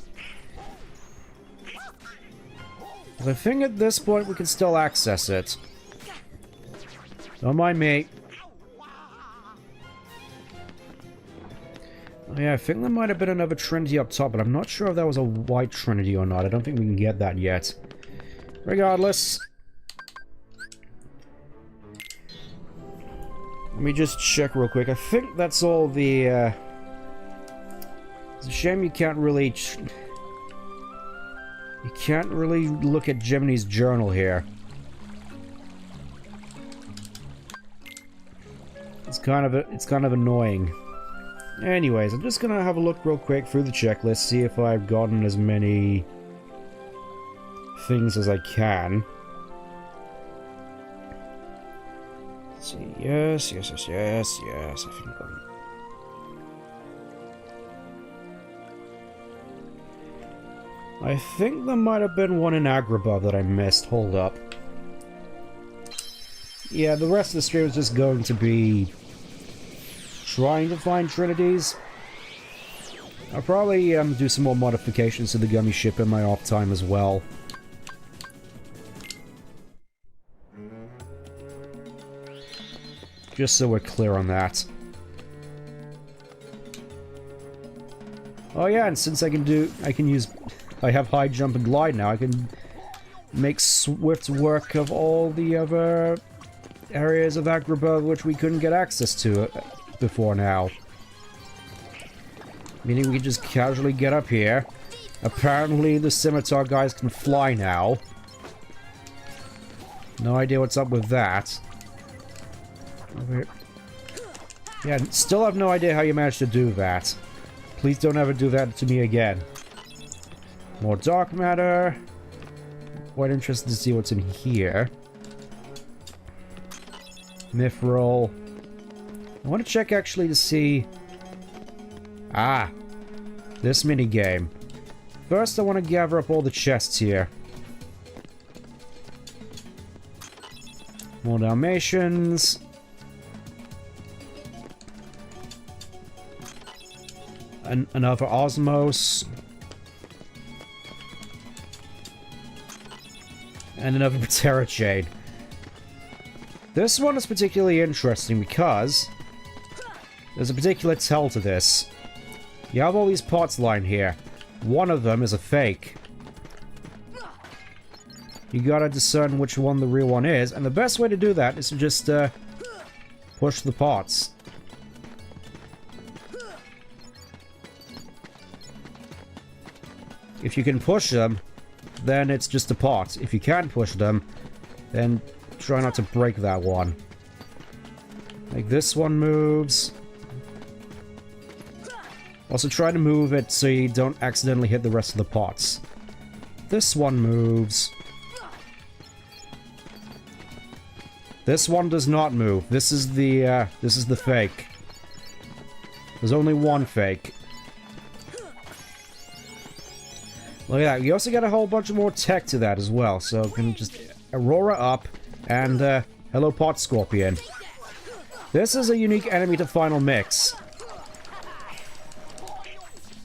A: I think at this point we can still access it. Don't mind me. Oh yeah, I think there might have been another Trinity up top, but I'm not sure if that was a white Trinity or not. I don't think we can get that yet. Regardless. Let me just check real quick. I think that's all the, It's a shame you can't really... You can't really look at Gemini's journal here. It's kind of annoying. Anyways, I'm just gonna have a look real quick through the checklist, see if I've gotten as many things as I can. Let's see, yes, I think I think there might have been one in Agrabah that I missed. Hold up. Yeah, the rest of the stream is just going to be trying to find Trinities. I'll probably do some more modifications to the gummy ship in my off time as well. Just so we're clear on that. Oh yeah, and since I have high jump and glide now, I can make swift work of all the other areas of Agrabah which we couldn't get access to before now. Meaning we can just casually get up here. Apparently the scimitar guys can fly now. No idea what's up with that. Over here. Yeah, still have no idea how you managed to do that. Please don't ever do that to me again. More dark matter. Quite interested to see what's in here. Mithril. I want to check actually to see... Ah! This minigame. First I want to gather up all the chests here. More Dalmatians. Another Osmos. And another Patera Jade. This one is particularly interesting because there's a particular tell to this. You have all these pots lying here. One of them is a fake. You gotta discern which one the real one is, and the best way to do that is to just push the pots. If you can push them, then it's just a pot. If you can't push them, then try not to break that one. Like this one moves. Also try to move it so you don't accidentally hit the rest of the pots. This one moves. This one does not move. This is the fake. There's only one fake. Look at that. We also got a whole bunch of more tech to that as well. So we can just Aurora up and hello Pot Scorpion. This is a unique enemy to Final Mix.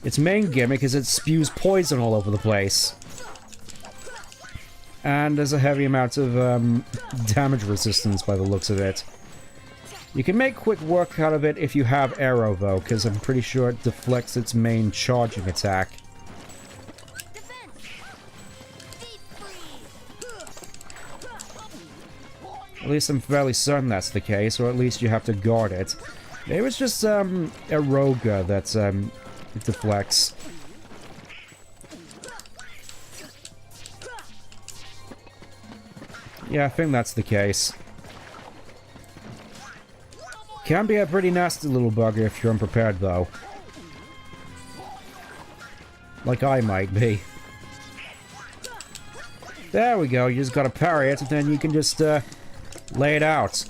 A: Its main gimmick is it spews poison all over the place. And there's a heavy amount of damage resistance by the looks of it. You can make quick work out of it if you have Arrow though, because I'm pretty sure it deflects its main charging attack. At least I'm fairly certain that's the case, or at least you have to guard it. Maybe it's just Eroga that it deflects. Yeah, I think that's the case. Can be a pretty nasty little bugger if you're unprepared, though. Like I might be. There we go, you just gotta parry it, and then you can just, lay it out.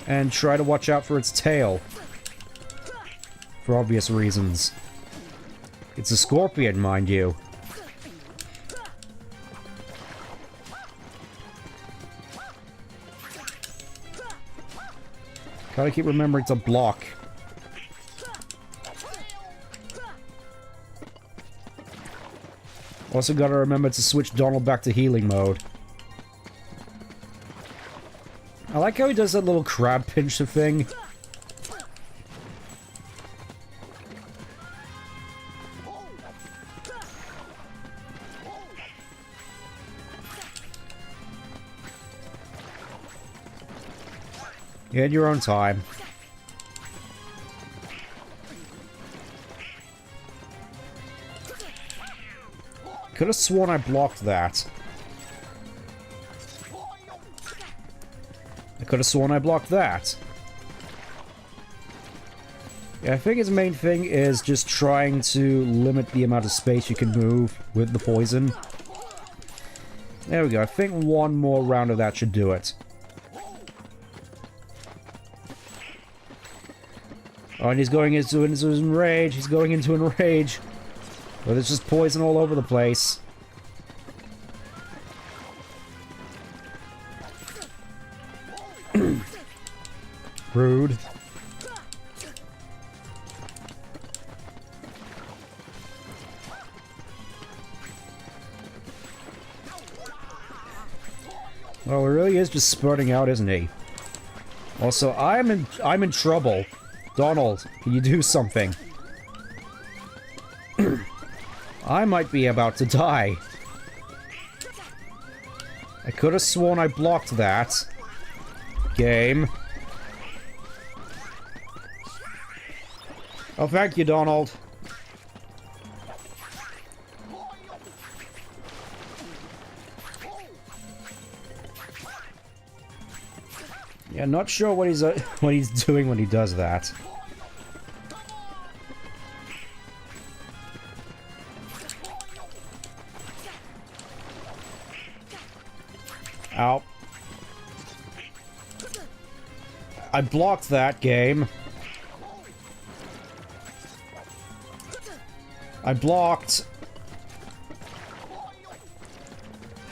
A: And try to watch out for its tail. For obvious reasons. It's a scorpion, mind you. Gotta keep remembering to block. Also gotta remember to switch Donald back to healing mode. I like how he does that little crab pincher thing. In your own time. Could have sworn I blocked that. I could have sworn I blocked that. Yeah, I think his main thing is just trying to limit the amount of space you can move with the poison. There we go. I think one more round of that should do it. Oh, and he's going into enrage. He's going into enrage. But there's just poison all over the place. Rude. Well, he really is just spurting out, isn't he? Also, I'm in trouble. Donald, can you do something? I might be about to die. I could have sworn I blocked that. Game. Oh, thank you, Donald. Yeah, not sure what he's doing when he does that. I blocked that game. I blocked.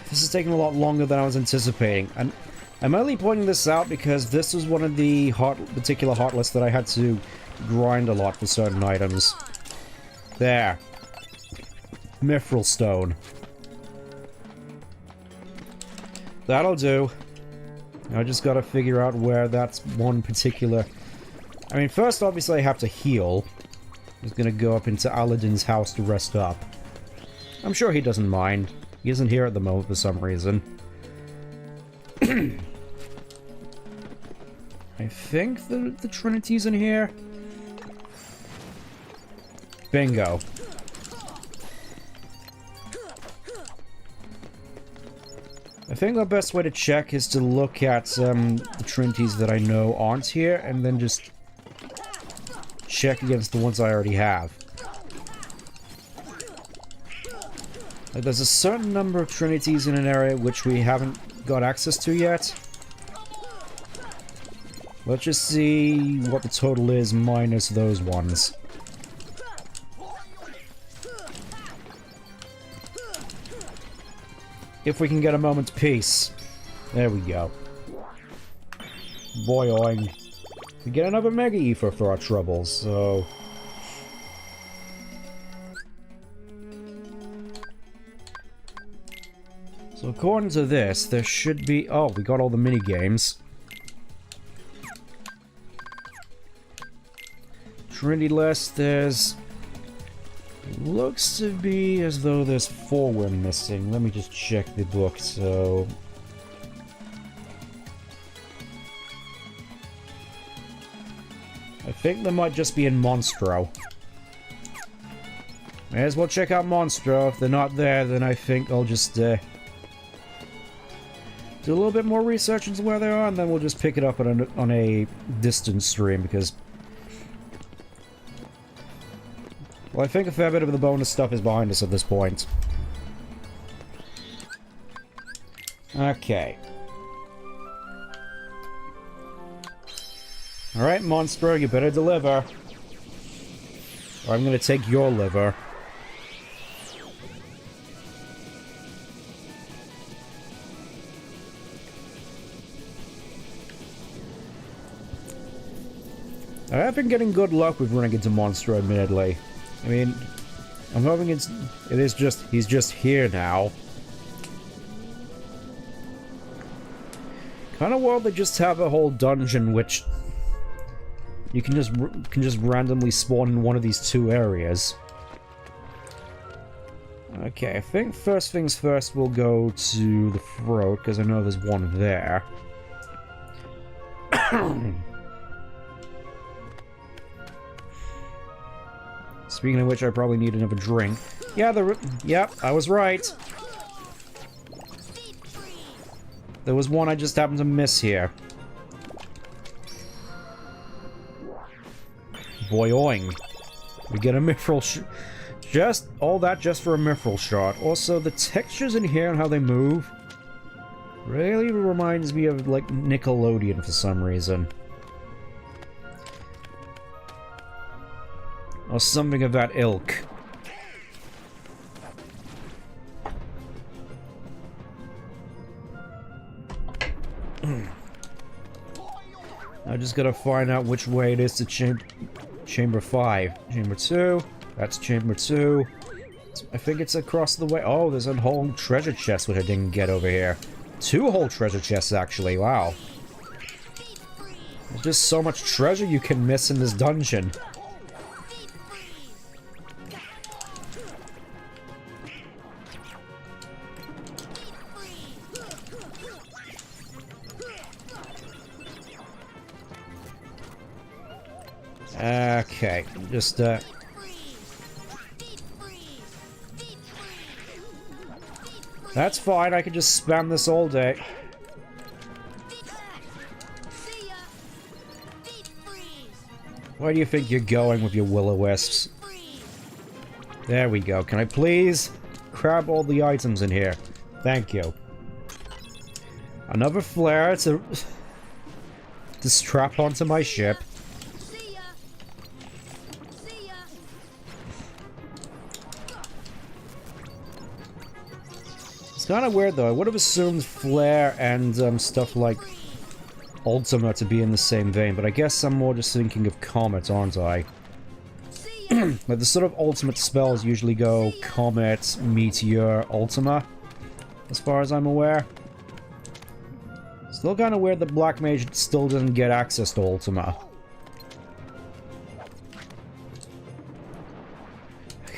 A: This is taking a lot longer than I was anticipating. And I'm only pointing this out because this was one of the particular hot lists that I had to grind a lot for certain items. There. Mithril stone. That'll do. I just gotta figure out where that's one particular... I mean, first, obviously, I have to heal. I'm just gonna go up into Aladdin's house to rest up. I'm sure he doesn't mind. He isn't here at the moment for some reason. I think the Trinity's in here. Bingo. I think the best way to check is to look at the Trinities that I know aren't here, and then just check against the ones I already have. Like, there's a certain number of Trinities in an area which we haven't got access to yet. Let's just see what the total is minus those ones. If we can get a moment's peace. There we go. Boing. We get another Mega Ether for our troubles, so... So according to this, there should be... Oh, we got all the mini-games. Trinity list, there's... Looks to be as though there's 4 we're missing. Let me just check the book, so... I think they might just be in Monstro. May as well check out Monstro. If they're not there, then I think I'll just, do a little bit more research into where they are, and then we'll just pick it up on a distant stream, because... Well, I think a fair bit of the bonus stuff is behind us at this point. Okay. Alright, Monstro, you better deliver. Or I'm gonna take your liver. I have been getting good luck with running into Monstro, admittedly. I mean, I'm hoping he's just here now. Kind of wild they just have a whole dungeon which you can just randomly spawn in one of these 2 areas. Okay, I think first things first we'll go to the throat, because I know there's one there. Speaking of which, I probably need another drink. Yeah, yep, I was right. There was one I just happened to miss here. Boing. We get a mithril just all that just for a mithril shot. Also, the textures in here and how they move really reminds me of, like, Nickelodeon for some reason. Or something of that ilk. I just gotta find out which way it is to Chamber 5. Chamber 2. That's Chamber 2. I think it's across the way. Oh, there's a whole treasure chest which I didn't get over here. 2 whole treasure chests, actually. Wow. There's just so much treasure you can miss in this dungeon. Okay, just, That's fine, I can just spam this all day. Where do you think you're going with your will-o-wisps? There we go. Can I please grab all the items in here? Thank you. Another flare to to strap onto my ship.
G: See ya. See ya.
A: It's kind of weird though. I would have assumed Flare and stuff like Ultima to be in the same vein, but I guess I'm more just thinking of Comet, aren't I? Like the sort of ultimate spells usually go Comet, Meteor, Ultima, as far as I'm aware. Still kind of weird that Black Mage still doesn't get access to Ultima.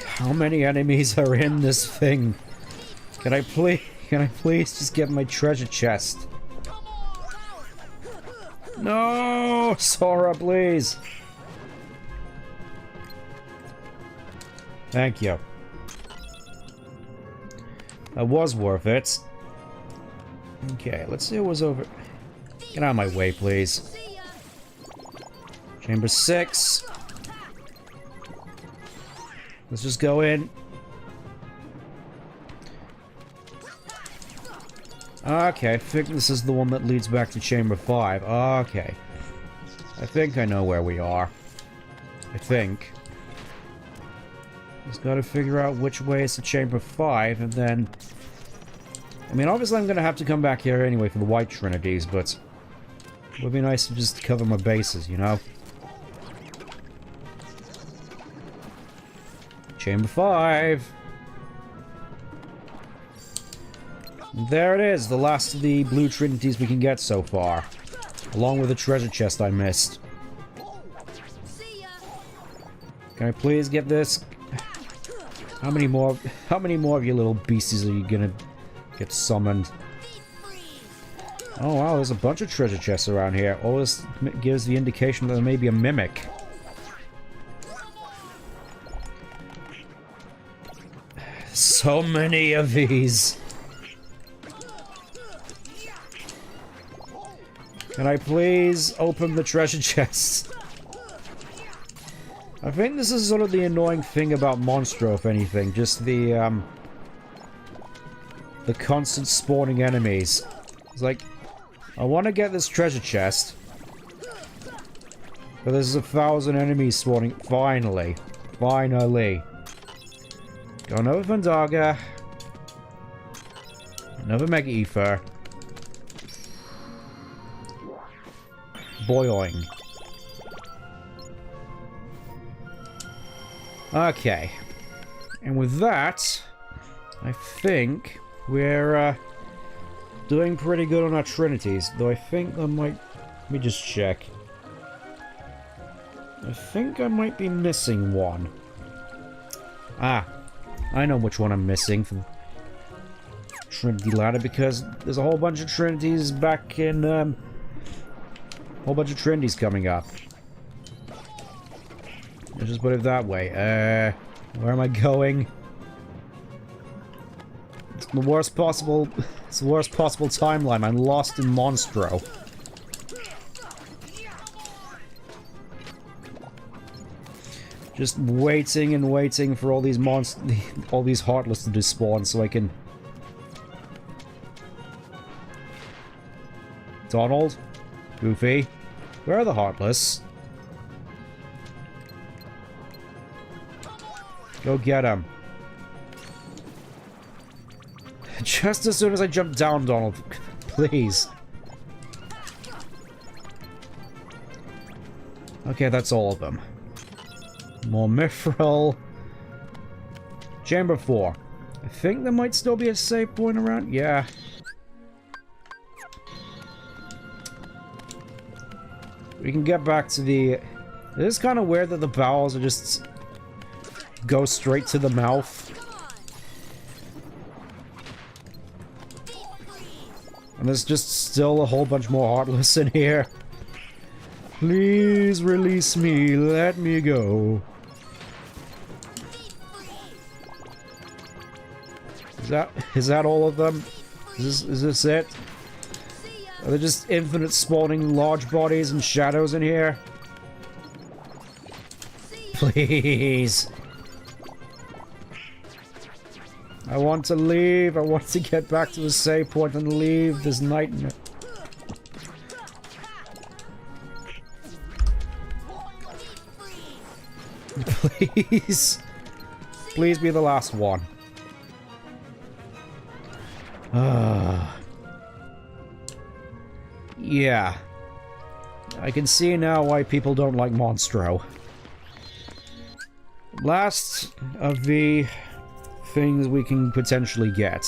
A: How many enemies are in this thing? Can I please just get my treasure chest? No! Sora, please! Thank you. That was worth it. Okay, let's see what was over... Get out of my way, please. Chamber 6. Let's just go in. Okay, I think this is the one that leads back to Chamber 5. Okay. I think I know where we are. I think. Just gotta figure out which way is to Chamber 5, and then... I mean, obviously I'm gonna have to come back here anyway for the White Trinities, but... It would be nice to just cover my bases, you know? Chamber 5! There it is, the last of the blue trinities we can get so far. Along with the treasure chest I missed. Can I please get this? How many more of you little beasties are you gonna get summoned? Oh wow, there's a bunch of treasure chests around here. All this gives the indication that there may be a mimic. So many of these. Can I please open the treasure chest? I think this is sort of the annoying thing about Monstro, if anything. Just the constant spawning enemies. It's like, I want to get this treasure chest. But there's 1,000 enemies spawning. Finally. Finally. Got another Vandaga. Another Mega Ether. Boiling. Okay. And with that, I think we're doing pretty good on our Trinities. Though I think I might... Let me just check. I think I might be missing one. Ah. I know which one I'm missing for the Trinity ladder, because there's a whole bunch of Trinities back in... a whole bunch of Trinities coming up. Let's just put it that way. Where am I going? It's the worst possible... It's the worst possible timeline. I'm lost in Monstro. Just waiting and waiting for all these all these Heartless to despawn so I can... Donald? Goofy? Where are the Heartless? Go get him. Just as soon as I jump down, Donald. Please. Okay, that's all of them. More Mithril. Chamber 4. I think there might still be a save point around. Yeah. We can get back to the... It is kind of weird that the bowels are just... go straight to the mouth. And there's just still a whole bunch more Heartless in here. Please release me. Let me go. Is that all of them? Is this it? Are there just infinite spawning large bodies and shadows in here? Please. I want to leave. I want to get back to the save point and leave this nightmare. Please. Please be the last one. Yeah. I can see now why people don't like Monstro. Last of the things we can potentially get.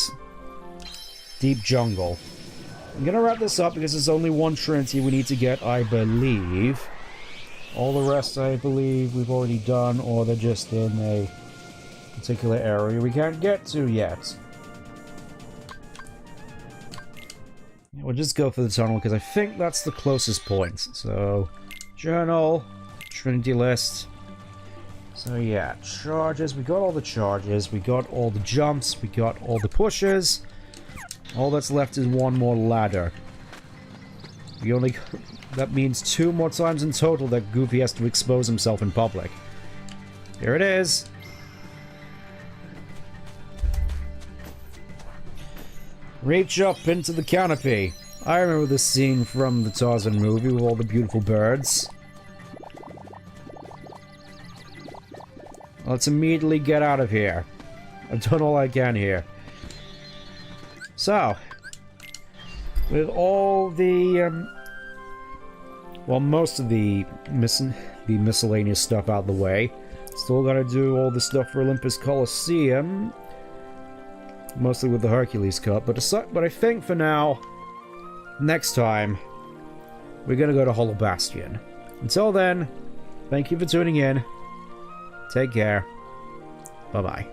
A: Deep Jungle. I'm gonna wrap this up because there's only one Trinity we need to get, I believe. All the rest, I believe, we've already done, or they're just in a particular area we can't get to yet. We'll just go for the tunnel, because I think that's the closest point. So, journal, Trinity list. So yeah, charges, we got all the charges, we got all the jumps, we got all the pushes. All that's left is one more ladder. We only... That means 2 more times in total that Goofy has to expose himself in public. Here it is! Reach up into the canopy. I remember this scene from the Tarzan movie with all the beautiful birds. Let's immediately get out of here. I've done all I can here. So, with all the, well, most of the miscellaneous stuff out of the way, still gotta do all the stuff for Olympus Coliseum, mostly with the Hercules Cup, but I think for now, next time, we're gonna go to Hollow Bastion. Until then, thank you for tuning in, take care, bye-bye.